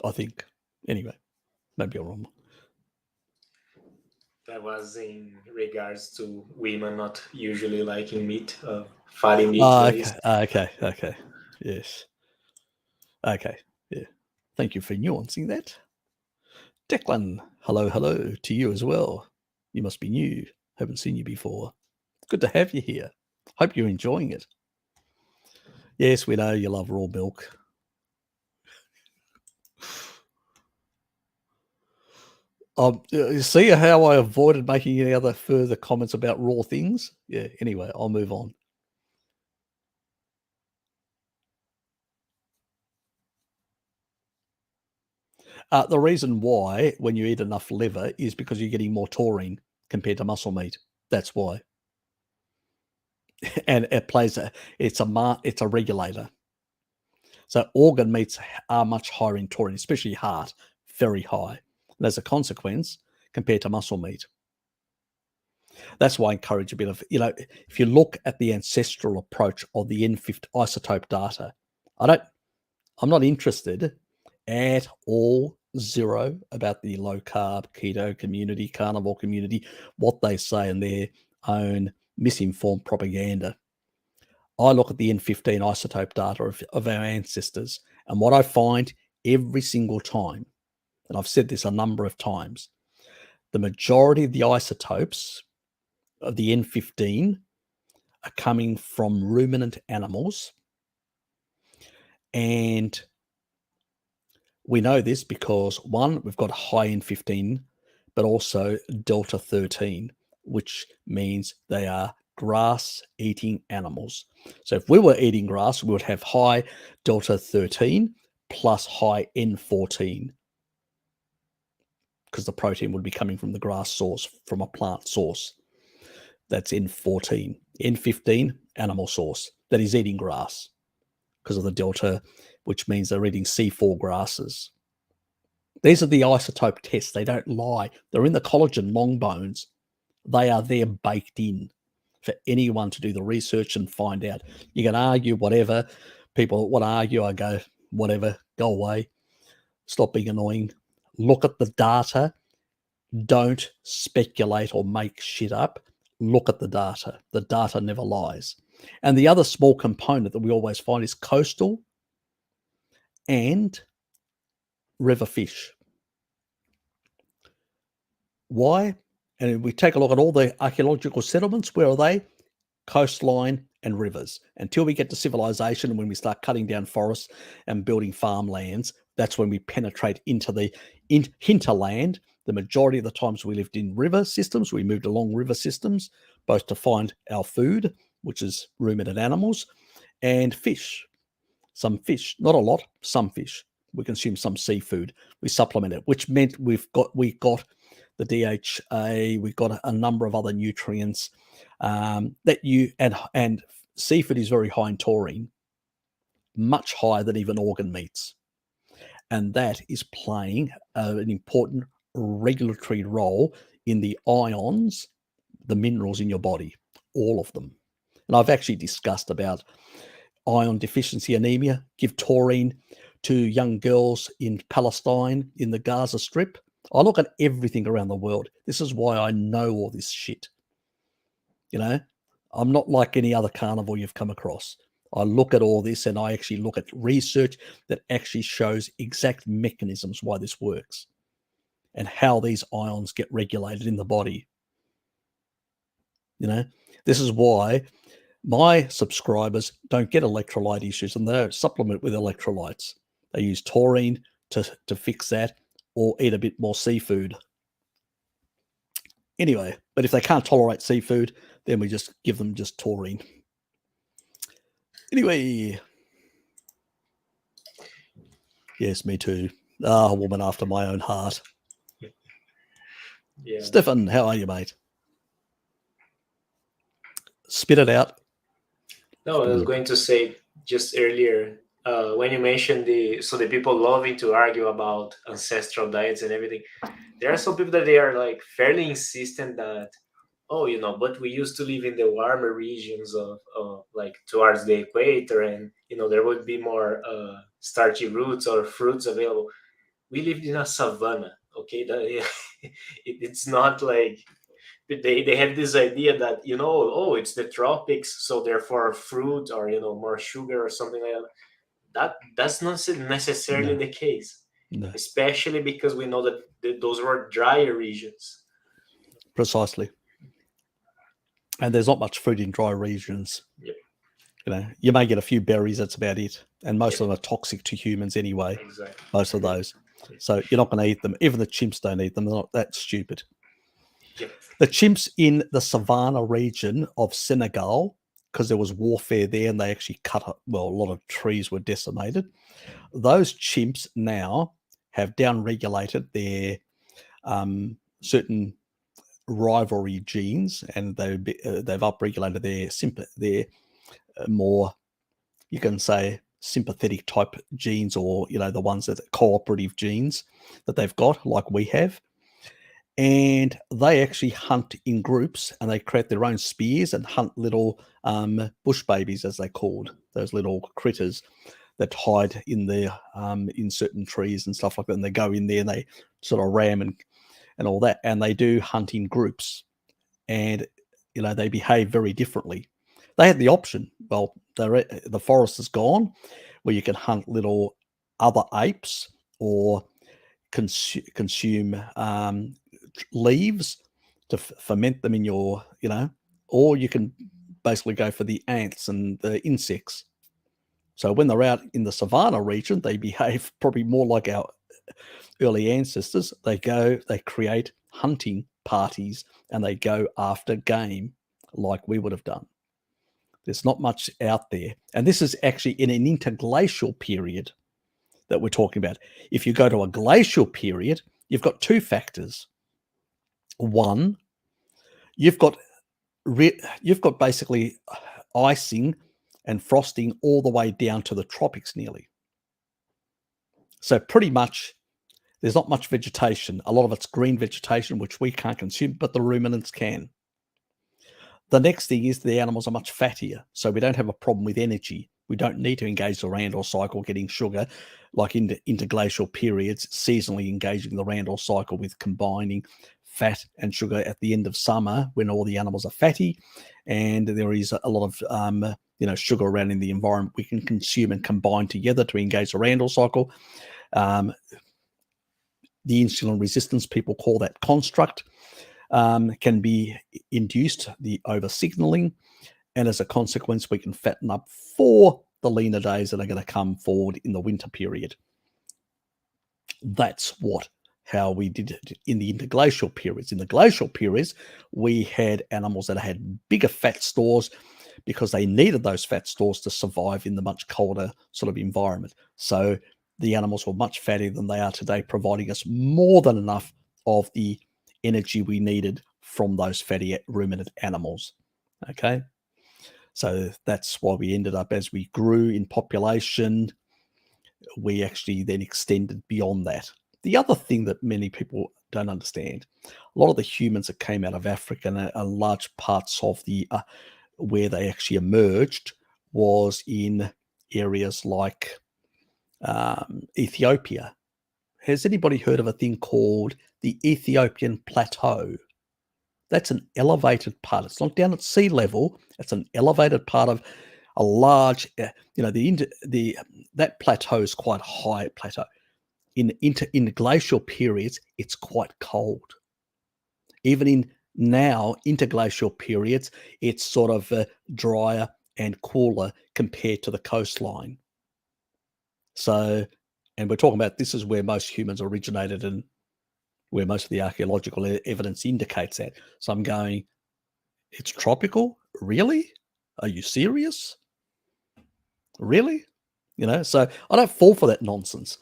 I think. Anyway, maybe I'm wrong. That was in regards to women not usually liking meat, fatty meat. Okay. Yes. Okay. Yeah. Thank you for nuancing that. Declan, hello to you as well. You must be new. Haven't seen you before. Good to have you here. Hope you're enjoying it. Yes, we know you love raw milk. See how I avoided making any other further comments about raw things? Yeah, anyway, I'll move on. The reason why, when you eat enough liver, is because you're getting more taurine compared to muscle meat. That's why. And it plays it's a regulator. So organ meats are much higher in taurine, especially heart, very high. And as a consequence, compared to muscle meat. That's why I encourage a bit of, if you look at the ancestral approach of the N50 isotope data, I'm not interested at all, zero, about the low carb, keto community, carnivore community, what they say in their own misinformed propaganda. I look at the N15 isotope data of our ancestors, and what I find every single time, and I've said this a number of times, the majority of the isotopes of the N15 are coming from ruminant animals. And we know this because, one, we've got high N15, but also delta 13, which means they are grass-eating animals. So if we were eating grass, we would have high delta 13 plus high N14, because the protein would be coming from the grass source, from a plant source. That's N14. N15, animal source that is eating grass because of the delta, which means they're eating C4 grasses. These are the isotope tests. They don't lie. They're in the collagen long bones. They are there baked in for anyone to do the research and find out. You can argue whatever. People want to argue, I go, whatever, go away. Stop being annoying. Look at the data. Don't speculate or make shit up. Look at the data. The data never lies. And the other small component that we always find is coastal and river fish. Why? And we take a look at all the archaeological settlements. Where are they? Coastline and rivers. Until we get to civilization and when we start cutting down forests and building farmlands, that's when we penetrate into the hinterland. The majority of the times we lived in river systems, we moved along river systems, both to find our food, which is ruminant animals, and fish. Some fish, not a lot, some fish. We consume some seafood. We supplement it, which meant we got the DHA, we got a number of other nutrients that you and seafood is very high in taurine, much higher than even organ meats, and that is playing an important regulatory role in the ions, the minerals in your body, all of them. And I've actually discussed about iron deficiency anemia. Give taurine to young girls in Palestine, in the Gaza Strip. I look at everything around the world. This is why I know all this shit. You know, I'm not like any other carnivore you've come across. I look at all this and I actually look at research that actually shows exact mechanisms why this works and how these ions get regulated in the body. You know, this is why my subscribers don't get electrolyte issues and they don't supplement with electrolytes. They use taurine to fix that or eat a bit more seafood. Anyway, but if they can't tolerate seafood, then we just give them just taurine. Anyway. Yes, me too. A woman after my own heart. Yeah. Stefan, how are you, mate? Spit it out. No, I was going to say just earlier, when you mentioned the people loving to argue about ancestral diets and everything, there are some people that they are like fairly insistent that, oh, but we used to live in the warmer regions of like towards the equator, and there would be more starchy roots or fruits available. We lived in a savanna, okay? It's not like they have this idea that oh, it's the tropics, so therefore fruit or more sugar or something like that. That's not necessarily the case. No. Especially because we know that those were drier regions. Precisely. And there's not much fruit in dry regions. Yep. You may get a few berries, that's about it. And most of them are toxic to humans anyway. Exactly. Most of those. So you're not going to eat them. Even the chimps don't eat them. They're not that stupid. Yep. The chimps in the savannah region of Senegal, because there was warfare there and they actually a lot of trees were decimated. Those chimps now have downregulated their certain rivalry genes, and they've upregulated their more, you can say, sympathetic type genes, or the ones that are cooperative genes that they've got, like we have. And they actually hunt in groups, and they create their own spears and hunt little bush babies, as they're called, those little critters that hide in in certain trees and stuff like that. And they go in there and they sort of ram and all that. And they do hunt in groups, and they behave very differently. They had the option. Well, the forest is gone, where you can hunt little other apes or consume leaves to ferment them in your, or you can basically go for the ants and the insects. So when they're out in the savannah region, they behave probably more like our early ancestors. They create hunting parties and they go after game like we would have done. There's not much out there. And this is actually in an interglacial period that we're talking about. If you go to a glacial period, you've got two factors. One, you've got basically icing and frosting all the way down to the tropics nearly. So pretty much there's not much vegetation. A lot of it's green vegetation, which we can't consume, but the ruminants can. The next thing is the animals are much fattier, so we don't have a problem with energy. We don't need to engage the Randall cycle getting sugar, like in the interglacial periods, seasonally engaging the Randall cycle with combining fat and sugar at the end of summer when all the animals are fatty, and there is a lot of sugar around in the environment we can consume and combine together to engage the Randall cycle. The insulin resistance, people call that construct. can be induced, the over-signaling, and as a consequence, we can fatten up for the leaner days that are going to come forward in the winter period. That's how we did it in the interglacial periods. In the glacial periods, we had animals that had bigger fat stores because they needed those fat stores to survive in the much colder sort of environment. So the animals were much fattier than they are today, providing us more than enough of the energy we needed from those fatty ruminant animals. Okay. So that's why we ended up, as we grew in population, we actually then extended beyond that. The other thing that many people don't understand, a lot of the humans that came out of Africa and large parts of the where they actually emerged was in areas like Ethiopia. Has anybody heard of a thing called the Ethiopian Plateau? That's an elevated part. It's not down at sea level. It's an elevated part of a large, that plateau is quite high plateau. In glacial periods, it's quite cold. Even in now interglacial periods, it's sort of drier and cooler compared to the coastline. So, and we're talking about, this is where most humans originated and where most of the archaeological evidence indicates that. So I'm going, it's tropical? Really? Are you serious? Really? So I don't fall for that nonsense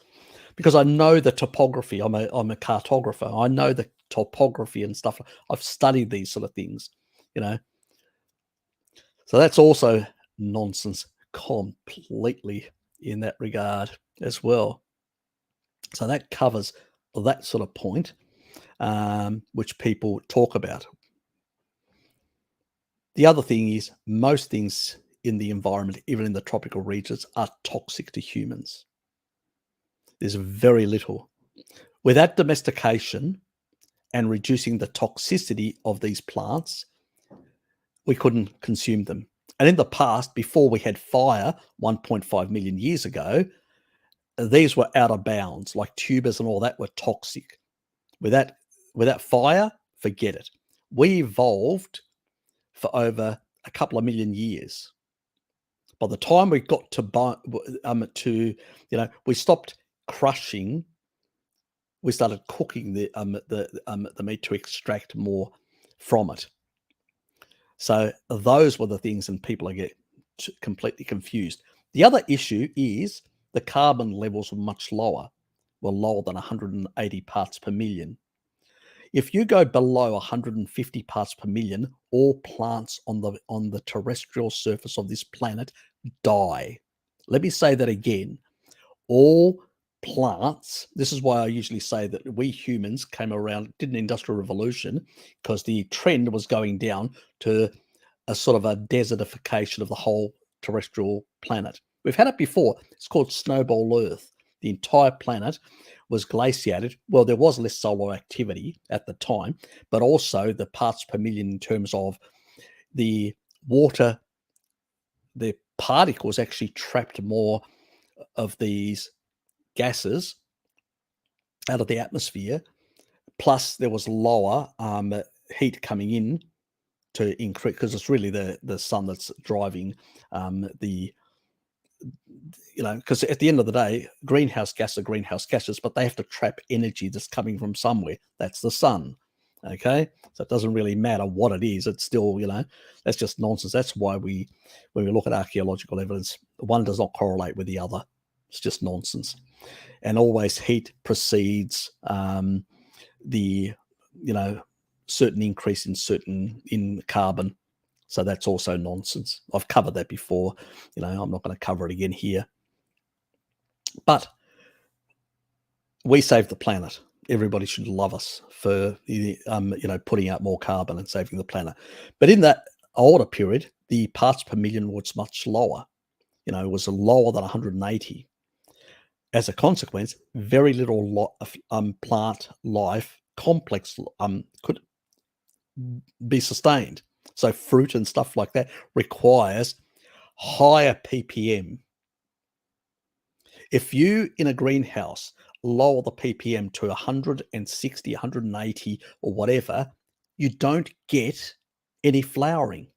because I know the topography. I'm a cartographer. I know the topography and stuff. I've studied these sort of things, So that's also nonsense completely in that regard as well. So that covers that sort of point, which people talk about. The other thing is most things in the environment, even in the tropical regions, are toxic to humans. There's very little. Without domestication and reducing the toxicity of these plants, we couldn't consume them. And in the past, before we had fire 1.5 million years ago, these were out of bounds, like tubers and all that were toxic. Without fire, forget it. We evolved for over a couple of million years. By the time we got we stopped crushing, we started cooking the meat to extract more from it. So those were the things, and people get completely confused. The other issue is the carbon levels were much lower, lower than 180 parts per million. If you go below 150 parts per million, all plants on the terrestrial surface of this planet die. Let me say that again. All plants, this is why I usually say that we humans came around, did an industrial revolution, because the trend was going down to a sort of a desertification of the whole terrestrial planet. We've had it before. It's called snowball Earth. The entire planet was glaciated. Well, there was less solar activity at the time, but also the parts per million in terms of the water, the particles actually trapped more of these gases out of the atmosphere. Plus, there was lower heat coming in to increase, because it's really the sun that's driving because at the end of the day, greenhouse gases are greenhouse gases, but they have to trap energy that's coming from somewhere. That's the sun. Okay, so it doesn't really matter what it is. It's still, that's just nonsense. That's why when we look at archaeological evidence, one does not correlate with the other. It's just nonsense. And always heat precedes the certain increase in carbon. So that's also nonsense. I've covered that before. I'm not going to cover it again here. But we save the planet. Everybody should love us for putting out more carbon and saving the planet. But in that older period, the parts per million was much lower. It was lower than 180. As a consequence, very little plant life complex could be sustained. So fruit and stuff like that requires higher ppm. If you, in a greenhouse, lower the ppm to 160, 180 or whatever, you don't get any flowering.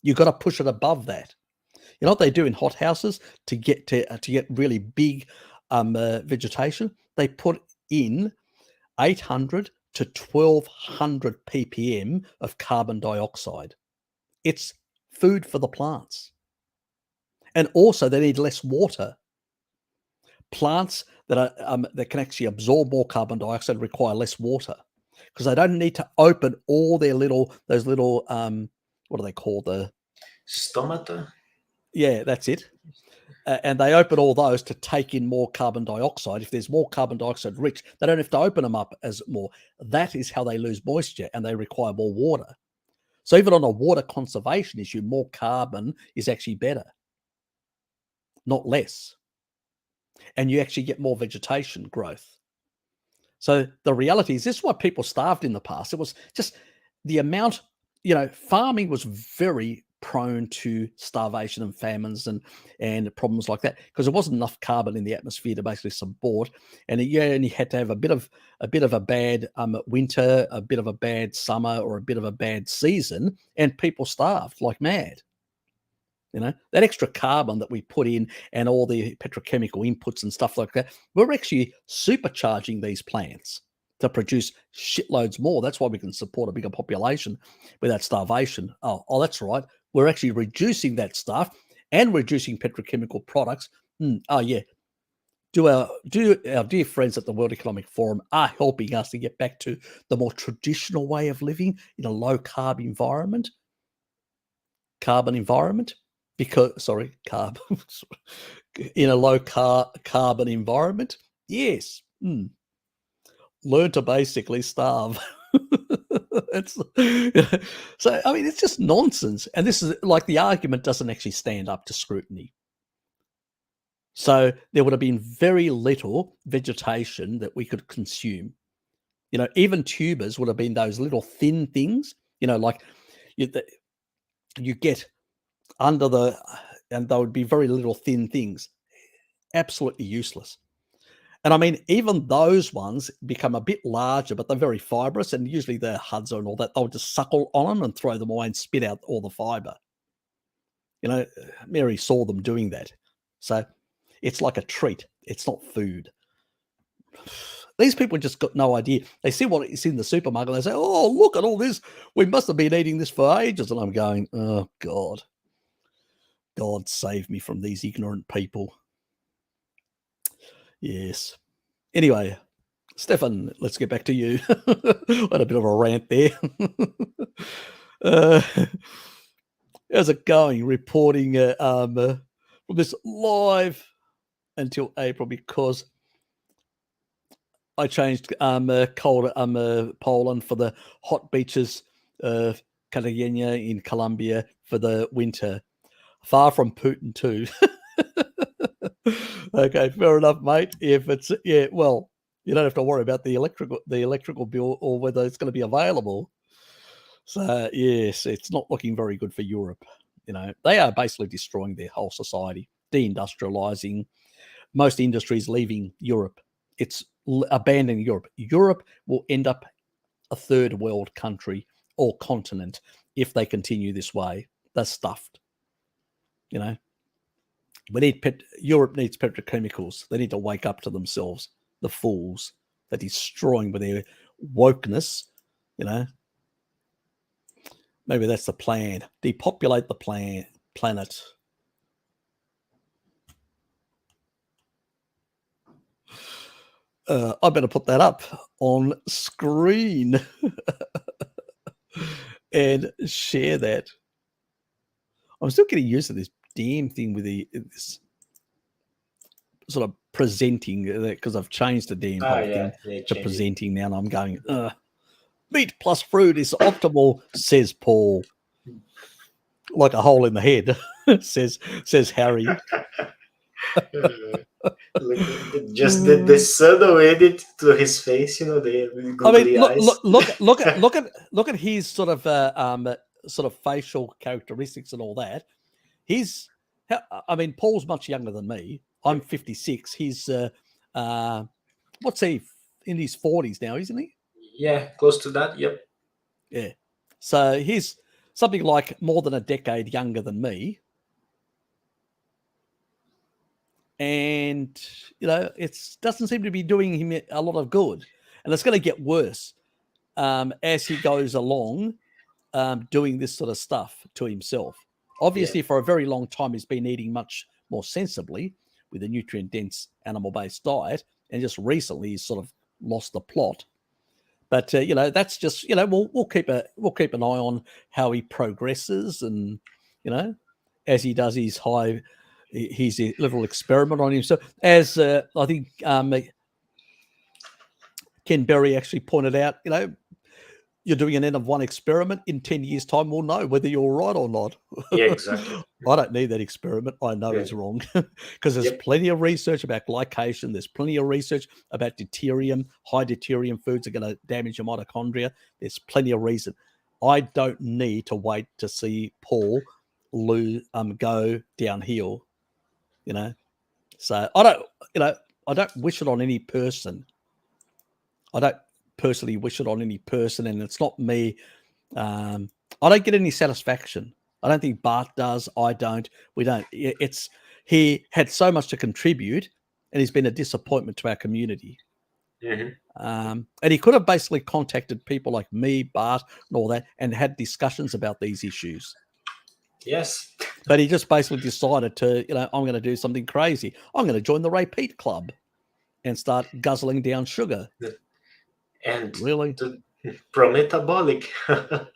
You've got to push it above that. You know what they do in hothouses to get really big vegetation? They put in 800 to 1200 ppm of carbon dioxide. It's food for the plants. And also they need less water. Plants that are that can actually absorb more carbon dioxide require less water because they don't need to open all their those little what do they call the Stomata? Yeah, that's it. And they open all those to take in more carbon dioxide. If there's more carbon dioxide rich, they don't have to open them up as more. That is how they lose moisture, and they require more water. So even on a water conservation issue, more carbon is actually better, not less. And you actually get more vegetation growth. So the reality is, this is why people starved in the past. It was just the amount, farming was very prone to starvation and famines and problems like that because there wasn't enough carbon in the atmosphere to basically support. And you only had to have a bit of a bad winter, a bit of a bad summer, or a bit of a bad season, and people starved like mad. That extra carbon that we put in and all the petrochemical inputs and stuff like that, we're actually supercharging these plants to produce shitloads more. That's why we can support a bigger population without starvation. Oh, that's right. We're actually reducing that stuff and reducing petrochemical products. Oh, yeah. Our dear friends at the World Economic Forum are helping us to get back to the more traditional way of living in a low-carb environment. Carbon environment. Carb in a low carbon environment. Yes. Learn to basically starve. So, I mean, it's just nonsense. And this is like the argument doesn't actually stand up to scrutiny. So there would have been very little vegetation that we could consume. Even tubers would have been those little thin things, like you get under and there would be very little thin things, absolutely useless. And I mean, even those ones become a bit larger, but they're very fibrous, and usually they're HUDs and all that. They'll just suckle on them and throw them away and spit out all the fiber. Mary saw them doing that. So it's like a treat. It's not food. These people just got no idea. They see what is in the supermarket. They say, oh, look at all this. We must have been eating this for ages. And I'm going, oh, God. God save me from these ignorant people. Yes. Anyway, Stefan, let's get back to you. I had a bit of a rant there. How's it going? Reporting from this live until April because I changed cold Poland for the hot beaches, Cartagena in Colombia for the winter. Far from Putin too. Okay, fair enough, mate. If it's well, you don't have to worry about the electrical bill or whether it's going to be available. So yes, it's not looking very good for Europe. They are basically destroying their whole society, deindustrializing. Most industries leaving Europe. It's abandoning Europe. Europe will end up a third world country or continent if they continue this way. They're stuffed. Europe needs petrochemicals. They need to wake up to themselves. The fools they're destroying with their wokeness. Maybe that's the plan. Depopulate the planet. I better put that up on screen and share that. I'm still getting used to this damn thing with this sort of presenting because I've changed the damn whole thing to presenting now, and I'm going, meat plus fruit is optimal, says Paul. Like a hole in the head, says Harry. Just the subtle edit to his face, the googly eyes. Look at his sort of facial characteristics and all that. Paul's much younger than me. I'm 56. He's what's he in his 40s now, isn't he? Yeah, close to that. Yep. Yeah. So he's something like more than a decade younger than me. And, it doesn't seem to be doing him a lot of good. And it's going to get worse as he goes along doing this sort of stuff to himself. Obviously, for a very long time, he's been eating much more sensibly with a nutrient-dense animal-based diet. And just recently, he's sort of lost the plot. But, that's just, we'll keep an eye on how he progresses and, as he does his little experiment on himself. As I think Ken Berry actually pointed out, you're doing an N of 1 experiment. In 10 years' time, we'll know whether you're right or not. Yeah, exactly. I don't need that experiment. I know he's wrong because there's plenty of research about glycation. There's plenty of research about deuterium. High deuterium foods are going to damage your mitochondria. There's plenty of reason. I don't need to wait to see Paul go downhill, So I don't wish it on any person. I don't personally wish it on any person, and it's not me. I don't get any satisfaction. I don't think Bart does. I don't. We don't. He had so much to contribute, and he's been a disappointment to our community. Mm-hmm. And he could have basically contacted people like me, Bart, and all that, and had discussions about these issues. Yes. But he just basically decided to, I'm going to do something crazy. I'm going to join the Repeat Club and start guzzling down sugar. And really pro-metabolic. But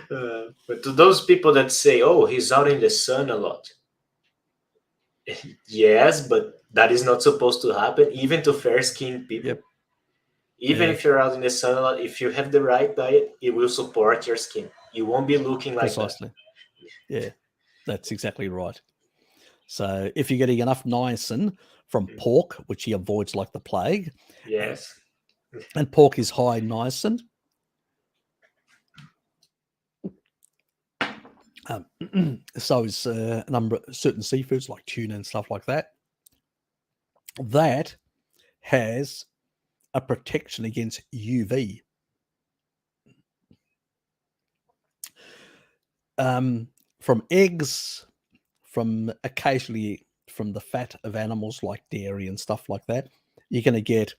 to those people that say, oh, he's out in the sun a lot. Yes, but that is not supposed to happen, even to fair-skinned people. Yep. Even if you're out in the sun a lot, if you have the right diet, it will support your skin. You won't be looking like Precisely. that. Yeah, that's exactly right. So if you're getting enough niacin from pork, which he avoids like the plague. Yes. And pork is high in niacin. So is a number of certain seafoods like tuna and stuff like that. That has a protection against UV. From eggs, from occasionally from the fat of animals like dairy and stuff like that, you're going to get,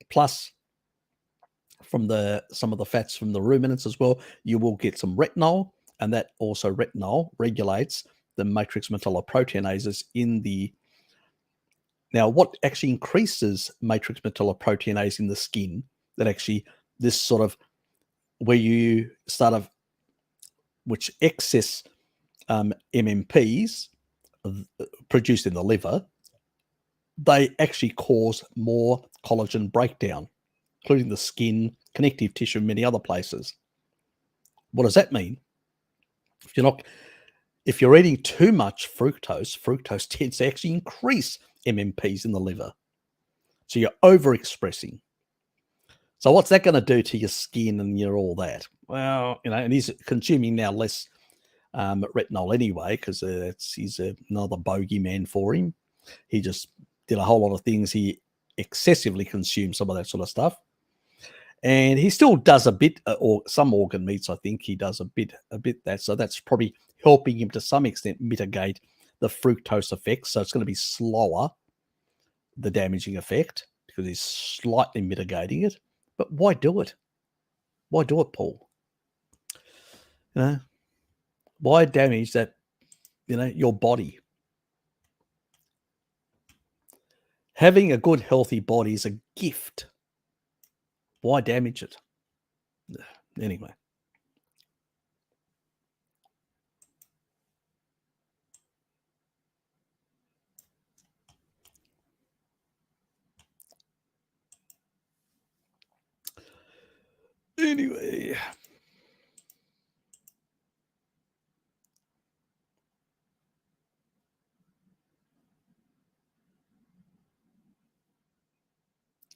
plus from some of the fats from the ruminants as well, you will get some retinol, and that also retinol regulates the matrix metalloproteinases in the. Now, what actually increases matrix metalloproteinase in the skin, that actually this sort of where you start of which excess MMPs produced in the liver, they actually cause more collagen breakdown, including the skin, connective tissue, and many other places. What does that mean? If you're eating too much fructose tends to actually increase MMPs in the liver. So you're overexpressing. So what's that going to do to your skin and your all that? Well, and he's consuming now less retinol anyway, because he's another bogeyman for him. He just did a whole lot of things. He excessively consumed some of that sort of stuff. And he still does a bit, or some organ meats, I think he does a bit that. So that's probably helping him to some extent mitigate the fructose effects. So it's going to be slower, the damaging effect, because he's slightly mitigating it. But why do it? Why do it, Paul? Why damage that, your body? Having a good, healthy body is a gift. Why damage it? Anyway.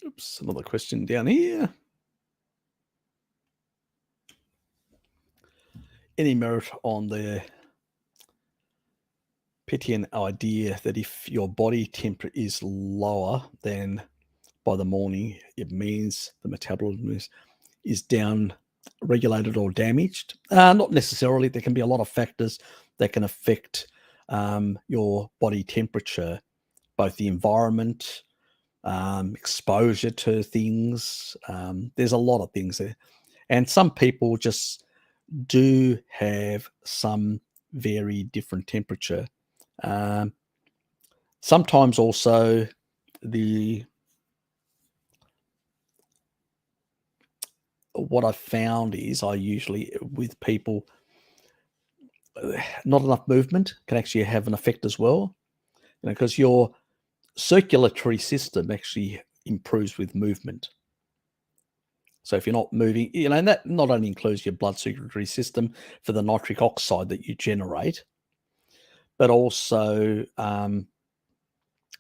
Oops, another question down here. Any merit on the Petian idea that if your body temperature is lower than by the morning, it means the metabolism is. is down regulated or damaged. Not necessarily. There can be a lot of factors that can affect your body temperature, both the environment, exposure to things. There's a lot of things there. And some people just do have some very different temperature. Sometimes also what I've found is I usually, with people, not enough movement can actually have an effect as well, because your circulatory system actually improves with movement. So if you're not moving, and that not only includes your blood circulatory system for the nitric oxide that you generate, but also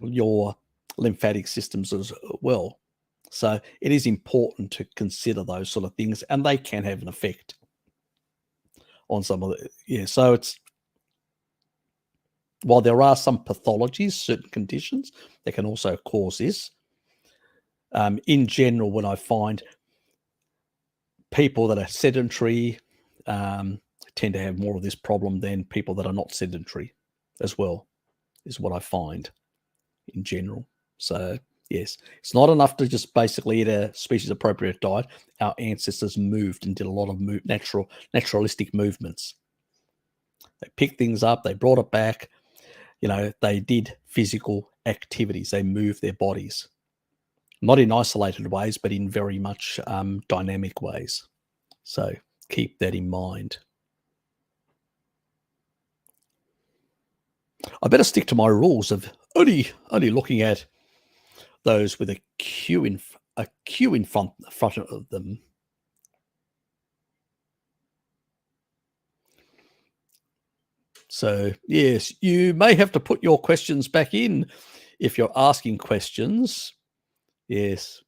your lymphatic systems as well. So it is important to consider those sort of things, and they can have an effect on some of the, so it's, while there are some pathologies, certain conditions that can also cause this, in general, when I find people that are sedentary tend to have more of this problem than people that are not sedentary as well, is what I find in general. So yes, it's not enough to just basically eat a species appropriate diet. Our ancestors moved and did a lot of naturalistic movements. They picked things up, they brought it back, they did physical activities, they moved their bodies, not in isolated ways, but in very much dynamic ways. So keep that in mind. I better stick to my rules of only looking at those with a Q in front of them. So yes, you may have to put your questions back in if you're asking questions. Yes,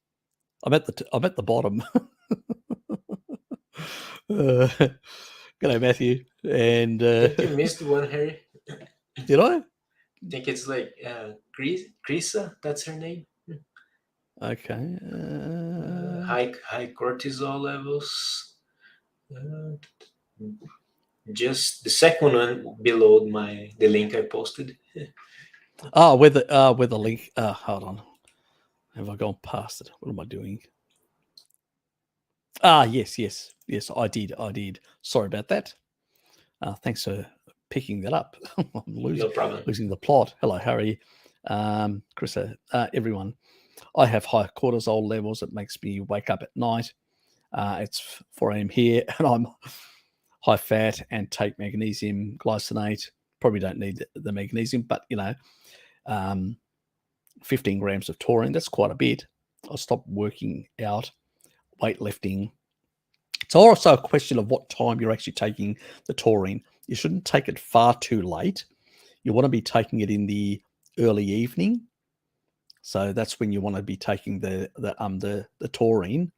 I'm at the bottom. G'day, Matthew. And I think you missed one, Harry. Did I? I think it's like Krisa. That's her name. Okay. High cortisol levels. Just the second one below the link I posted. With the link. Hold on. Have I gone past it? What am I doing? Yes. I did. Sorry about that. Thanks for picking that up. I'm No problem. losing the plot. Hello, Harry, Chris, everyone. I have high cortisol levels. It makes me wake up at night. It's 4 a.m. here, and I'm high fat and take magnesium glycinate. Probably don't need the magnesium, but 15 grams of taurine. That's quite a bit. I stopped working out, weightlifting. It's also a question of what time you're actually taking the taurine. You shouldn't take it far too late. You want to be taking it in the early evening. So that's when you want to be taking the taurine.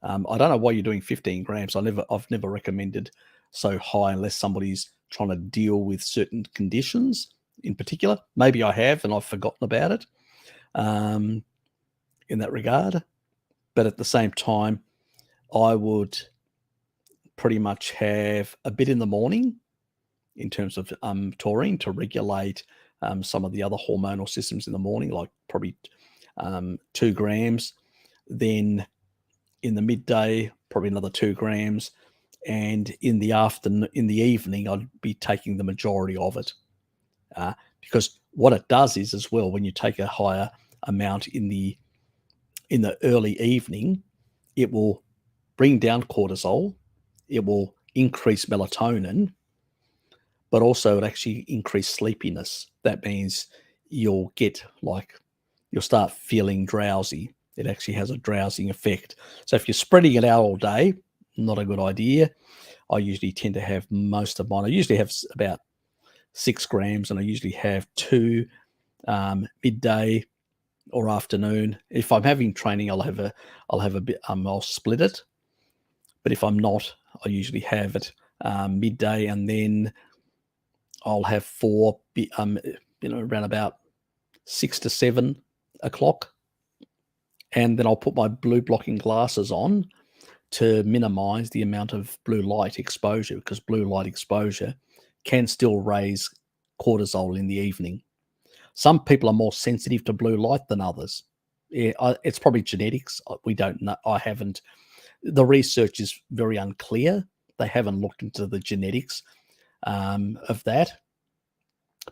I don't know why you're doing 15 grams. I've never recommended so high unless somebody's trying to deal with certain conditions in particular. Maybe I have and I've forgotten about it in that regard. But at the same time, I would pretty much have a bit in the morning in terms of taurine to regulate some of the other hormonal systems in the morning, like probably 2 grams. Then in the midday, probably another 2 grams. And in the evening, I'd be taking the majority of it. Because what it does is, as well, when you take a higher amount in the early evening, it will bring down cortisol, it will increase melatonin, but also it actually increase sleepiness. That means you'll start feeling drowsy. It actually has a drowsing effect. So if you're spreading it out all day, not a good idea. I usually tend to have most of mine. I usually have about 6 grams, and I usually have 2 midday or afternoon. If I'm having training, I'll have a bit. I'll split it. But if I'm not, I usually have it midday, and then I'll have 4, around about 6 to 7 o'clock, and then I'll put my blue blocking glasses on to minimize the amount of blue light exposure, because blue light exposure can still raise cortisol in the evening. Some people are more sensitive to blue light than others. It's probably genetics. We don't know. The research is very unclear. They haven't looked into the genetics of that.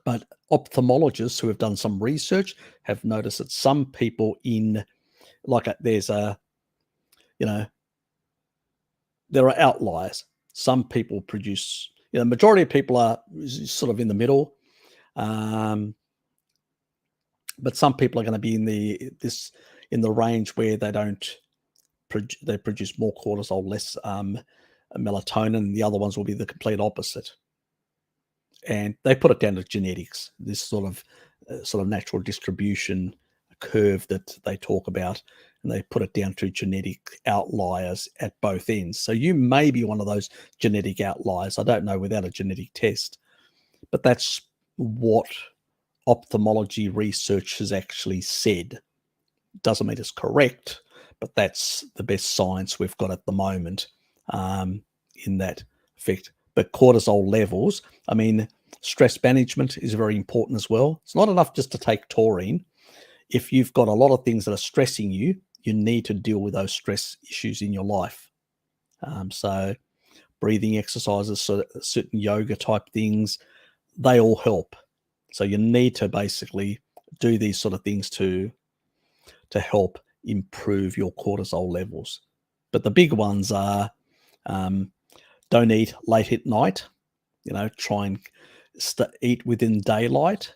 But ophthalmologists who have done some research have noticed that some people there are outliers. Some people produce, the majority of people are sort of in the middle. But some people are going to be in the range where they produce more cortisol, less melatonin, and the other ones will be the complete opposite. And they put it down to genetics, this sort of natural distribution curve that they talk about, and they put it down to genetic outliers at both ends. So you may be one of those genetic outliers. I don't know without a genetic test, but that's what ophthalmology research has actually said. Doesn't mean it's correct, but that's the best science we've got at the moment in that effect. But cortisol levels, stress management is very important as well. It's not enough just to take taurine. If you've got a lot of things that are stressing you, you need to deal with those stress issues in your life. So breathing exercises, certain yoga type things, they all help. So you need to basically do these sort of things to help improve your cortisol levels. But the big ones are don't eat late at night. Try and eat within daylight.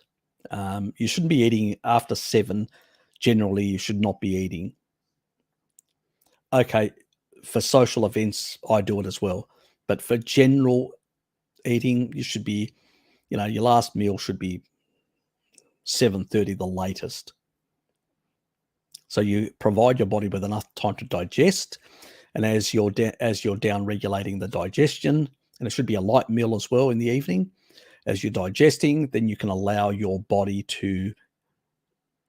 You shouldn't be eating after 7. Generally, you should not be eating. Okay, for social events, I do it as well. But for general eating, you should be, your last meal should be 7:30 the latest. So you provide your body with enough time to digest, and as you're down regulating the digestion, and it should be a light meal as well in the evening. As you're digesting, then you can allow your body to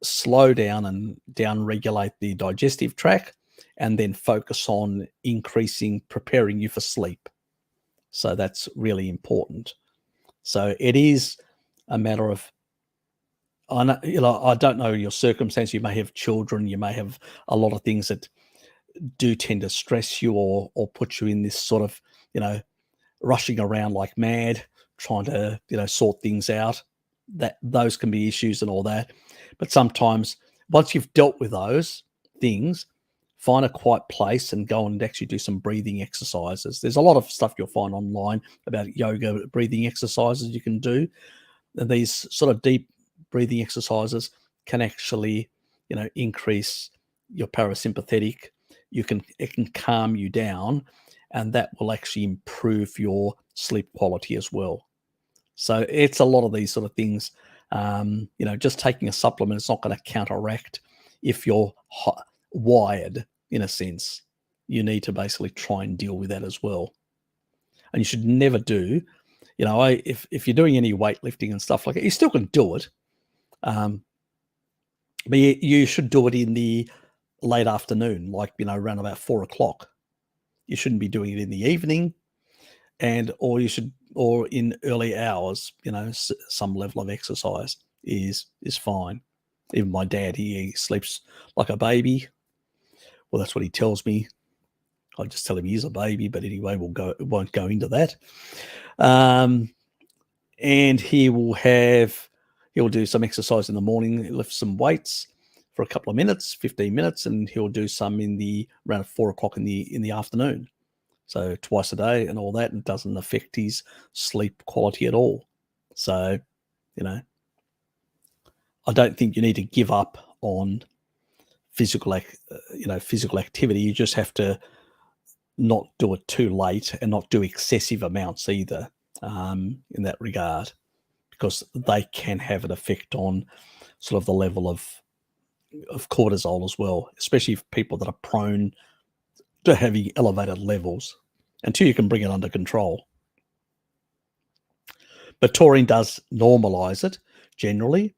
slow down and down regulate the digestive tract, and then focus on preparing you for sleep. So that's really important. So it is a matter of, I don't know your circumstance. You may have children, you may have a lot of things that do tend to stress you or put you in this sort of, rushing around like mad, trying to, sort things out. Those can be issues and all that. But sometimes once you've dealt with those things, find a quiet place and go and actually do some breathing exercises. There's a lot of stuff you'll find online about yoga breathing exercises you can do. And these sort of deep breathing exercises can actually, increase your parasympathetic. It can calm you down, and that will actually improve your sleep quality as well. So it's a lot of these sort of things. Just taking a supplement is not going to counteract if you're wired, in a sense. You need to basically try and deal with that as well. And you should never do, if you're doing any weightlifting and stuff like that, you still can do it. But you should do it in the late afternoon, like, around about 4 o'clock. You shouldn't be doing it in the evening, or in early hours. Some level of exercise is fine. Even my dad, he sleeps like a baby. Well, that's what he tells me. I just tell him he's a baby, but anyway, won't go into that. And he'll do some exercise in the morning, lift some weights for a couple of minutes, 15 minutes, and he'll do some around 4 o'clock in the afternoon. So twice a day and all that, and it doesn't affect his sleep quality at all. So, I don't think you need to give up on physical activity. You just have to not do it too late and not do excessive amounts either, in that regard, because they can have an effect on sort of the level of cortisol as well, especially for people that are prone to having elevated levels, until you can bring it under control. But taurine does normalize it generally.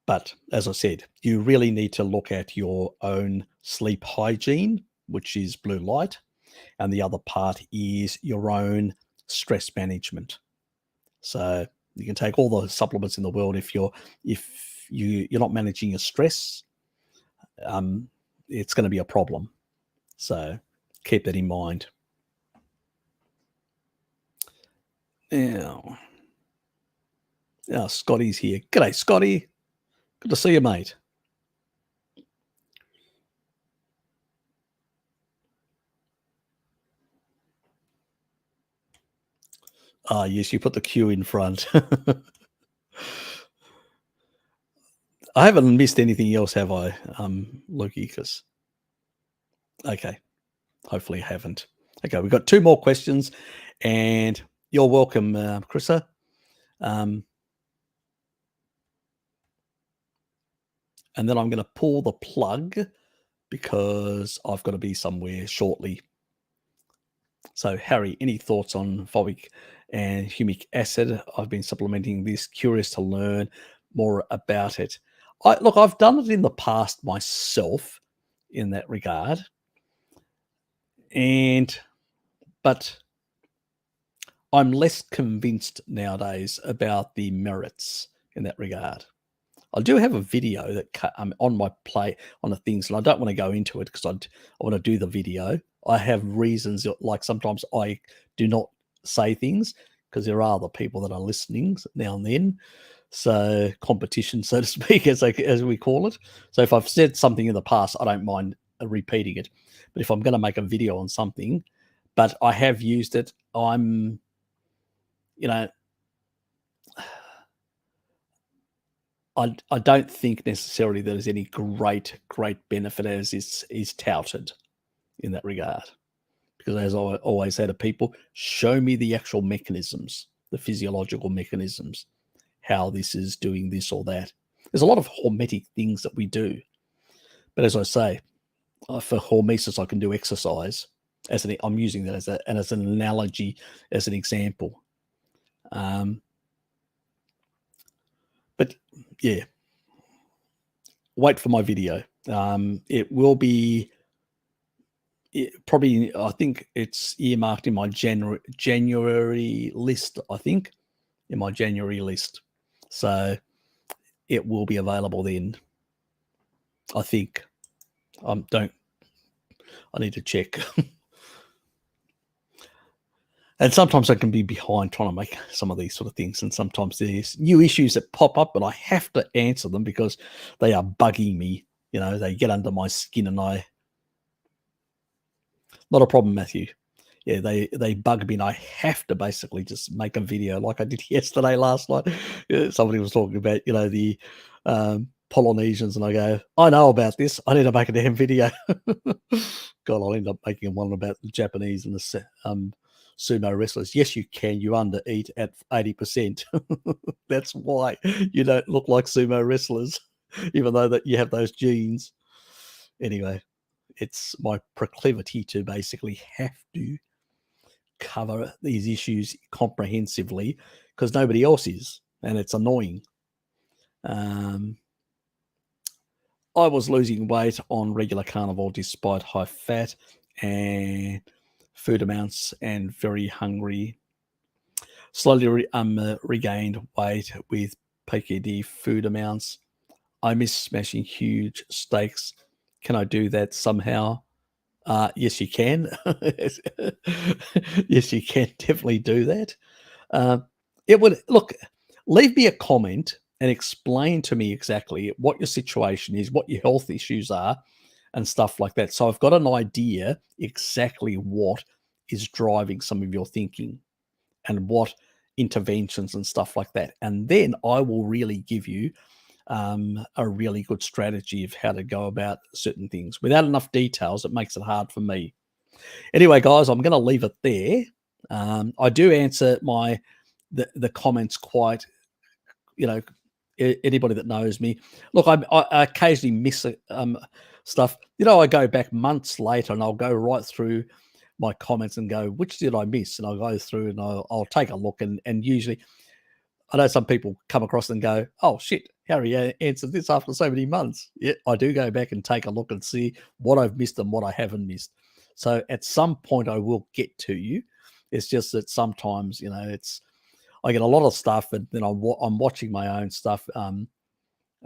But as I said, you really need to look at your own sleep hygiene, which is blue light. and the other part is your own stress management. So you can take all the supplements in the world. If you're not managing your stress, it's going to be a problem. So keep that in mind. Now, Scotty's here. G'day, Scotty. Good to see you, mate. Ah, yes, you put the Q in front. I haven't missed anything else, have I, Loki? Okay, hopefully I haven't. Okay, we've got 2 more questions, and you're welcome, Chrissa. And then I'm going to pull the plug because I've got to be somewhere shortly. So, Harry, any thoughts on folic and humic acid? I've been supplementing this, curious to learn more about it. Look, I've done it in the past myself in that regard. But I'm less convinced nowadays about the merits in that regard. I do have a video that on my play on the things, and I don't want to go into it because I want to do the video. I have reasons, like sometimes I do not say things because there are other people that are listening now and then. So competition, so to speak, as we call it. So if I've said something in the past, I don't mind repeating it. But if I'm going to make a video on something, but I have used it, I'm, I don't think necessarily there's any great benefit as is touted in that regard. Because as I always say to people, show me the actual mechanisms, the physiological mechanisms, how this is doing this or that. There's a lot of hormetic things that we do. But as I say, for hormesis, I can do exercise. I'm using that as an analogy, as an example. But yeah, wait for my video. It will be probably, I think it's earmarked in my January list, I think, in my January list. So it will be available then, I think. I need to check. And sometimes I can be behind trying to make some of these sort of things. And sometimes there's new issues that pop up, but I have to answer them because they are bugging me. They get under my skin and not a problem, Matthew. Yeah, they bug me and I have to basically just make a video like I did last night. Somebody was talking about, the Polynesians, and I go, I know about this. I need to make a damn video. God, I'll end up making one about the Japanese and the sumo wrestlers. Yes, you can. You undereat at 80%. That's why you don't look like sumo wrestlers, even though that you have those genes. Anyway, it's my proclivity to basically have to cover these issues comprehensively because nobody else is, and it's annoying. I was losing weight on regular carnivore despite high fat and food amounts and very hungry. Slowly regained weight with PKD food amounts. I miss smashing huge steaks. Can I do that somehow? Yes, you can. Yes, you can definitely do that. It would leave me a comment and explain to me exactly what your situation is, what your health issues are, and stuff like that. So I've got an idea exactly what is driving some of your thinking and what interventions and stuff like that. And then I will really give you a really good strategy of how to go about certain things. Without enough details, it makes it hard for me. Anyway, guys, I'm going to leave it there. I do answer the comments quite, anybody that knows me. Look, I occasionally miss stuff. I go back months later and I'll go right through my comments and go, which did I miss? And I'll go through and I'll take a look. And usually, I know some people come across and go, oh, shit, Harry answered this after so many months. Yeah, I do go back and take a look and see what I've missed and what I haven't missed. So at some point I will get to you. It's just that sometimes, I get a lot of stuff, and then I'm watching my own stuff,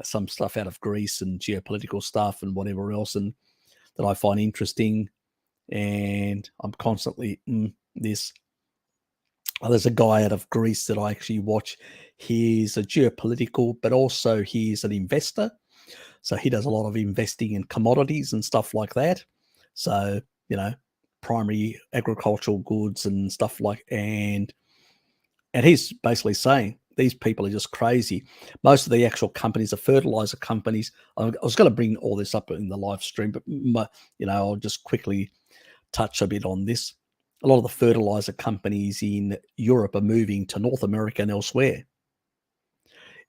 some stuff out of Greece and geopolitical stuff and whatever else, and that I find interesting, and I'm constantly this. There's a guy out of Greece that I actually watch. He's a geopolitical, but also he's an investor. So he does a lot of investing in commodities and stuff like that. So, primary agricultural goods and stuff and he's basically saying these people are just crazy. Most of the actual companies are fertilizer companies. I was going to bring all this up in the live stream, but I'll just quickly touch a bit on this. A lot of the fertilizer companies in Europe are moving to North America and elsewhere.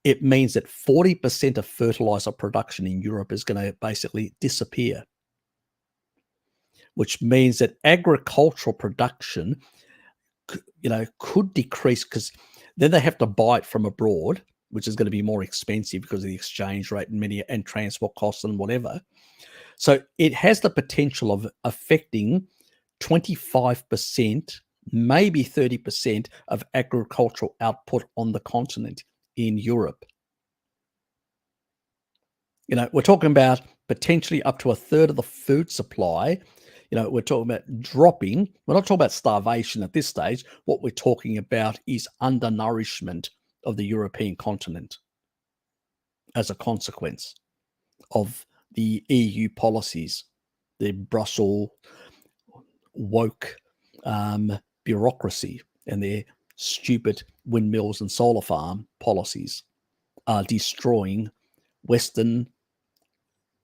It means that 40% of fertilizer production in Europe is going to basically disappear, which means that agricultural production, could decrease, because then they have to buy it from abroad, which is going to be more expensive because of the exchange rate and transport costs and whatever. So it has the potential of affecting 25%, maybe 30% of agricultural output on the continent in Europe. We're talking about potentially up to a third of the food supply. We're talking about dropping. We're not talking about starvation at this stage. What we're talking about is undernourishment of the European continent as a consequence of the EU policies, the Brussels woke bureaucracy and their stupid windmills and solar farm policies are destroying Western,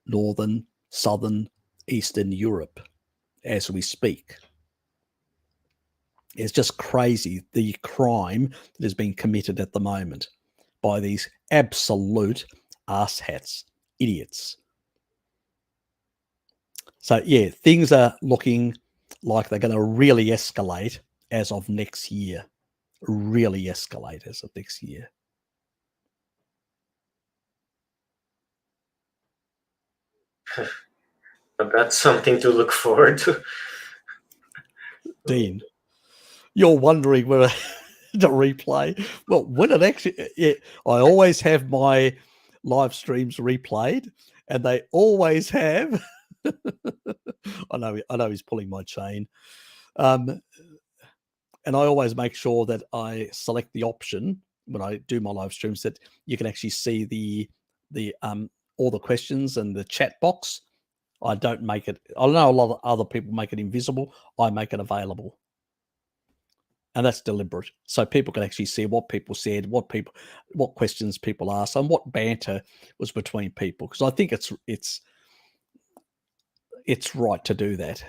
Northern, Southern, Eastern Europe as we speak. It's just crazy, the crime that is being committed at the moment by these absolute arse-hats, idiots. So, yeah, things are looking like they're going to really escalate as of next year. Really escalate as of next year. But that's something to look forward to. Dean, you're wondering where the replay. Well, when it actually, I always have my live streams replayed, and they always have. I know he's pulling my chain, and I always make sure that I select the option when I do my live streams that you can actually see the all the questions and the chat box. I don't make it. I know a lot of other people make it invisible. I make it available. And that's deliberate. So people can actually see what people said, what questions people asked, and what banter was between people. Because I think it's right to do that.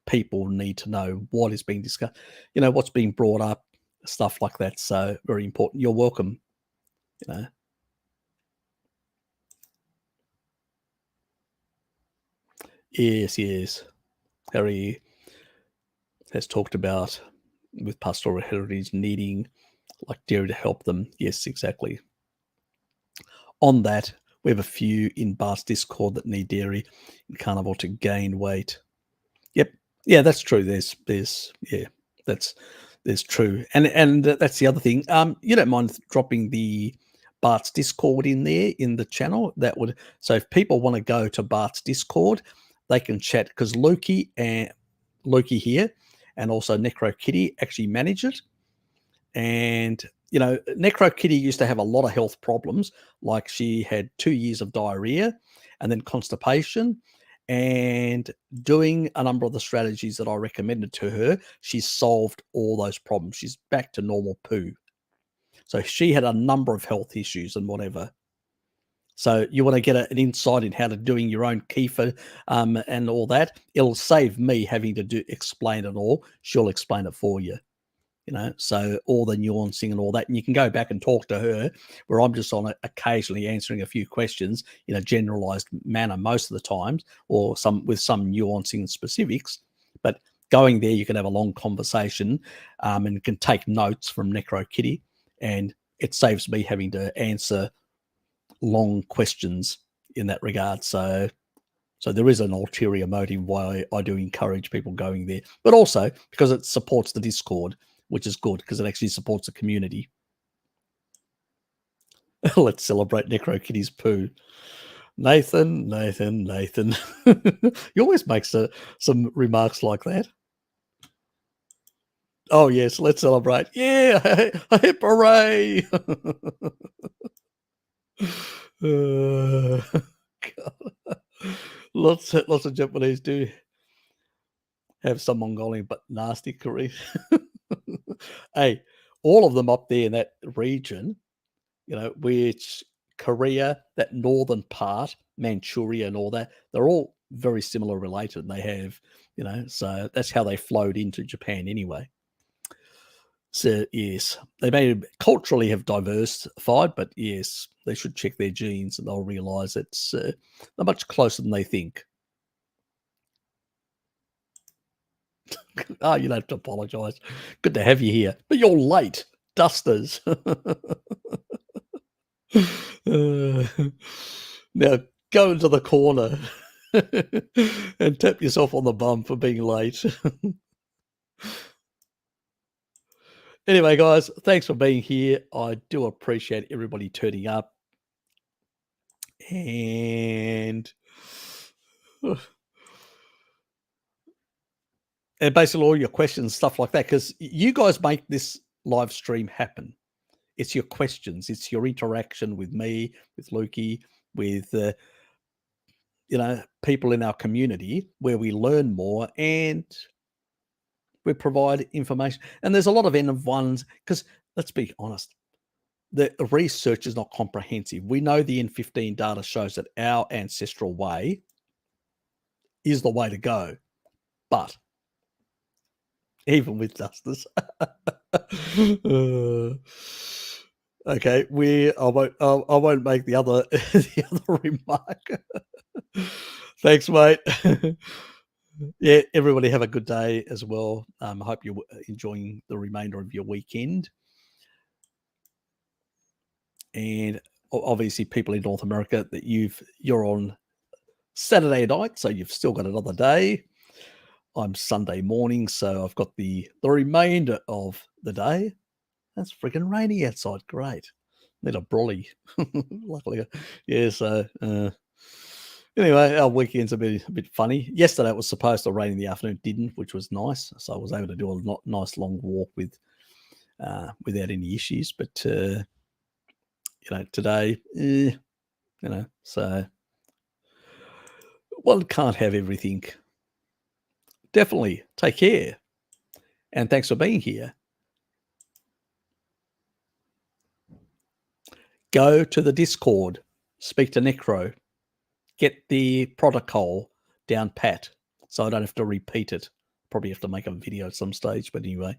People need to know what is being discussed, what's being brought up, stuff like that. So very important. You're welcome. Yes. Harry has talked about with pastoral heritage needing like dairy to help them. Yes, exactly. On that, we have a few in Bart's Discord that need dairy in Carnivore to gain weight. Yep. Yeah, that's true. There's true. And that's the other thing. You don't mind dropping the Bart's Discord in there in the channel? So if people want to go to Bart's Discord, they can chat, because Lukey here and also NecroKitty actually manage it. And NecroKitty used to have a lot of health problems, like she had 2 years of diarrhea and then constipation. And doing a number of the strategies that I recommended to her, she's solved all those problems. She's back to normal poo. So she had a number of health issues and whatever. So you want to get an insight in how to doing your own kefir and all that. It'll save me having to explain it all. She'll explain it for you. So all the nuancing and all that, and you can go back and talk to her, where I'm just on occasionally answering a few questions in a generalized manner most of the times, or with some nuancing and specifics. But going there, you can have a long conversation and can take notes from NecroKitty, and it saves me having to answer long questions in that regard. So So there is an ulterior motive why I do encourage people going there, but also because it supports the Discord, which is good because it actually supports the community. Let's celebrate NecroKitty's poo. Nathan. He always makes some remarks like that. Oh, yes, let's celebrate. Yeah, a hip hooray. Lots of Japanese do have some Mongolian, but nasty curry. Hey, all of them up there in that region, which Korea, that northern part, Manchuria and all that, they're all very similar related. And they have, so that's how they flowed into Japan anyway. So, yes, they may culturally have diversified, but yes, they should check their genes and they'll realize it's not much closer than they think. Oh, you don't have to apologize. Good to have you here. But you're late. Dusters. Now, go into the corner and tap yourself on the bum for being late. Anyway, guys, thanks for being here. I do appreciate everybody turning up. And basically all your questions, stuff like that, because you guys make this live stream happen. It's your questions. It's your interaction with me, with Lukey, with, people in our community where we learn more and we provide information. And there's a lot of N of ones because let's be honest, the research is not comprehensive. We know the N15 data shows that our ancestral way is the way to go. But even with dusters, okay, I won't make the other remark. Thanks, mate. Yeah, everybody have a good day as well. I hope you're enjoying the remainder of your weekend. And obviously people in North America that you're on Saturday night, so you've still got another day. I'm Sunday morning, so I've got the remainder of the day. That's freaking rainy outside. Great. Need a brolly. Luckily, yeah. So anyway, our weekend's a bit funny. Yesterday it was supposed to rain in the afternoon, didn't, which was nice. So I was able to do a nice long walk without any issues. But today, so one can't have everything. Definitely take care. And thanks for being here. Go to the Discord, speak to Necro, get the protocol down pat so I don't have to repeat it. Probably have to make a video at some stage, but anyway,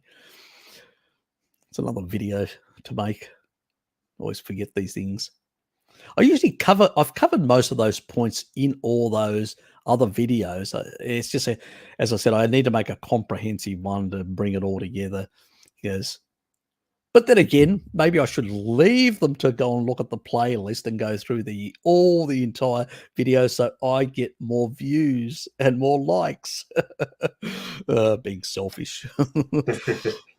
it's another video to make. Always forget these things. I've covered most of those points in all those other videos. It's just, as I said, I need to make a comprehensive one to bring it all together. But then again, maybe I should leave them to go and look at the playlist and go through all the entire video so I get more views and more likes. Being selfish.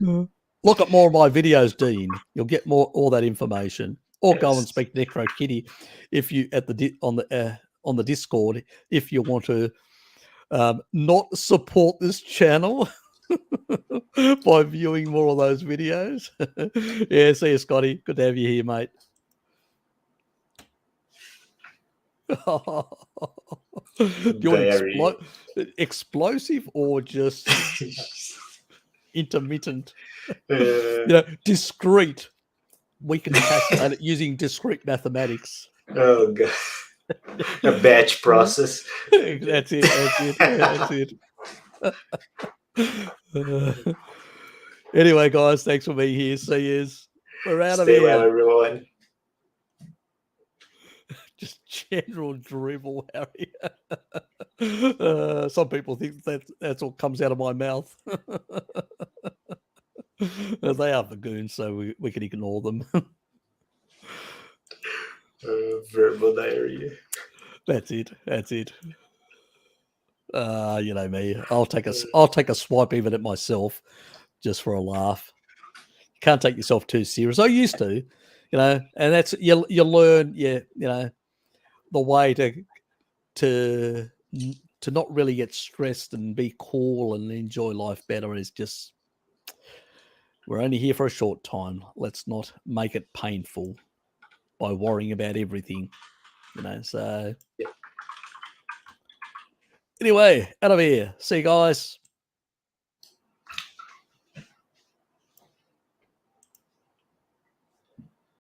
Look at more of my videos, Dean. You'll get all that information. Or go and speak to NecroKitty if you on the Discord if you want to not support this channel by viewing more of those videos. Yeah, see you, Scotty. Good to have you here, mate. Do you want explosive or just intermittent? Discrete. We can calculate it using discrete mathematics. Oh god. A batch process. That's it. Anyway, guys, thanks for being here. See yous. We're out of here. Stay well, everyone. Just general dribble, Harry. Some people think that's all comes out of my mouth. They are the goons, so we can ignore them. Verbal diarrhea. That's it. You know me. I'll take a swipe even at myself just for a laugh. You can't take yourself too serious. I used to, you know, and that's you learn, you know, the way to not really get stressed and be cool and enjoy life better is just, we're only here for a short time. Let's not make it painful by worrying about everything, you know. So Yeah. anyway, out of here. See you guys.